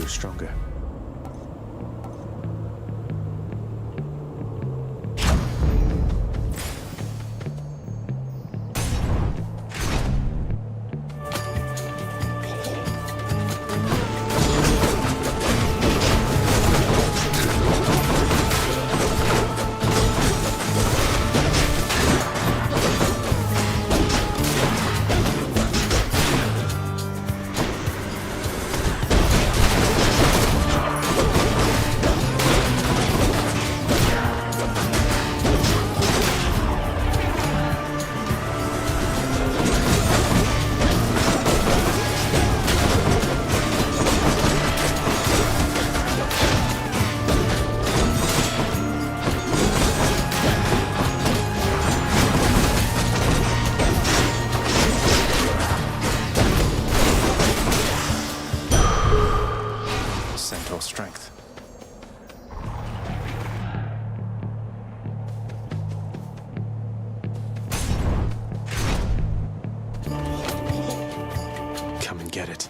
Stronger. Centaur strength. Come and get it.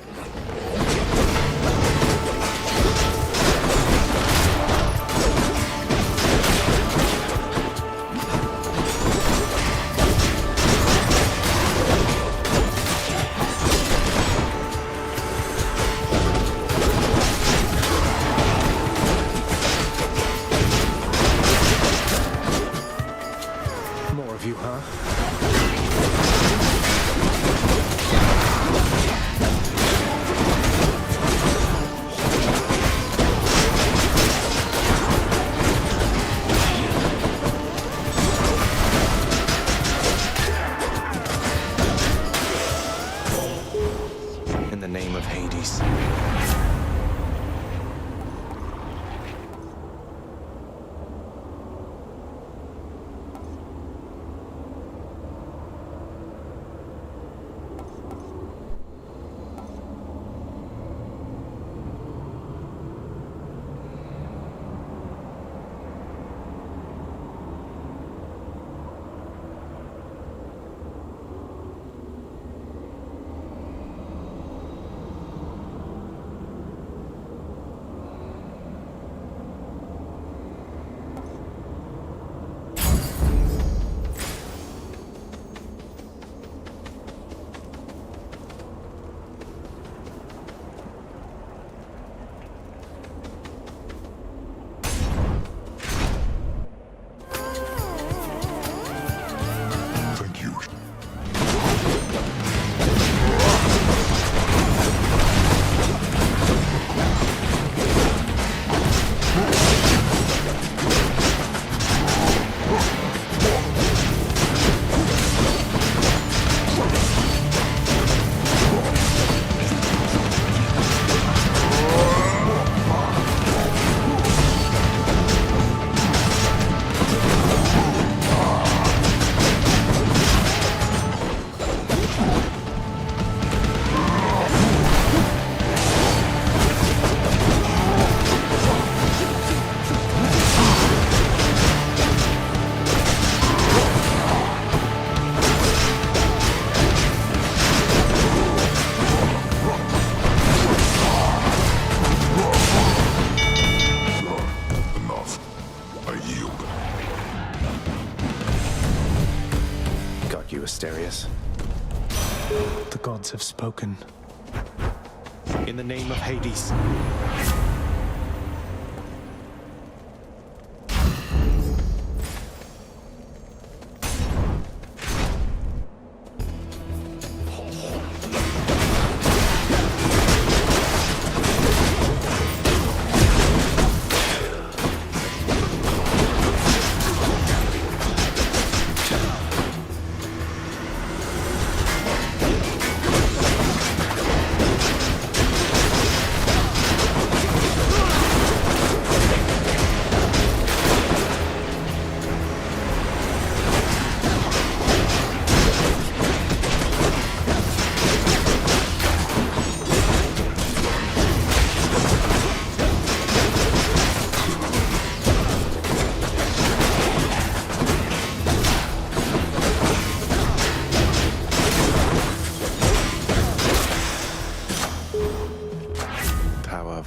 More of you, huh? In the name of Hades. Asterius. The gods have spoken. In the name of Hades.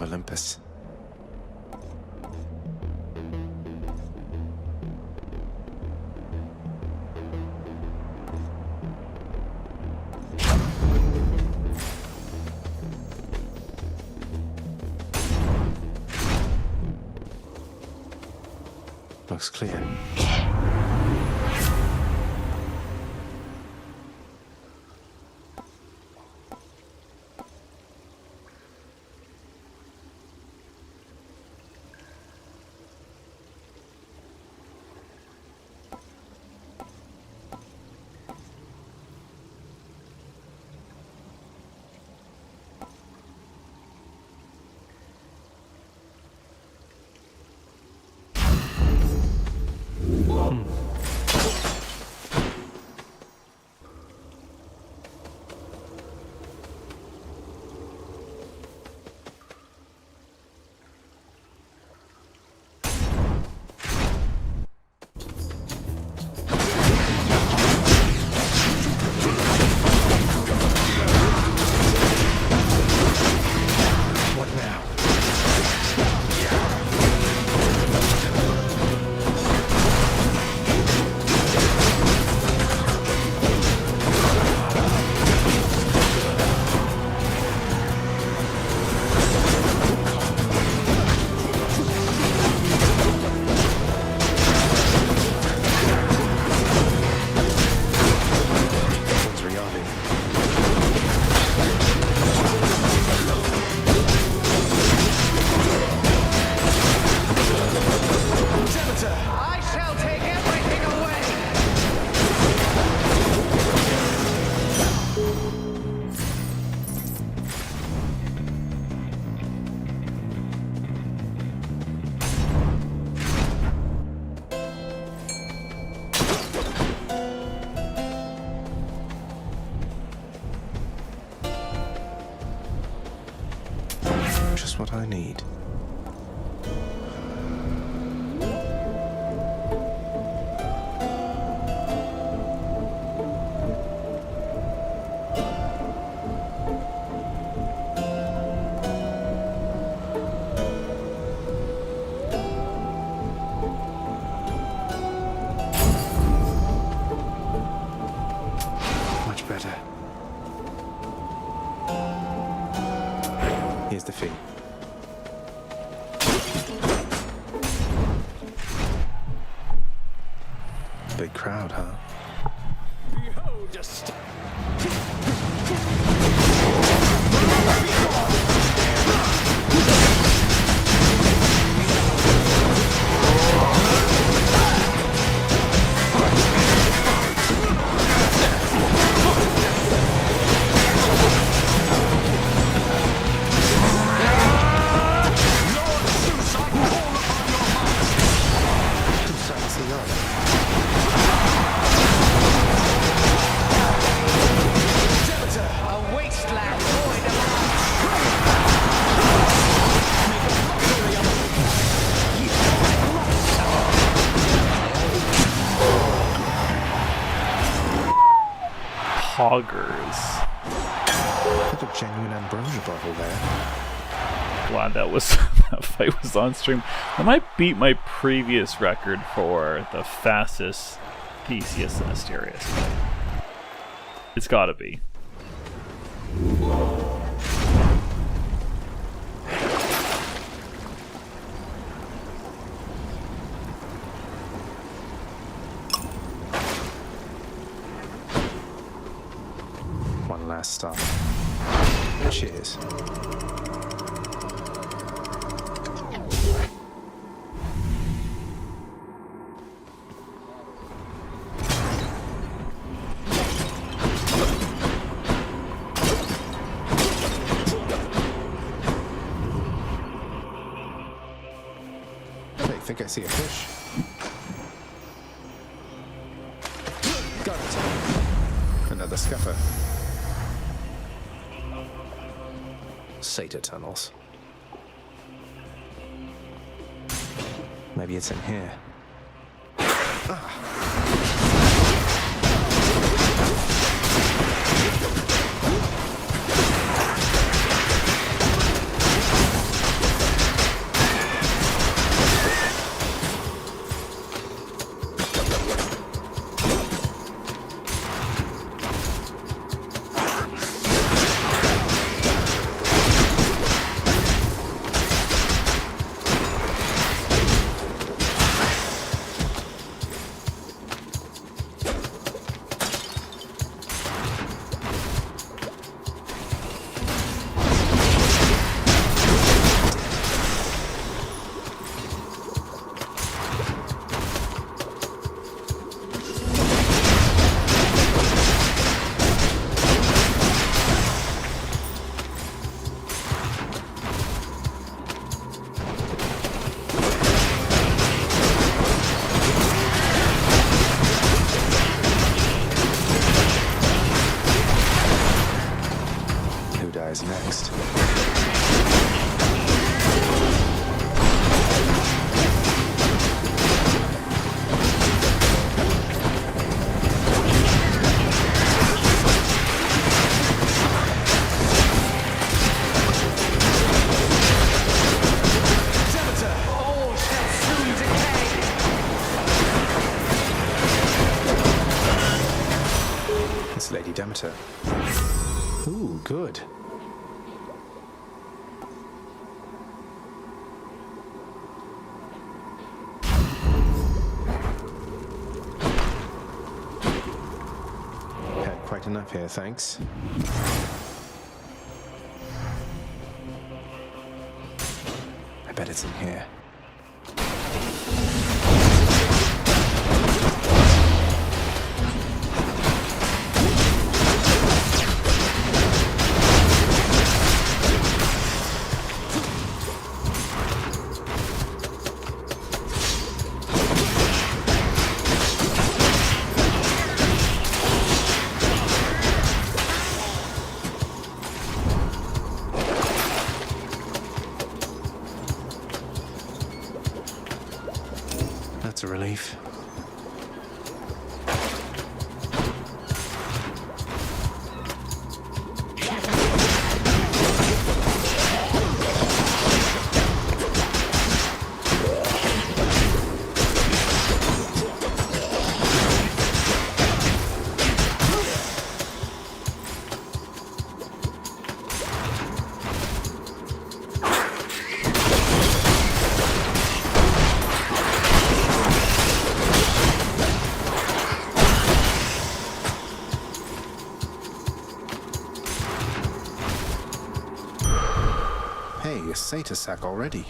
of Olympus. Looks clear. What I need. Much better. Here's the fee. Big crowd, huh? Behold a Hoggers. Bit of genuine ambrosia bottle there. Glad that fight was on stream. That might beat my previous record for the fastest Theseus and Asterius fight. It's gotta be. Last stop. Cheers. Hey, think I see a fish? Got it. Another scupper. Satyr tunnels. Maybe it's in here. is next. It's Lady Demeter. Ooh, good. Had quite enough here, thanks. I bet it's in here. That's a relief. Hey, a satyr sack already.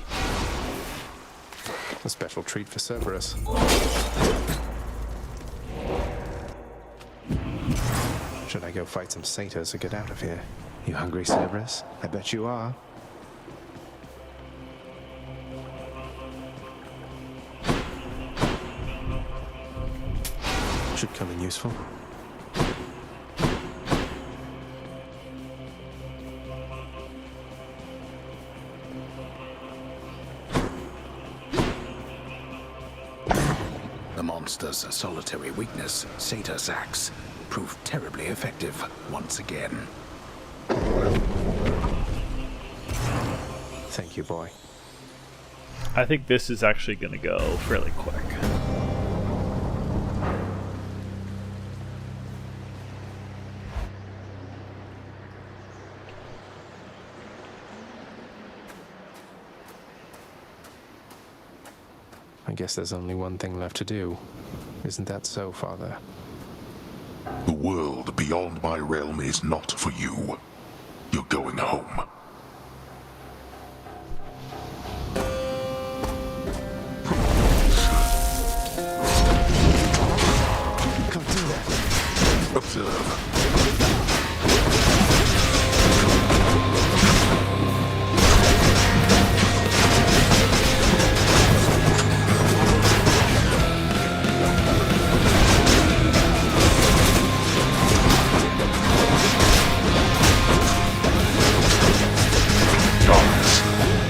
A special treat for Cerberus. Should I go fight some satyrs or get out of here? You hungry, Cerberus? I bet you are. Should come in useful. The monster's solitary weakness, satyr sacks, proved terribly effective once again. Thank you, boy. I think this is actually going to go fairly quick. I guess there's only one thing left to do. Isn't that so, Father? The world beyond my realm is not for you. You're going home. Can't do that. Observe.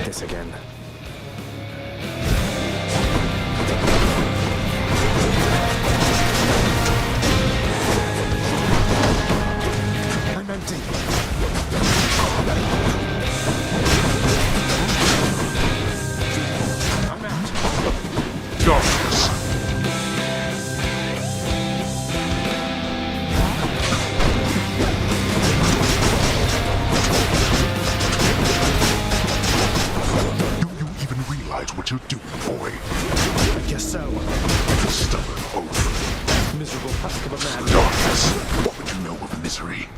This again. I'm empty. I'm out. Darkness. What you're doing, boy. I guess so. Stubborn oaf. Miserable husk of a man. Darkness. What would you know of misery?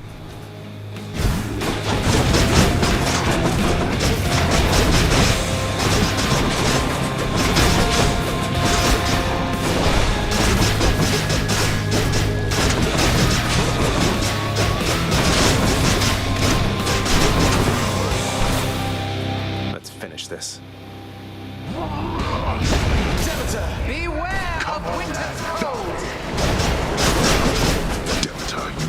Let's finish this. Demeter, beware of winter's cold! Demeter, you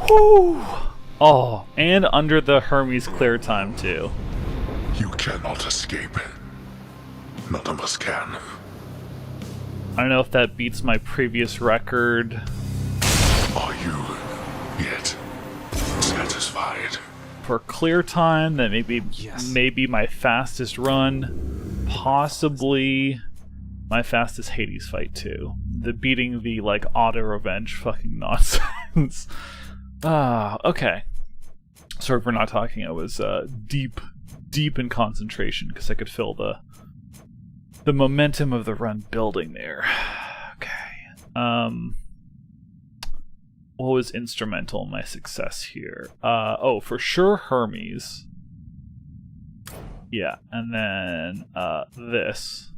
Whew. Oh, and under the Hermes clear time too. You cannot escape. None of us can. I don't know if that beats my previous record. Are you yet satisfied? For clear time, that maybe my fastest run, possibly my fastest Hades fight too. The beating the like auto revenge fucking nonsense. Okay. Sorry for not talking. I was deep in concentration because I could feel the momentum of the run building there. Okay. What was instrumental in my success here? Oh, for sure Hermes. Yeah, and then this.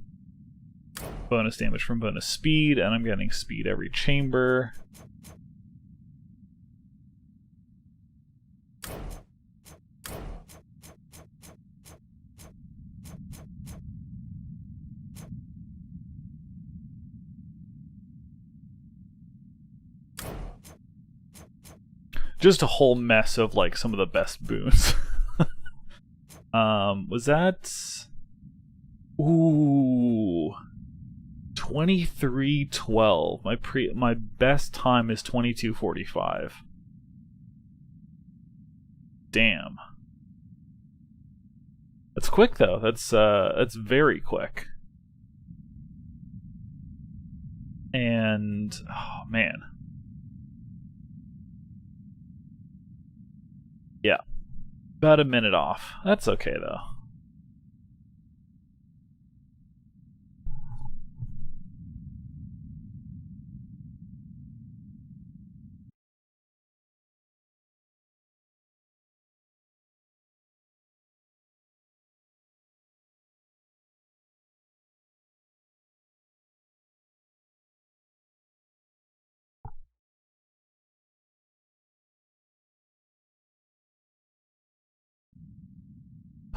Bonus damage from bonus speed, and I'm getting speed every chamber. Just a whole mess of like some of the best boons. Was that? Ooh, 23:12. My best time is 22:45. Damn. That's quick though. That's very quick. And oh man. Yeah. About a minute off. That's okay though.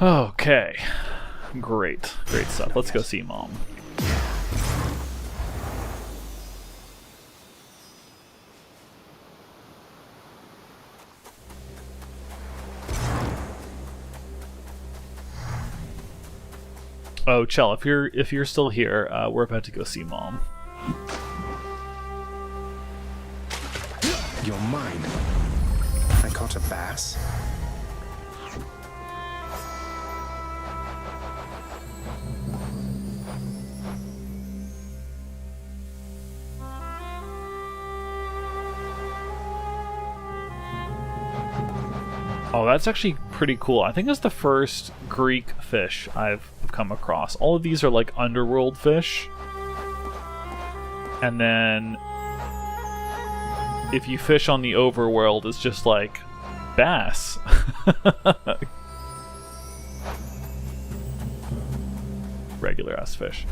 Okay. Great stuff. Let's go see Mom. Oh, Chell, if you're still here, we're about to go see Mom. You're mine. I caught a bass. Oh, that's actually pretty cool. I think it's the first Greek fish I've come across. All of these are like underworld fish. And then if you fish on the overworld, it's just like bass. Regular ass fish.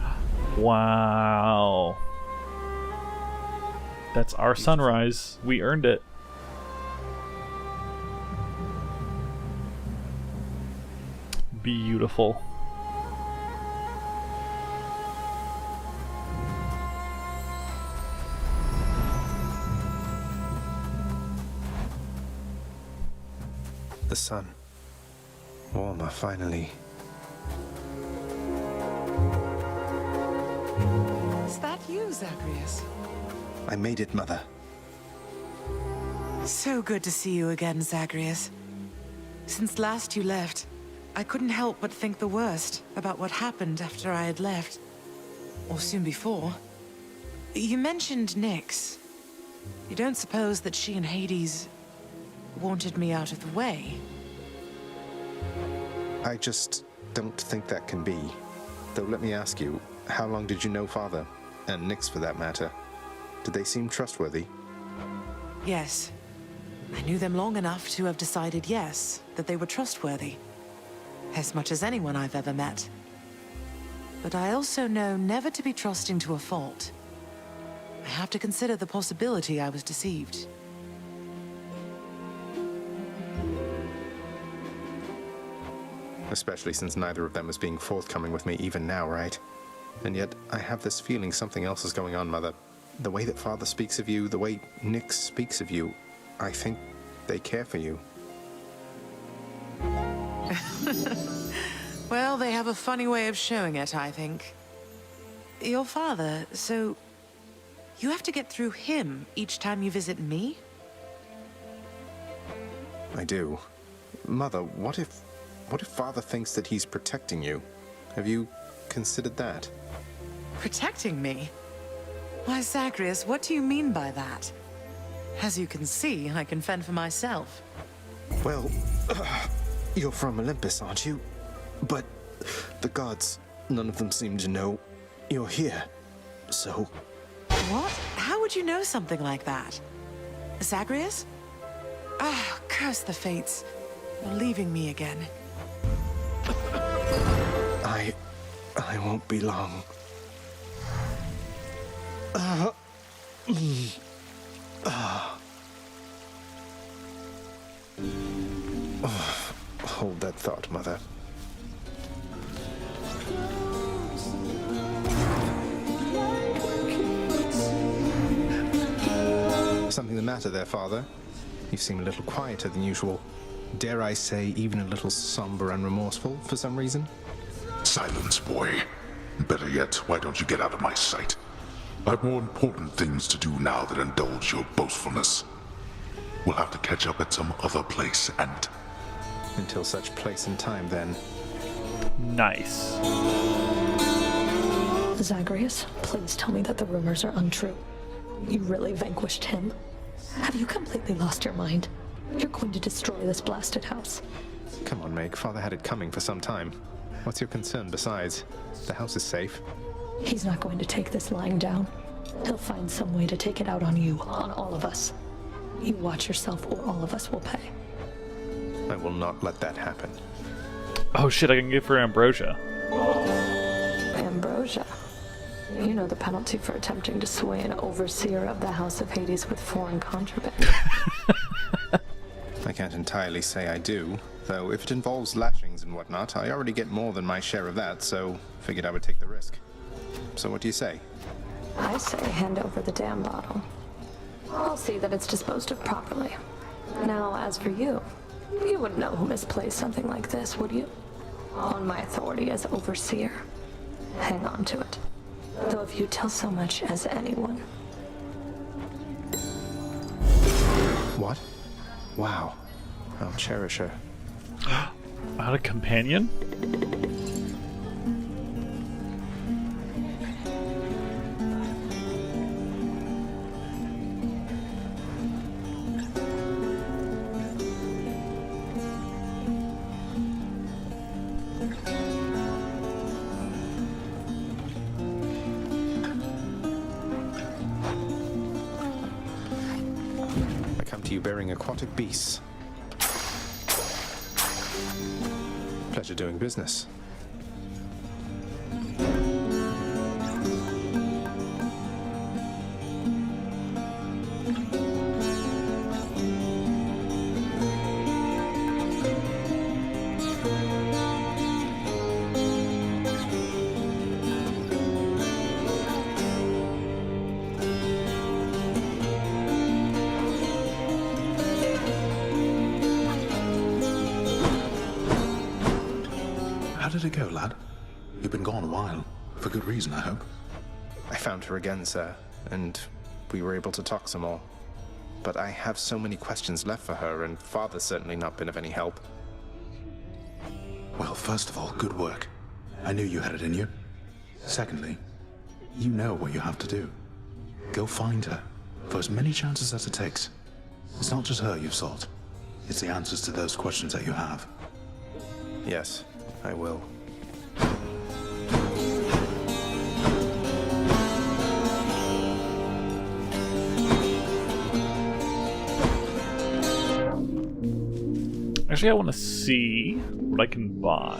Wow. That's our sunrise. We earned it. Beautiful. The sun. Warmer, finally. Is that you, Zagreus? I made it, Mother. So good to see you again, Zagreus. Since last you left, I couldn't help but think the worst about what happened after I had left. Or soon before. You mentioned Nyx. You don't suppose that she and Hades wanted me out of the way? I just don't think that can be. Though let me ask you, how long did you know Father? And Nyx for that matter. Did they seem trustworthy? Yes. I knew them long enough to have decided yes, that they were trustworthy. As much as anyone I've ever met. But I also know never to be trusting to a fault. I have to consider the possibility I was deceived. Especially since neither of them is being forthcoming with me even now, right? And yet, I have this feeling something else is going on, Mother. The way that Father speaks of you, the way Nyx speaks of you, I think they care for you. Well, they have a funny way of showing it, I think. Your father, so you have to get through him each time you visit me? I do. Mother, what if Father thinks that he's protecting you? Have you considered that? Protecting me? Why, Zagreus, what do you mean by that? As you can see, I can fend for myself. Well, you're from Olympus, aren't you? But the gods, none of them seem to know you're here. So... What? How would you know something like that? Zagreus? Ah, curse the fates. You're leaving me again. I won't be long. Hold that thought, Mother. Something the matter there, Father? You seem a little quieter than usual. Dare I say, even a little somber and remorseful for some reason? Silence, boy. Better yet, why don't you get out of my sight? I've more important things to do now than indulge your boastfulness. We'll have to catch up at some other place, and... Until such place and time, then. Nice. Zagreus, please tell me that the rumors are untrue. You really vanquished him? Have you completely lost your mind? You're going to destroy this blasted house. Come on, Meg. Father had it coming for some time. What's your concern besides? The house is safe. He's not going to take this lying down. He'll find some way to take it out on you, on all of us. You watch yourself or all of us will pay. I will not let that happen. Oh shit, I can give her ambrosia. Ambrosia? You know the penalty for attempting to sway an overseer of the House of Hades with foreign contraband. I can't entirely say I do, though if it involves lashings and whatnot, I already get more than my share of that, so figured I would take the risk. So what do you say? I say hand over the damn bottle. I'll see that it's disposed of properly. Now, as for you, you wouldn't know who misplaced something like this, would you? On my authority as overseer, hang on to it. Though if you tell so much as anyone. What? Wow. I'll cherish her. I had a companion? I come to you bearing aquatic beasts. Pleasure doing business. How did it go, lad? You've been gone a while. For good reason, I hope. I found her again, sir, and we were able to talk some more. But I have so many questions left for her, and Father's certainly not been of any help. Well, first of all, good work. I knew you had it in you. Secondly, you know what you have to do. Go find her, for as many chances as it takes. It's not just her you've sought. It's the answers to those questions that you have. Yes, I will. Actually, I want to see what I can buy.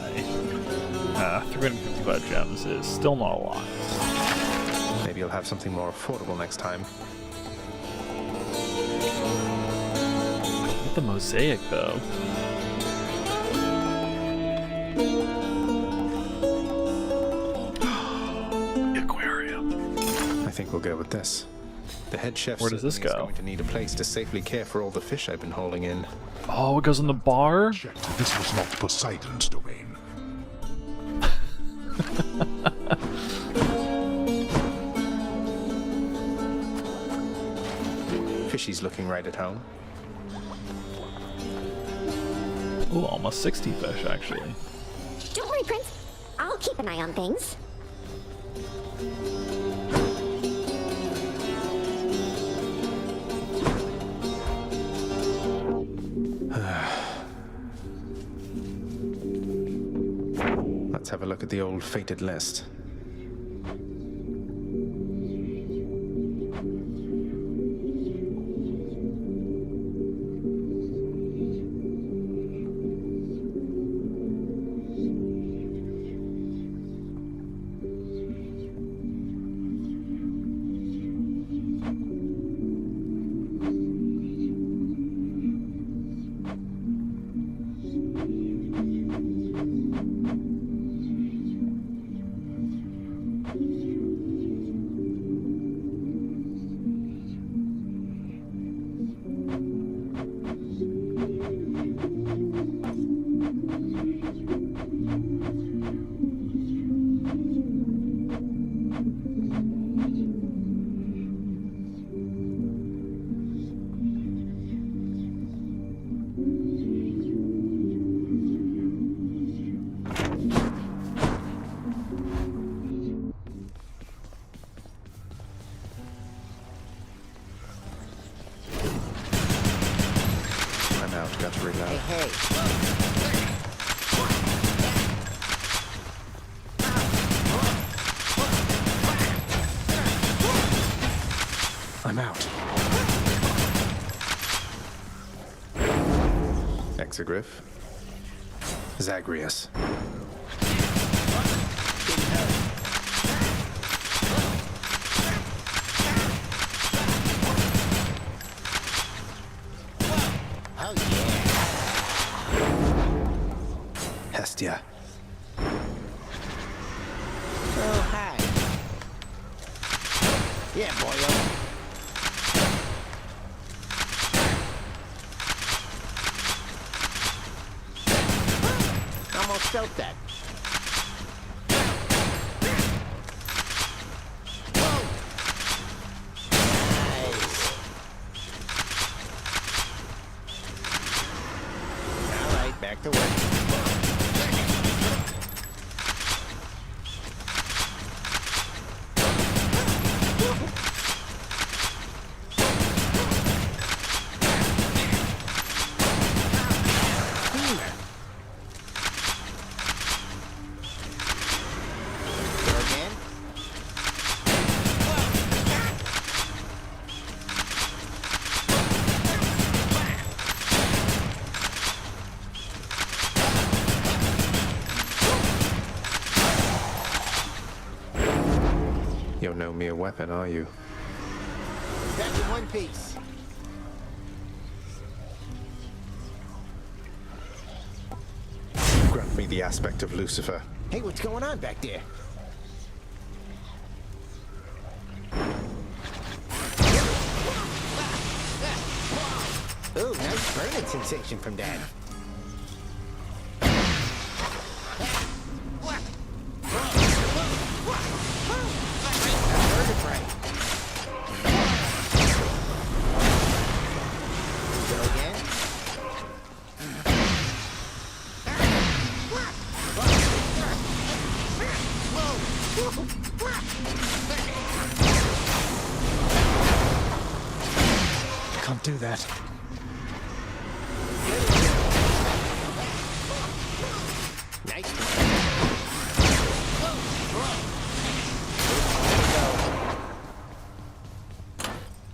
355 gems is still not a lot. Maybe you'll have something more affordable next time. With the mosaic, though. I think we'll go with this. The head chef Where does this certainly is go? going to need a place to safely care for all the fish I've been hauling in. Oh, it goes in the bar? This was not Poseidon's domain. Fishy's looking right at home. Ooh, almost 60 fish, actually. Don't worry, Prince. I'll keep an eye on things. Let's have a look at the old fated list. I'm out, got to reload. Hey. I'm out. Exegriff. Zagreus. Oh, yeah. Hestia. Oh, hi. Yeah, boyo. Almost felt that. Nice. All right, back to work. You're no mere weapon, are you? Back in one piece. Grant me the aspect of Lucifer. Hey, what's going on back there? Ooh, nice burning sensation from that. Vertebrae. Go again. Can't do that. Nice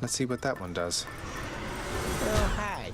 Let's see what that one does. Oh, hi.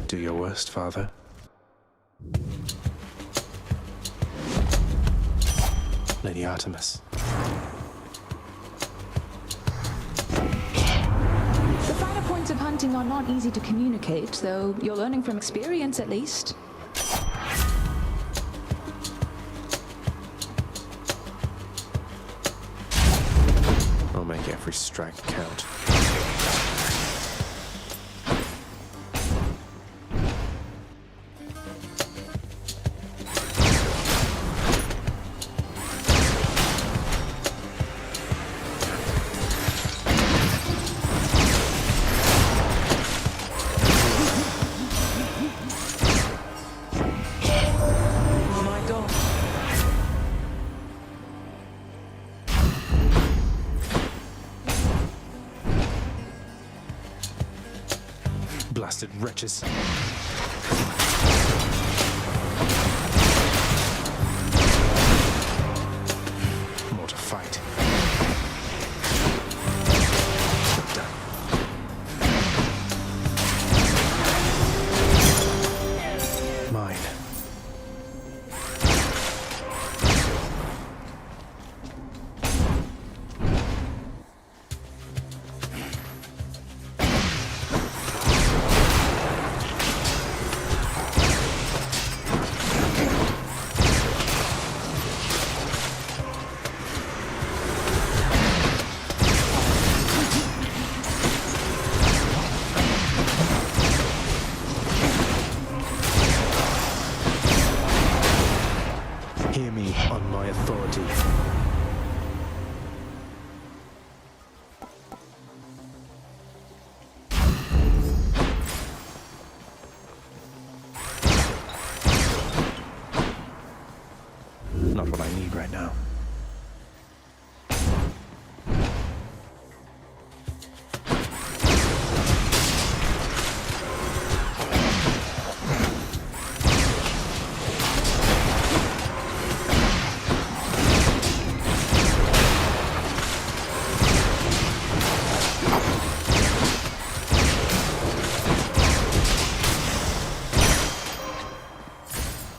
Do your worst, Father. Lady Artemis. The finer points of hunting are not easy to communicate, though you're learning from experience at least. I'll make every strike count. Blasted wretches. More to fight. Done. Mine. Hear me on my authority. Not what I need right now.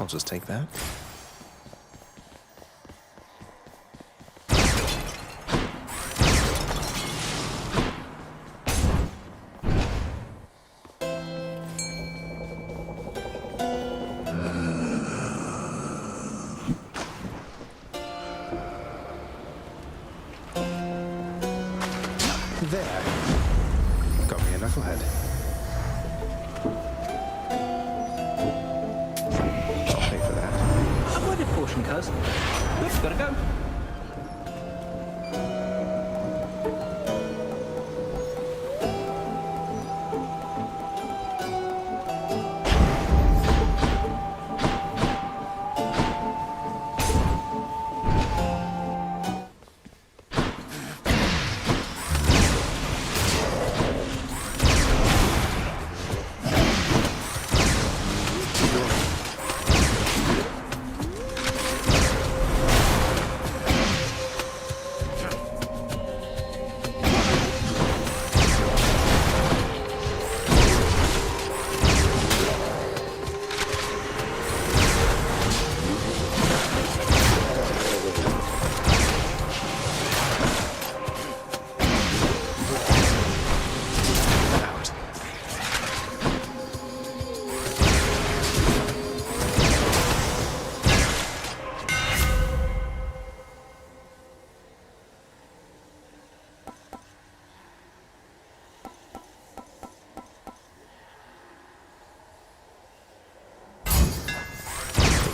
I'll just take that. There. Got me a knucklehead. I'll pay for that. Avoided portion, cuz. Good, gotta go.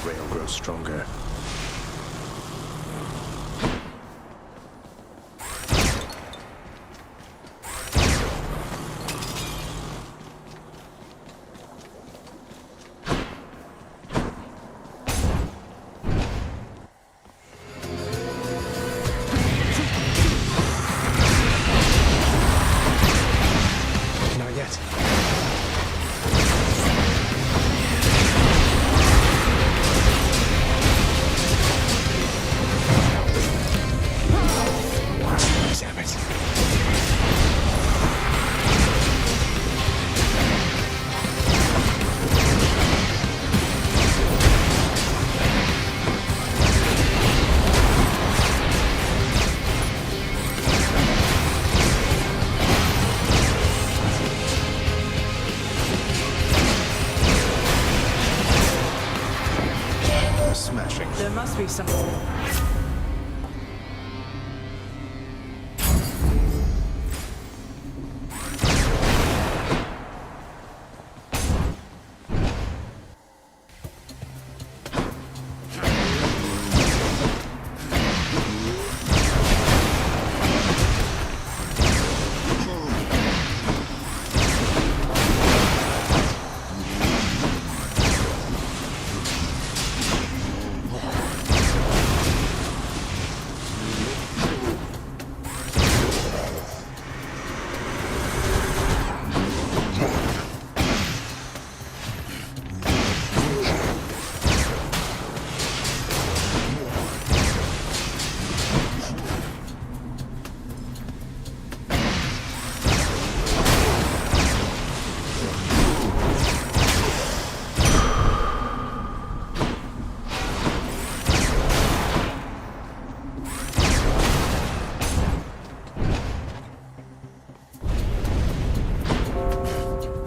Rail grows stronger. Not yet. must be something.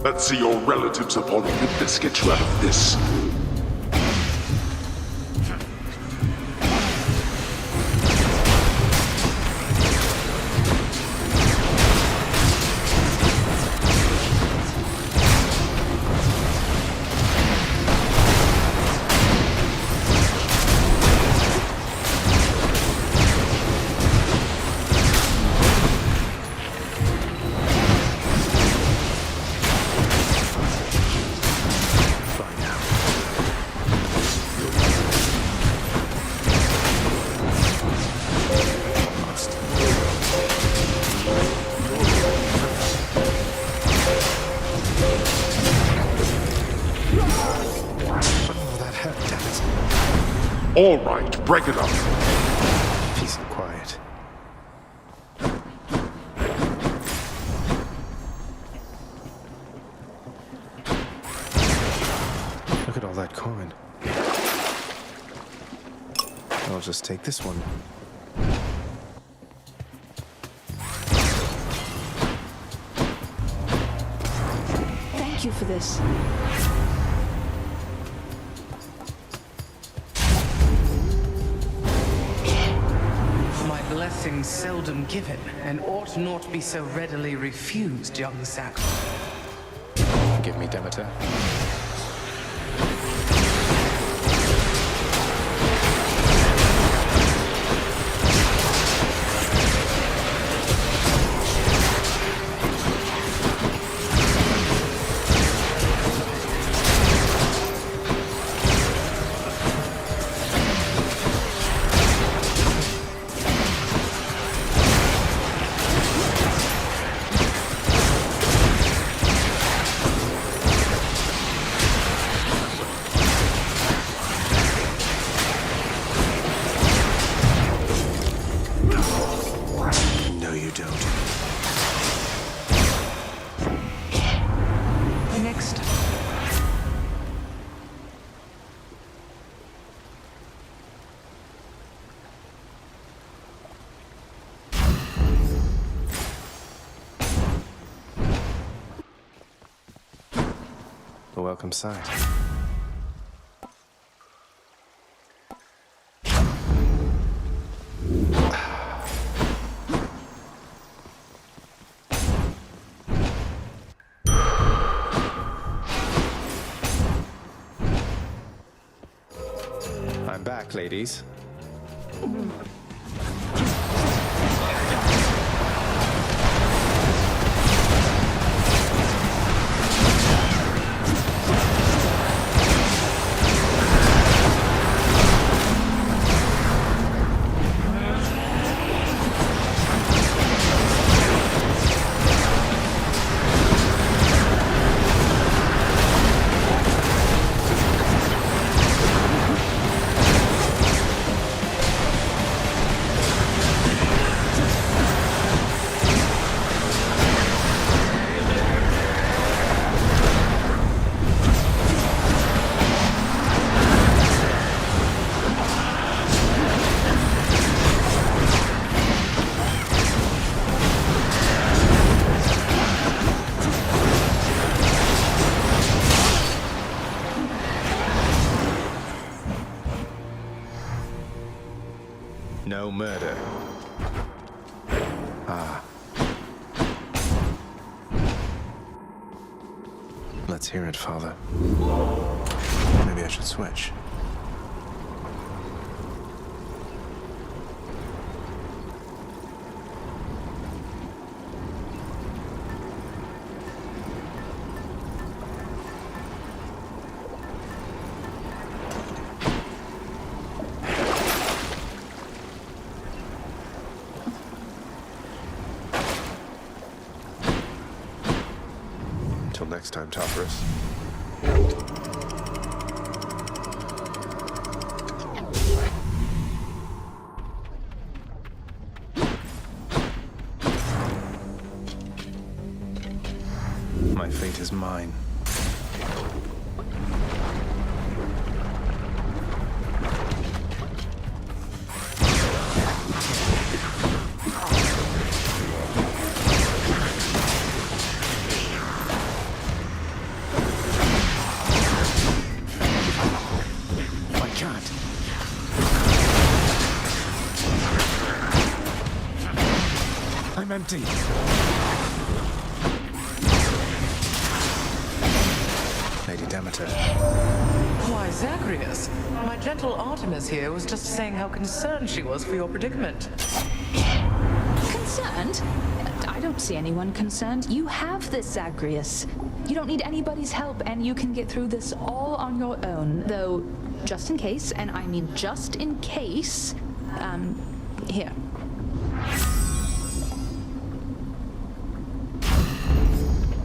Let's see your relatives upon Olympus get you out of this. All right, break it up. Peace and quiet. Look at all that coin. I'll just take this one. Thank you for this. Blessing seldom given, and ought not be so readily refused, young Zag. Give me Demeter. Next. A welcome sight. I'm back, ladies. no murder. Ah. Let's hear it, Father. Maybe I should switch. Until next time, Tartarus. My fate is mine. I can't. I'm empty. Lady Demeter. Why, Zagreus, my gentle Artemis here was just saying how concerned she was for your predicament. Concerned? I don't see anyone concerned. You have this, Zagreus. You don't need anybody's help, and you can get through this all on your own. Though, just in case, and I mean just in case, here.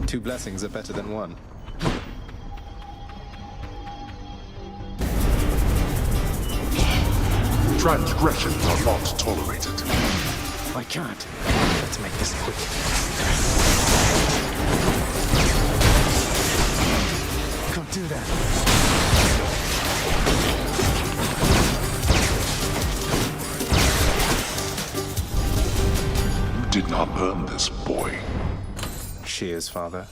Two blessings are better than one. Transgressions are not tolerated. I can't. Let's make this quick. Can't do that. You did not earn this, boy. She is, Father.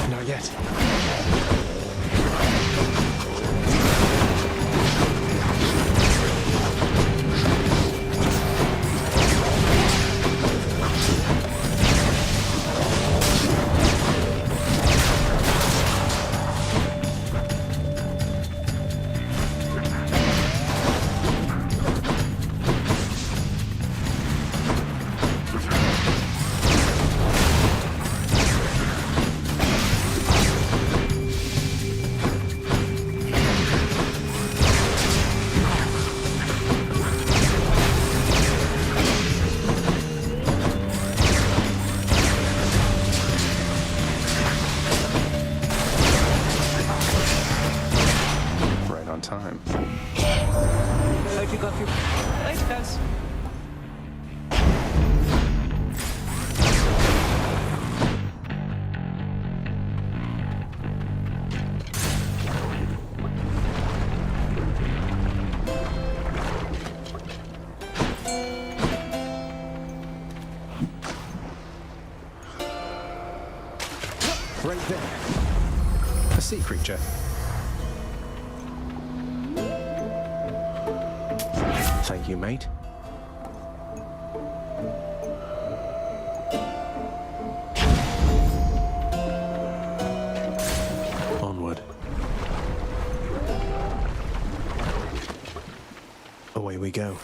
Not yet. Right on time. Heard you got through. Thanks, guys. Right there. A sea creature. Thank you, mate. Onward. Away we go.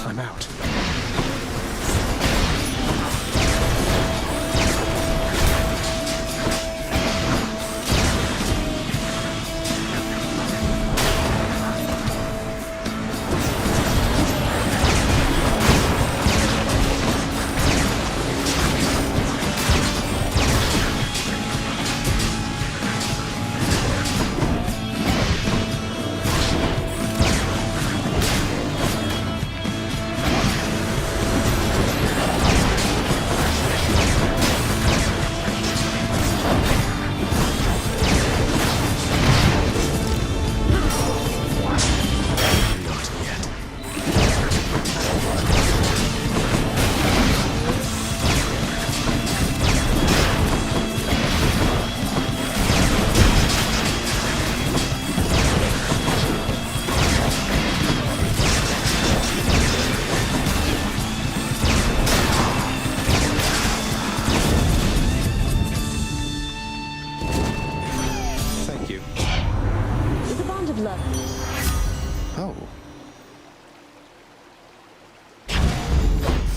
I'm out.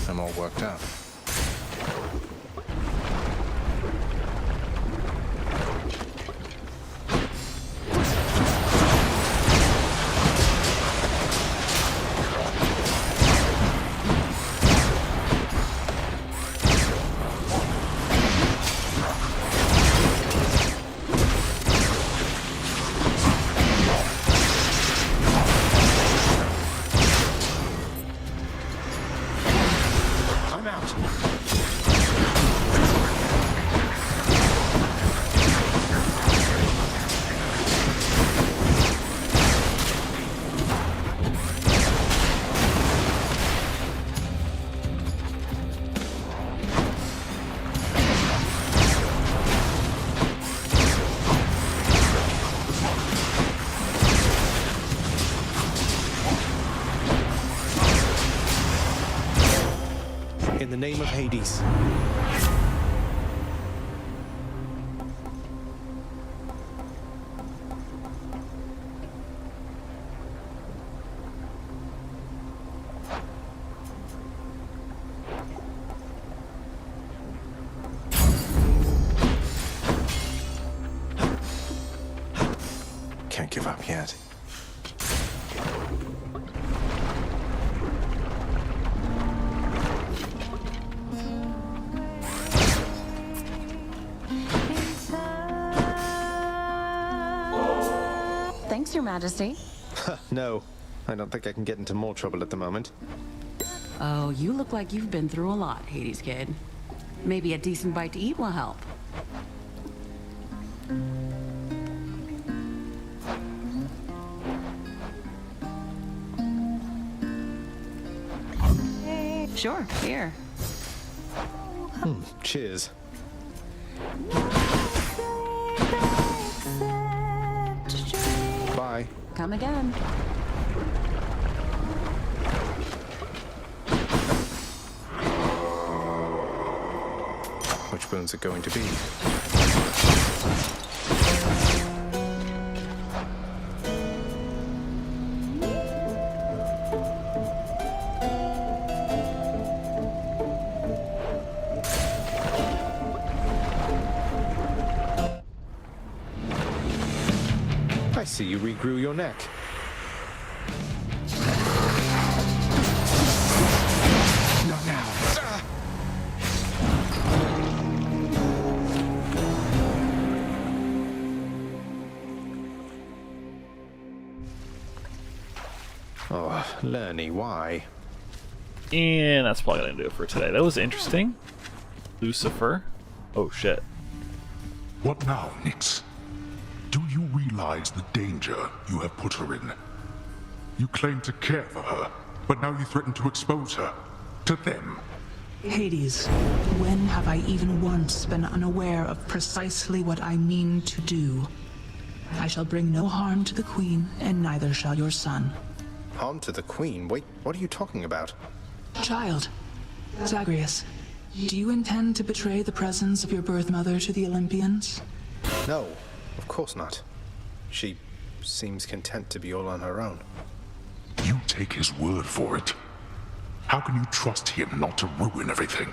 I'm all worked up. In the name of Hades. Can't give up yet. Thanks, Your Majesty. No, I don't think I can get into more trouble at the moment. Oh, you look like you've been through a lot, Hades kid. Maybe a decent bite to eat will help. Sure, here. Cheers. Bye. Come again. Which one's it going to be? I see you regrew your neck. Not now. Oh, Lerny, why? And that's probably gonna do it for today. That was interesting. Lucifer. Oh shit. What now, Nyx? Do you realize the danger you have put her in? You claim to care for her, but now you threaten to expose her to them. Hades, when have I even once been unaware of precisely what I mean to do? I shall bring no harm to the Queen, and neither shall your son. Harm to the Queen? Wait, what are you talking about? Child, Zagreus, do you intend to betray the presence of your birth mother to the Olympians? No, of course not. She seems content to be all on her own. You take his word for it. How can you trust him not to ruin everything?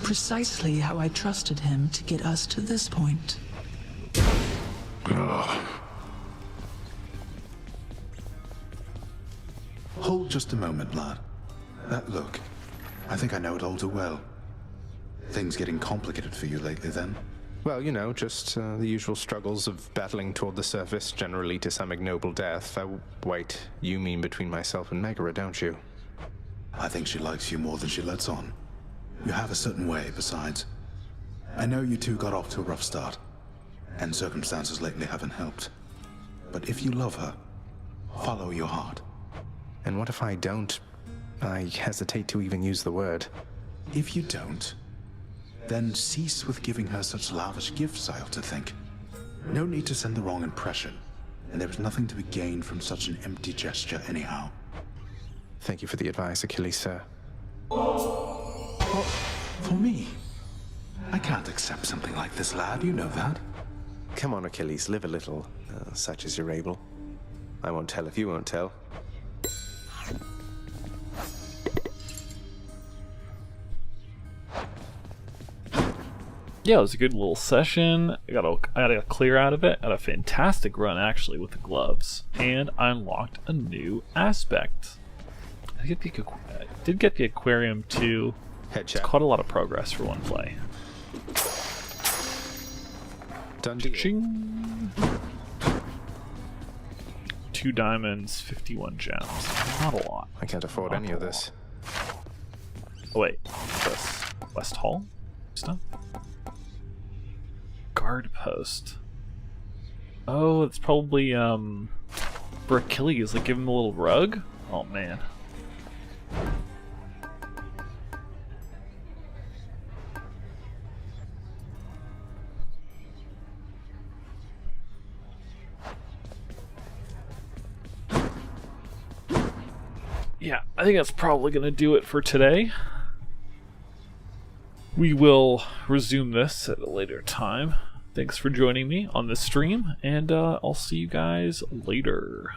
Precisely how I trusted him to get us to this point. Hold just a moment, lad. That look. I think I know it all too well. Things getting complicated for you lately, then? Well, you know, just the usual struggles of battling toward the surface, generally to some ignoble death. Wait, you mean between myself and Megara, don't you? I think she likes you more than she lets on. You have a certain way, besides. I know you two got off to a rough start, and circumstances lately haven't helped. But if you love her, follow your heart. And what if I don't? I hesitate to even use the word. If you don't, then cease with giving her such lavish gifts, I ought to think. No need to send the wrong impression, and there is nothing to be gained from such an empty gesture anyhow. Thank you for the advice, Achilles, sir. What? For me? I can't accept something like this, lad, you know that. Come on, Achilles, live a little, such as you're able. I won't tell if you won't tell. Yeah, it was a good little session. I got a clear out of it. I had a fantastic run, actually, with the gloves. And I unlocked a new aspect. I did get the aquarium, too. It's quite a lot of progress for one play. Done deal. Ching. 2 diamonds, 51 gems. Not a lot. I can't afford any of this. Oh, wait. This West Hall stuff? Guard post. Oh, it's probably for Achilles. Like, give him a little rug. Oh man. Yeah, I think that's probably gonna do it for today. We will resume this at a later time. Thanks for joining me on this stream, and I'll see you guys later.